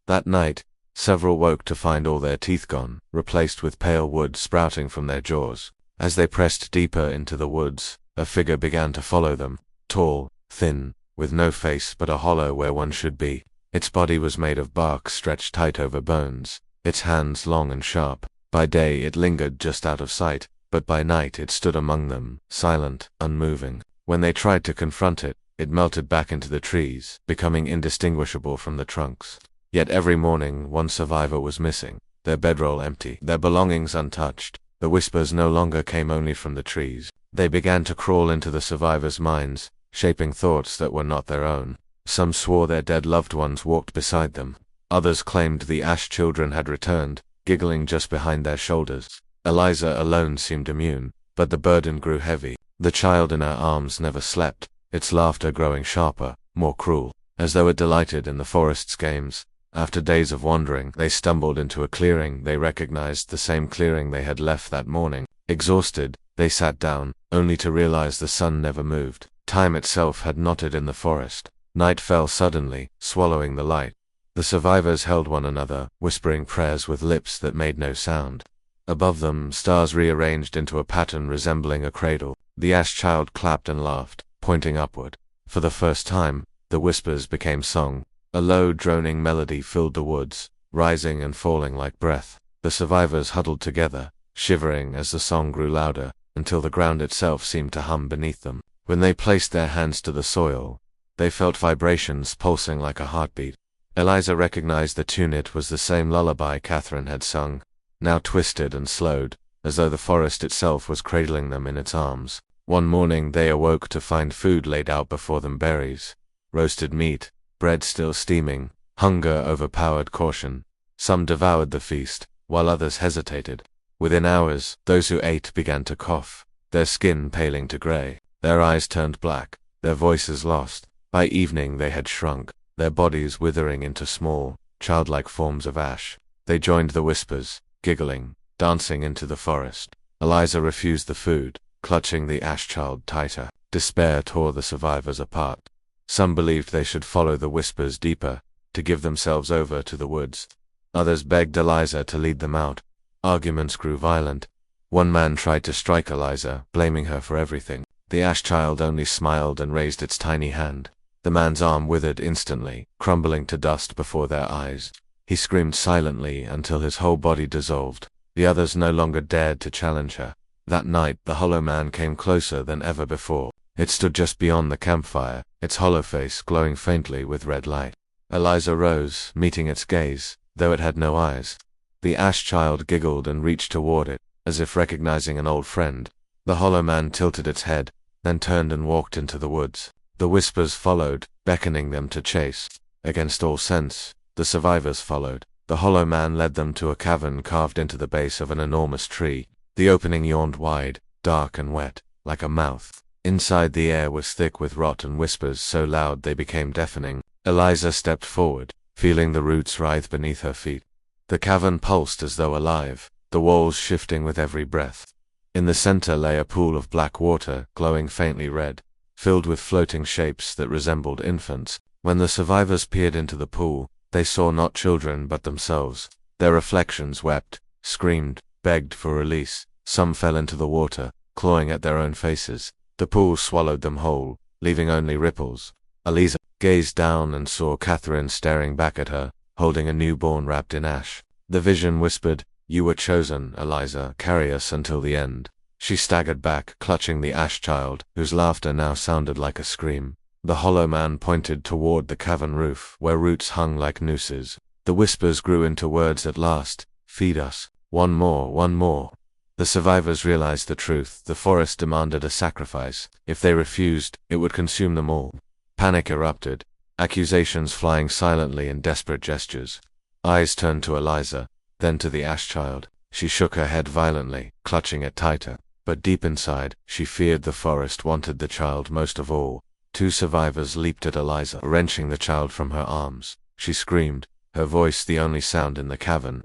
That night, several woke to find all their teeth gone, replaced with pale wood sprouting from their jaws. As they pressed deeper into the woods, a figure began to follow them, tall, thin, with no face but a hollow where one should be. Its body was made of bark stretched tight over bones, its hands long and sharp. By day it lingered just out of sight, but by night it stood among them, silent, unmoving. When they tried to confront it, it melted back into the trees, becoming indistinguishable from the trunks. Yet every morning one survivor was missing, their bedroll empty, their belongings untouched. The whispers no longer came only from the trees. They began to crawl into the survivors' minds, shaping thoughts that were not their own. Some swore their dead loved ones walked beside them. Others claimed the ash children had returned, giggling just behind their shoulders. Eliza alone seemed immune, but the burden grew heavy. The child in her arms never slept, its laughter growing sharper, more cruel, as though it delighted in the forest's games. After days of wandering, they stumbled into a clearing. They recognized the same clearing they had left that morning. Exhausted, they sat down, only to realize the sun never moved. Time itself had knotted in the forest. Night fell suddenly, swallowing the light. The survivors held one another, whispering prayers with lips that made no sound. Above them, stars rearranged into a pattern resembling a cradle. The ash child clapped and laughed, pointing upward. For the first time, the whispers became song. A low, droning melody filled the woods, rising and falling like breath. The survivors huddled together, shivering as the song grew louder, until the ground itself seemed to hum beneath them. When they placed their hands to the soil, they felt vibrations pulsing like a heartbeat. Eliza recognized the tune. It was the same lullaby Catherine had sung, now twisted and slowed, as though the forest itself was cradling them in its arms. One morning they awoke to find food laid out before them: berries, roasted meat, bread still steaming. Hunger overpowered caution. Some devoured the feast, while others hesitated. Within hours, those who ate began to cough, their skin paling to gray, their eyes turned black, their voices lost. By evening they had shrunk, their bodies withering into small, childlike forms of ash. They joined the whispers, giggling, dancing into the forest. Eliza refused the food, clutching the ash child tighter. Despair tore the survivors apart. Some believed they should follow the whispers deeper, to give themselves over to the woods. Others begged Eliza to lead them out. Arguments grew violent. One man tried to strike Eliza, blaming her for everything. The ash child only smiled and raised its tiny hand. The man's arm withered instantly, crumbling to dust before their eyes. He screamed silently until his whole body dissolved. The others no longer dared to challenge her. That night the hollow man came closer than ever before. It stood just beyond the campfire, its hollow face glowing faintly with red light. Eliza rose, meeting its gaze, though it had no eyes. The ash child giggled and reached toward it, as if recognizing an old friend. The hollow man tilted its head, then turned and walked into the woods. The whispers followed, beckoning them to chase. Against all sense, the survivors followed. The hollow man led them to a cavern carved into the base of an enormous tree. The opening yawned wide, dark and wet, like a mouth. Inside, the air was thick with rot and whispers so loud they became deafening. Eliza stepped forward, feeling the roots writhe beneath her feet. The cavern pulsed as though alive, the walls shifting with every breath. In the center lay a pool of black water, glowing faintly red, filled with floating shapes that resembled infants. When the survivors peered into the pool, they saw not children but themselves. Their reflections wept, screamed, begged for release. Some fell into the water, clawing at their own faces. The pool swallowed them whole, leaving only ripples. Eliza gazed down and saw Catherine staring back at her, holding a newborn wrapped in ash. The vision whispered, "You were chosen, Eliza, carry us until the end." She staggered back, clutching the ash child, whose laughter now sounded like a scream. The hollow man pointed toward the cavern roof, where roots hung like nooses. The whispers grew into words at last. "Feed us. One more, one more." The survivors realized the truth. The forest demanded a sacrifice. If they refused, it would consume them all. Panic erupted, accusations flying silently in desperate gestures. Eyes turned to Eliza, then to the ash child. She shook her head violently, clutching it tighter. But deep inside, she feared the forest wanted the child most of all. Two survivors leaped at Eliza, wrenching the child from her arms. She screamed, her voice the only sound in the cavern.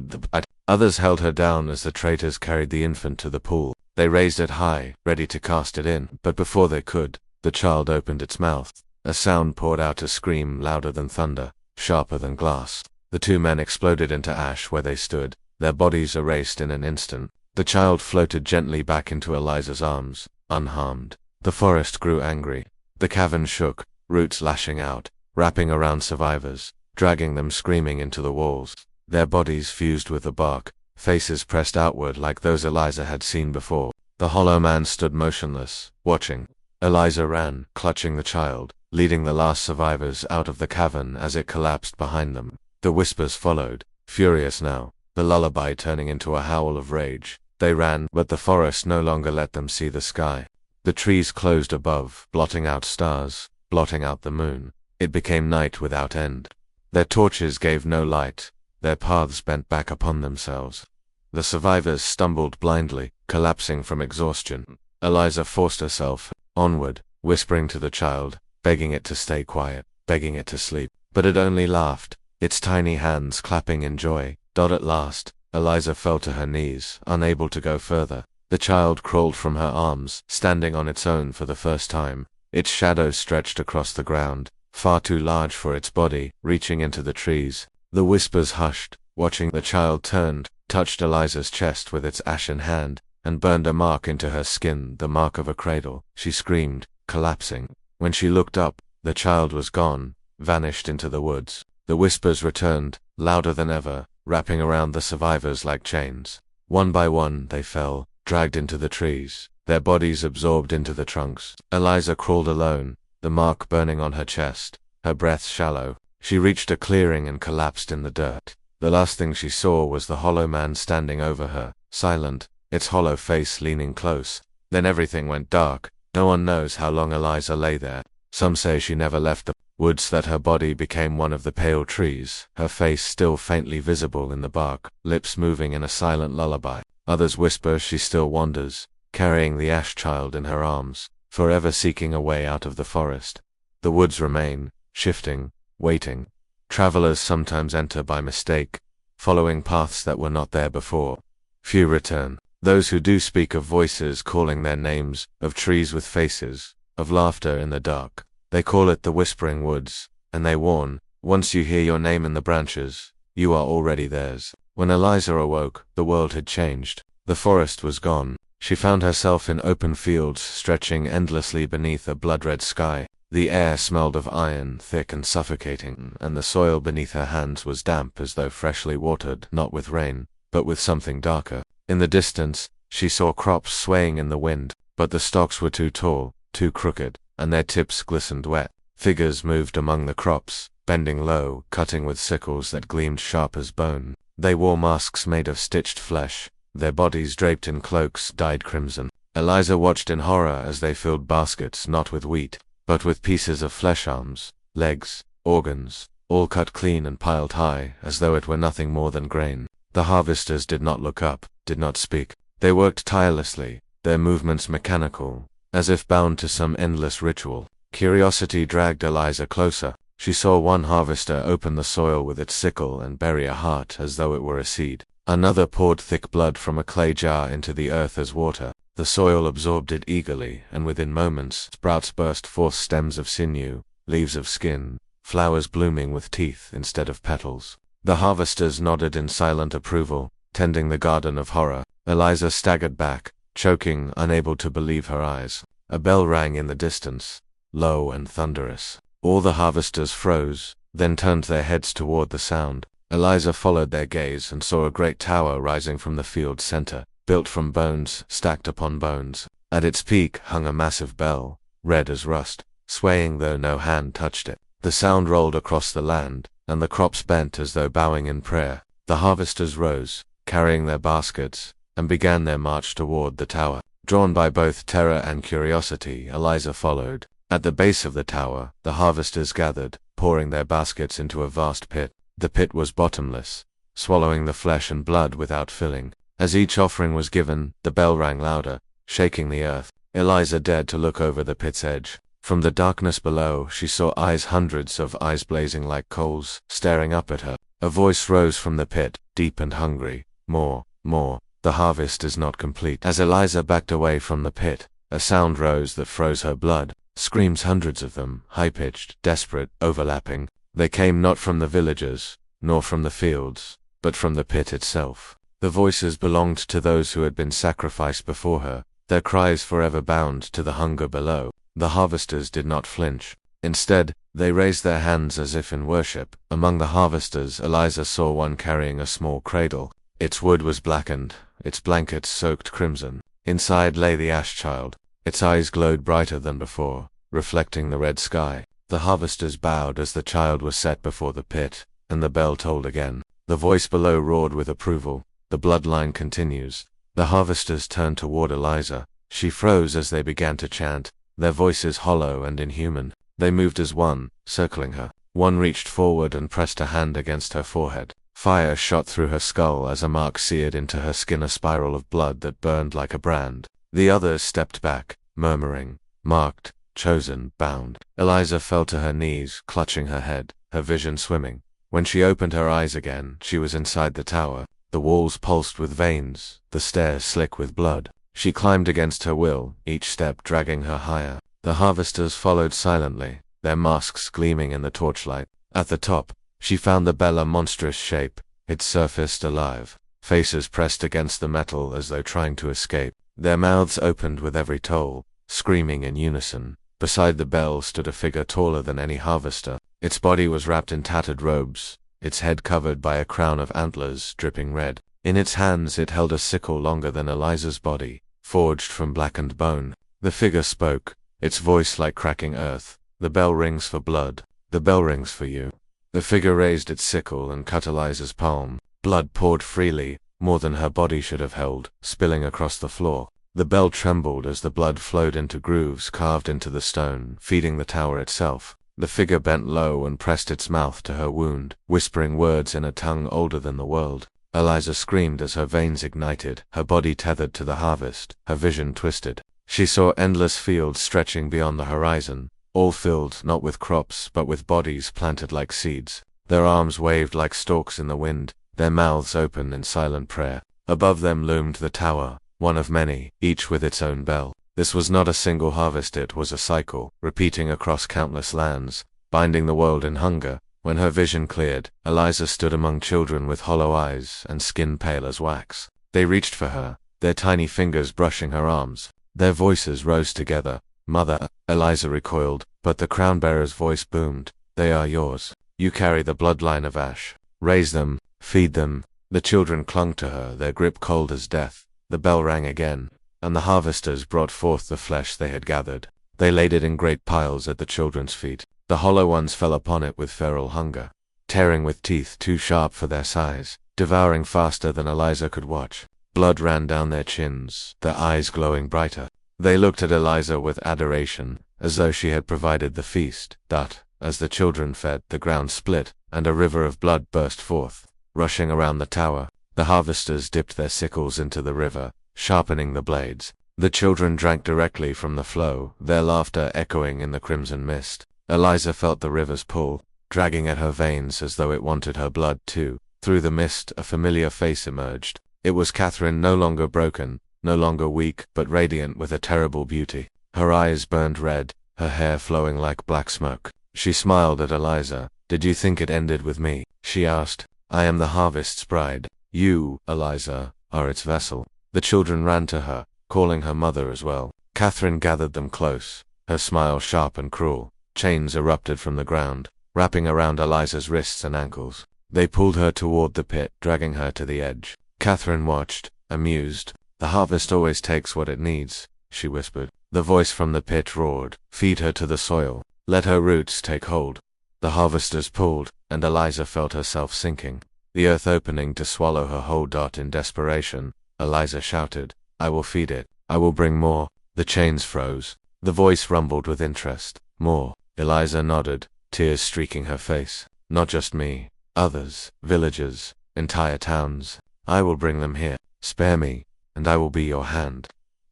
Others held her down as the traitors carried the infant to the pool. They raised it high, ready to cast it in, but before they could, the child opened its mouth. A sound poured out, a scream louder than thunder, sharper than glass. The two men exploded into ash where they stood, their bodies erased in an instant. The child floated gently back into Eliza's arms, unharmed. The forest grew angry. The cavern shook, roots lashing out, wrapping around survivors, dragging them screaming into the walls. Their bodies fused with the bark, faces pressed outward like those Eliza had seen before. The hollow man stood motionless, watching. Eliza ran, clutching the child, leading the last survivors out of the cavern as it collapsed behind them. The whispers followed, furious now, the lullaby turning into a howl of rage. They ran, but the forest no longer let them see the sky. The trees closed above, blotting out stars, blotting out the moon. It became night without end. Their torches gave no light. Their paths bent back upon themselves. The survivors stumbled blindly, collapsing from exhaustion. Eliza forced herself onward, whispering to the child, begging it to stay quiet, begging it to sleep. But it only laughed, its tiny hands clapping in joy. At last, Eliza fell to her knees, unable to go further. The child crawled from her arms, standing on its own for the first time. Its shadow stretched across the ground, far too large for its body, reaching into the trees. The whispers hushed. Watching, the child turned, touched Eliza's chest with its ashen hand, and burned a mark into her skin, the mark of a cradle. She screamed, collapsing. When she looked up, the child was gone, vanished into the woods. The whispers returned, louder than ever, wrapping around the survivors like chains. One by one, they fell, dragged into the trees, their bodies absorbed into the trunks. Eliza crawled alone, the mark burning on her chest, her breath shallow. She reached a clearing and collapsed in the dirt. The last thing she saw was the hollow man standing over her, silent, its hollow face leaning close. Then everything went dark. No one knows how long Eliza lay there. Some say she never left the woods, that her body became one of the pale trees, her face still faintly visible in the bark, lips moving in a silent lullaby. Others whisper she still wanders, carrying the ash child in her arms, forever seeking a way out of the forest. The woods remain, shifting, waiting. Travelers sometimes enter by mistake, following paths that were not there before. Few return. Those who do speak of voices calling their names, of trees with faces, of laughter in the dark. They call it the Whispering Woods, and they warn, once you hear your name in the branches, you are already theirs. When Eliza awoke, the world had changed. The forest was gone. She found herself in open fields stretching endlessly beneath a blood-red sky. The air smelled of iron, thick and suffocating, and the soil beneath her hands was damp as though freshly watered, not with rain, but with something darker. In the distance, she saw crops swaying in the wind, but the stalks were too tall, too crooked, and their tips glistened wet. Figures moved among the crops, bending low, cutting with sickles that gleamed sharp as bone. They wore masks made of stitched flesh, their bodies draped in cloaks dyed crimson. Eliza watched in horror as they filled baskets not with wheat, but with pieces of flesh, arms, legs, organs, all cut clean and piled high, as though it were nothing more than grain. The harvesters did not look up, did not speak. They worked tirelessly, their movements mechanical, as if bound to some endless ritual. Curiosity dragged Eliza closer. She saw one harvester open the soil with its sickle and bury a heart as though it were a seed. Another poured thick blood from a clay jar into the earth as water. The soil absorbed it eagerly, and within moments, sprouts burst forth, stems of sinew, leaves of skin, flowers blooming with teeth instead of petals. The harvesters nodded in silent approval, tending the garden of horror. Eliza staggered back, choking, unable to believe her eyes. A bell rang in the distance, low and thunderous. All the harvesters froze, then turned their heads toward the sound. Eliza followed their gaze and saw a great tower rising from the field's center. built from bones stacked upon bones. At its peak hung a massive bell, red as rust, swaying though no hand touched it. The sound rolled across the land, and the crops bent as though bowing in prayer. The harvesters rose, carrying their baskets, and began their march toward the tower. Drawn by both terror and curiosity, Eliza followed. At the base of the tower, the harvesters gathered, pouring their baskets into a vast pit. The pit was bottomless, swallowing the flesh and blood without filling. As each offering was given, the bell rang louder, shaking the earth. Eliza dared to look over the pit's edge. From the darkness below, she saw eyes, hundreds of eyes blazing like coals, staring up at her. A voice rose from the pit, deep and hungry. More, more. The harvest is not complete. As Eliza backed away from the pit, a sound rose that froze her blood. Screams, hundreds of them, high-pitched, desperate, overlapping. They came not from the villagers, nor from the fields, but from the pit itself. The voices belonged to those who had been sacrificed before her, their cries forever bound to the hunger below. The harvesters did not flinch. Instead, they raised their hands as if in worship. Among the harvesters, Eliza saw one carrying a small cradle. Its wood was blackened, its blankets soaked crimson. Inside lay the ash child. Its eyes glowed brighter than before, reflecting the red sky. The harvesters bowed as the child was set before the pit, and the bell tolled again. The voice below roared with approval. The bloodline continues. The harvesters turned toward Eliza. She froze as they began to chant, their voices hollow and inhuman. They moved as one, circling her. One reached forward and pressed a hand against her forehead. Fire shot through her skull as a mark seared into her skin, a spiral of blood that burned like a brand. The others stepped back, murmuring, marked, chosen, bound. Eliza fell to her knees, clutching her head, her vision swimming. When she opened her eyes again, she was inside the tower. The walls pulsed with veins, the stairs slick with blood. She climbed against her will, each step dragging her higher. The harvesters followed silently, their masks gleaming in the torchlight. At the top, she found the bell, a monstrous shape, its surface alive. Faces pressed against the metal as though trying to escape. Their mouths opened with every toll, screaming in unison. Beside the bell stood a figure taller than any harvester. Its body was wrapped in tattered robes, its head covered by a crown of antlers dripping red. In its hands it held a sickle longer than Eliza's body, forged from blackened bone. The figure spoke, its voice like cracking earth. The bell rings for blood. The bell rings for you. The figure raised its sickle and cut Eliza's palm. Blood poured freely, more than her body should have held, spilling across the floor. The bell trembled as the blood flowed into grooves carved into the stone, feeding the tower itself. The figure bent low and pressed its mouth to her wound, whispering words in a tongue older than the world. Eliza screamed as her veins ignited, her body tethered to the harvest, her vision twisted. She saw endless fields stretching beyond the horizon, all filled not with crops but with bodies planted like seeds. Their arms waved like stalks in the wind, their mouths open in silent prayer. Above them loomed the tower, one of many, each with its own bell. This was not a single harvest, it was a cycle, repeating across countless lands, binding the world in hunger. When her vision cleared, Eliza stood among children with hollow eyes and skin pale as wax. They reached for her, their tiny fingers brushing her arms. Their voices rose together. Mother, Eliza recoiled, but the crown-bearer's voice boomed. They are yours. You carry the bloodline of Ash. Raise them, feed them. The children clung to her, their grip cold as death. The bell rang again, and the harvesters brought forth the flesh they had gathered. They laid it in great piles at the children's feet. The hollow ones fell upon it with feral hunger, tearing with teeth too sharp for their size, devouring faster than Eliza could watch. Blood ran down their chins, their eyes glowing brighter. They looked at Eliza with adoration, as though she had provided the feast. But, as the children fed, the ground split, and a river of blood burst forth, rushing around the tower. The harvesters dipped their sickles into the river, sharpening the blades. The children drank directly from the flow, their laughter echoing in the crimson mist. Eliza felt the river's pull, dragging at her veins as though it wanted her blood too. Through the mist, a familiar face emerged. It was Catherine, no longer broken, no longer weak, but radiant with a terrible beauty. Her eyes burned red, her hair flowing like black smoke. She smiled at Eliza. Did you think it ended with me? She asked. I am the harvest's bride. You, Eliza, are its vessel. The children ran to her, calling her mother as well. Catherine gathered them close, her smile sharp and cruel. Chains erupted from the ground, wrapping around Eliza's wrists and ankles. They pulled her toward the pit, dragging her to the edge. Catherine watched, amused. The harvest always takes what it needs, she whispered. The voice from the pit roared, feed her to the soil. Let her roots take hold. The harvesters pulled, and Eliza felt herself sinking, the earth opening to swallow her whole. In desperation, Eliza shouted, I will feed it. I will bring more. The chains froze. The voice rumbled with interest. More. Eliza nodded, tears streaking her face. Not just me. Others, villagers, entire towns. I will bring them here. Spare me, and I will be your hand.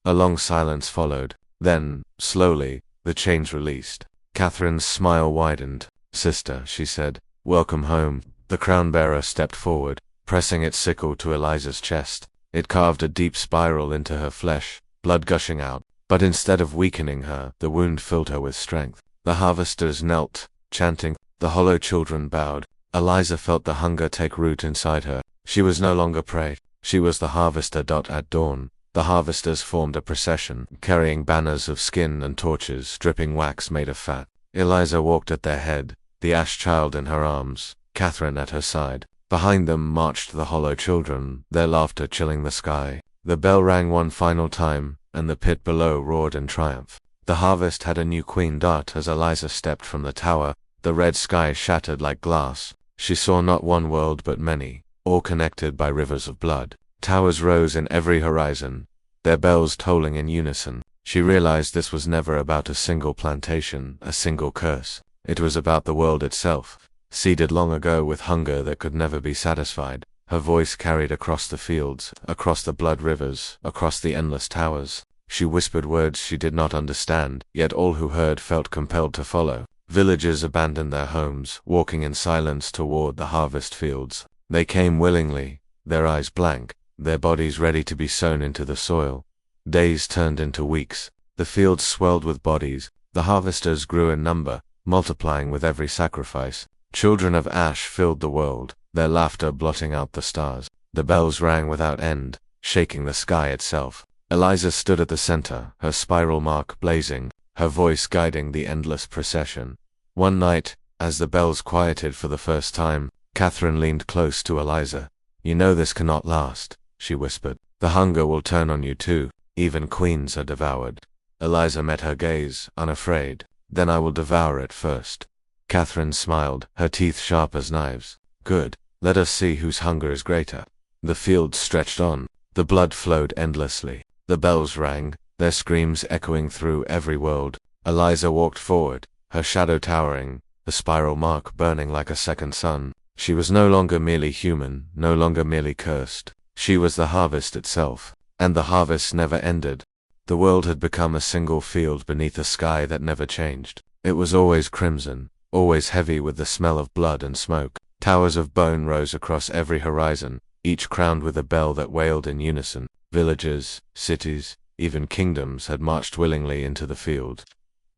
A long silence followed. Then, slowly, the chains released. Catherine's smile widened. Sister, she said, welcome home. The crown-bearer stepped forward, pressing its sickle to Eliza's chest. It carved a deep spiral into her flesh, blood gushing out. But instead of weakening her, the wound filled her with strength. The harvesters knelt, chanting. The hollow children bowed. Eliza felt the hunger take root inside her. She was no longer prey. She was the harvester. At dawn, the harvesters formed a procession, carrying banners of skin and torches, dripping wax made of fat. Eliza walked at their head, the ash child in her arms, Catherine at her side. Behind them marched the hollow children, their laughter chilling the sky. The bell rang one final time, and the pit below roared in triumph. The harvest had a new queen. As Eliza stepped from the tower, the red sky shattered like glass. She saw not one world but many, all connected by rivers of blood. Towers rose in every horizon, their bells tolling in unison. She realized this was never about a single plantation, a single curse. It was about the world itself, seeded long ago with hunger that could never be satisfied. Her voice carried across the fields, across the blood rivers, across the endless towers. She whispered words she did not understand, yet all who heard felt compelled to follow. Villagers abandoned their homes, walking in silence toward the harvest fields. They came willingly, their eyes blank, their bodies ready to be sown into the soil. Days turned into weeks. The fields swelled with bodies. The harvesters grew in number, multiplying with every sacrifice. Children of ash filled the world, their laughter blotting out the stars. The bells rang without end, shaking the sky itself. Eliza stood at the center, her spiral mark blazing, her voice guiding the endless procession. One night, as the bells quieted for the first time, Catherine leaned close to Eliza. You know this cannot last, she whispered. The hunger will turn on you too. Even queens are devoured. Eliza met her gaze, unafraid. Then I will devour it first. Catherine smiled, her teeth sharp as knives. Good. Let us see whose hunger is greater. The fields stretched on. The blood flowed endlessly. The bells rang, their screams echoing through every world. Eliza walked forward, her shadow towering, the spiral mark burning like a second sun. She was no longer merely human, no longer merely cursed. She was the harvest itself. And the harvest never ended. The world had become a single field beneath a sky that never changed. It was always crimson, always heavy with the smell of blood and smoke. Towers of bone rose across every horizon, each crowned with a bell that wailed in unison. Villages, cities, even kingdoms had marched willingly into the field,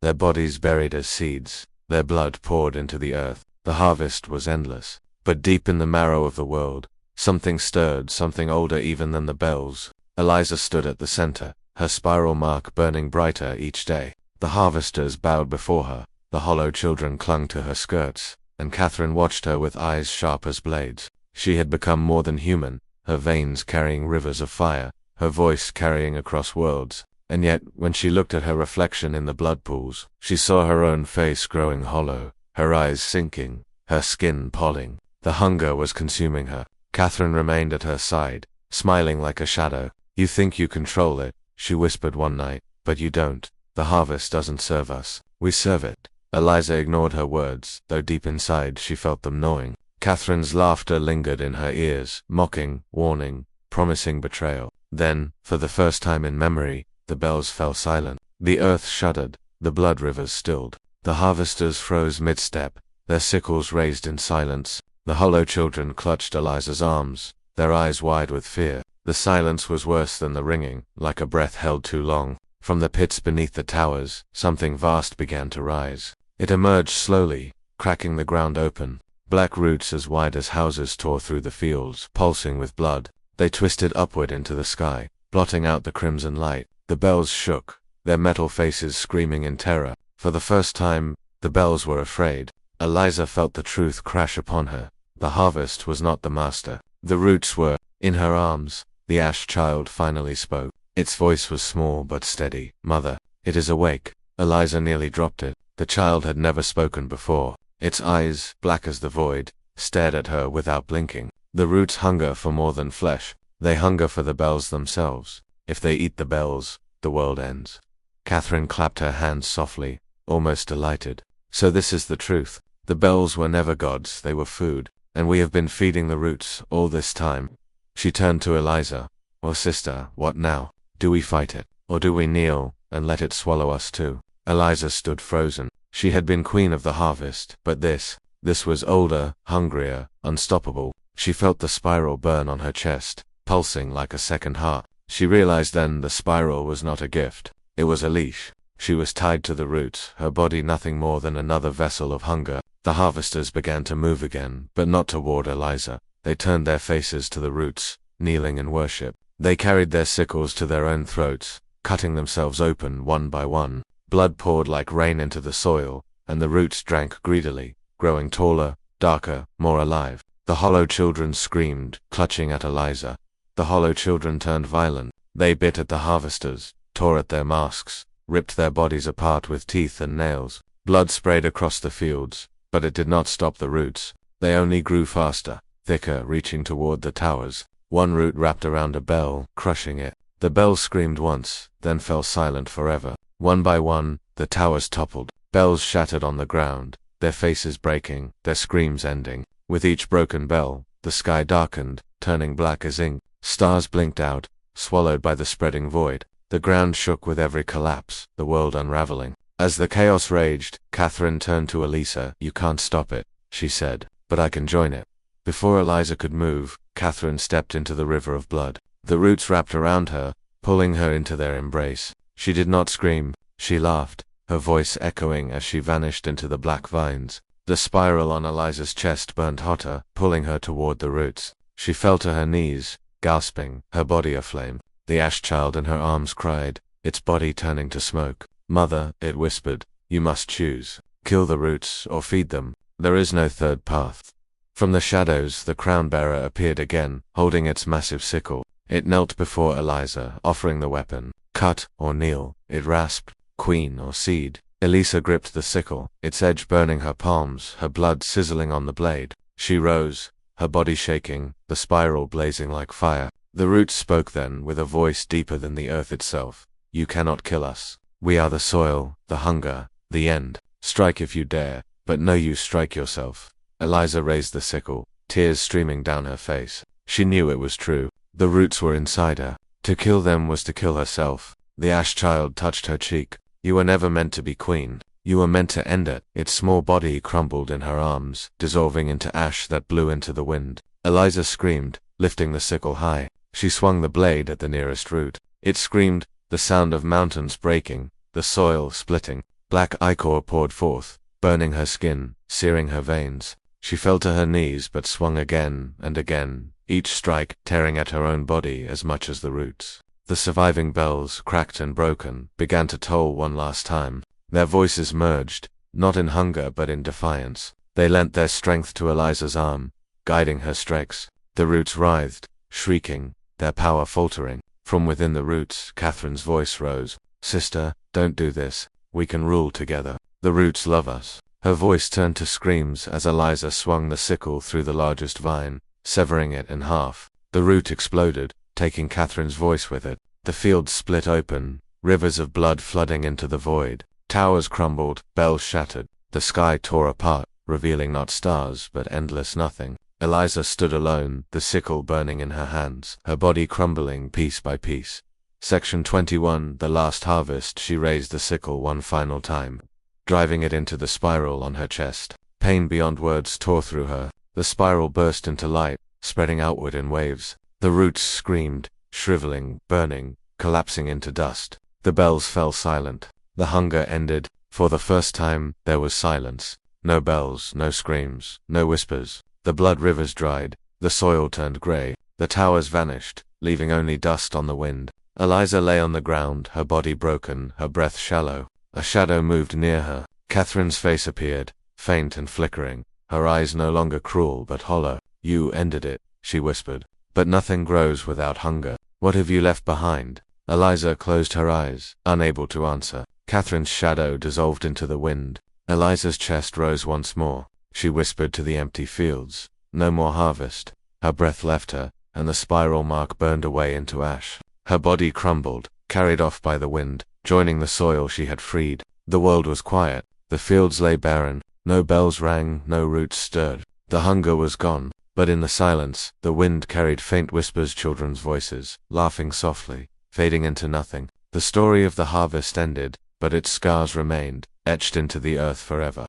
their bodies buried as seeds, their blood poured into the earth. The harvest was endless. But deep in the marrow of the world, something stirred, something older even than the bells. Eliza stood at the center, her spiral mark burning brighter each day. The harvesters bowed before her, the hollow children clung to her skirts, and Catherine watched her with eyes sharp as blades. She had become more than human, her veins carrying rivers of fire, her voice carrying across worlds. And yet, when she looked at her reflection in the blood pools, she saw her own face growing hollow, her eyes sinking, her skin palling. The hunger was consuming her. Catherine remained at her side, smiling like a shadow. You think you control it, she whispered one night, but you don't. The harvest doesn't serve us. We serve it. Eliza ignored her words, though deep inside she felt them gnawing. Catherine's laughter lingered in her ears, mocking, warning, promising betrayal. Then, for the first time in memory, the bells fell silent. The earth shuddered, the blood rivers stilled. The harvesters froze mid-step, their sickles raised in silence. The hollow children clutched Eliza's arms, their eyes wide with fear. The silence was worse than the ringing, like a breath held too long. From the pits beneath the towers, something vast began to rise. It emerged slowly, cracking the ground open. Black roots as wide as houses tore through the fields, pulsing with blood. They twisted upward into the sky, blotting out the crimson light. The bells shook, their metal faces screaming in terror. For the first time, the bells were afraid. Eliza felt the truth crash upon her. The harvest was not the master. The roots were. In her arms, The ash child finally spoke. Its voice was small but steady. "Mother, it is awake." Eliza nearly dropped it. The child had never spoken before. Its eyes, black as the void, stared at her without blinking. The roots hunger for more than flesh. They hunger for the bells themselves. If they eat the bells, the world ends. Catherine clapped her hands softly, almost delighted. So this is the truth. The bells were never gods, they were food, and we have been feeding the roots all this time. She turned to Eliza. "Well, sister, what now? Do we fight it, or do we kneel and let it swallow us too?" Eliza stood frozen. She had been queen of the harvest, but this was older, hungrier, unstoppable. She felt the spiral burn on her chest, pulsing like a second heart. She realized then the spiral was not a gift. It was a leash. She was tied to the roots, her body nothing more than another vessel of hunger. The harvesters began to move again, but not toward Eliza. They turned their faces to the roots, kneeling in worship. They carried their sickles to their own throats, cutting themselves open one by one. Blood poured like rain into the soil, and the roots drank greedily, growing taller, darker, more alive. The hollow children screamed, clutching at Eliza. The hollow children turned violent. They bit at the harvesters, tore at their masks, ripped their bodies apart with teeth and nails. Blood sprayed across the fields, but it did not stop the roots. They only grew faster, thicker, reaching toward the towers. One root wrapped around a bell, crushing it. The bell screamed once, then fell silent forever. One by one, the towers toppled. Bells shattered on the ground, their faces breaking, their screams ending. With each broken bell, the sky darkened, turning black as ink. Stars blinked out, swallowed by the spreading void. The ground shook with every collapse, the world unraveling. As the chaos raged, Catherine turned to Eliza. "You can't stop it," she said, "but I can join it." Before Eliza could move, Catherine stepped into the river of blood. The roots wrapped around her, pulling her into their embrace. She did not scream, she laughed, her voice echoing as she vanished into the black vines. The spiral on Eliza's chest burned hotter, pulling her toward the roots. She fell to her knees, gasping, her body aflame. The ash child in her arms cried, its body turning to smoke. "Mother," it whispered, "you must choose. Kill the roots or feed them. There is no third path." From the shadows, the crown-bearer appeared again, holding its massive sickle. It knelt before Eliza, offering the weapon. "Cut or kneel," it rasped, "queen or seed." Eliza gripped the sickle, its edge burning her palms, her blood sizzling on the blade. She rose, her body shaking, the spiral blazing like fire. The roots spoke then, with a voice deeper than the earth itself. "You cannot kill us. We are the soil, the hunger, the end. Strike if you dare, but know you strike yourself." Eliza raised the sickle, tears streaming down her face. She knew it was true. The roots were inside her. To kill them was to kill herself. The ash child touched her cheek. "You were never meant to be queen. You were meant to end it." Its small body crumbled in her arms, dissolving into ash that blew into the wind. Eliza screamed, lifting the sickle high. She swung the blade at the nearest root. It screamed, the sound of mountains breaking, the soil splitting. Black ichor poured forth, burning her skin, searing her veins. She fell to her knees but swung again and again, each strike tearing at her own body as much as the roots. The surviving bells, cracked and broken, began to toll one last time. Their voices merged, not in hunger but in defiance. They lent their strength to Eliza's arm, guiding her strokes. The roots writhed, shrieking, their power faltering. From within the roots, Catherine's voice rose. "Sister, don't do this. We can rule together. The roots love us." Her voice turned to screams as Eliza swung the sickle through the largest vine, severing it in half. The root exploded, taking Catherine's voice with it. The fields split open, rivers of blood flooding into the void. Towers crumbled, bells shattered. The sky tore apart, revealing not stars but endless nothing. Eliza stood alone, the sickle burning in her hands, her body crumbling piece by piece. Section 21, The Last Harvest. She raised the sickle one final time, driving it into the spiral on her chest. Pain beyond words tore through her. The spiral burst into light, spreading outward in waves. The roots screamed, shriveling, burning, collapsing into dust. The bells fell silent. The hunger ended. For the first time, there was silence. No bells, no screams, no whispers. The blood rivers dried. The soil turned gray. The towers vanished, leaving only dust on the wind. Eliza lay on the ground, her body broken, her breath shallow. A shadow moved near her. Catherine's face appeared, faint and flickering, her eyes no longer cruel but hollow. "You ended it," she whispered. But nothing grows without hunger. What have you left behind? Eliza closed her eyes, unable to answer. Catherine's shadow dissolved into the wind. Eliza's chest rose once more. She whispered to the empty fields. No more harvest. Her breath left her, and the spiral mark burned away into ash. Her body crumbled, carried off by the wind, joining the soil she had freed. The world was quiet. The fields lay barren. No bells rang, no roots stirred. The hunger was gone. But in the silence, the wind carried faint whispers, children's voices, laughing softly, fading into nothing. The story of the harvest ended, but its scars remained, etched into the earth forever.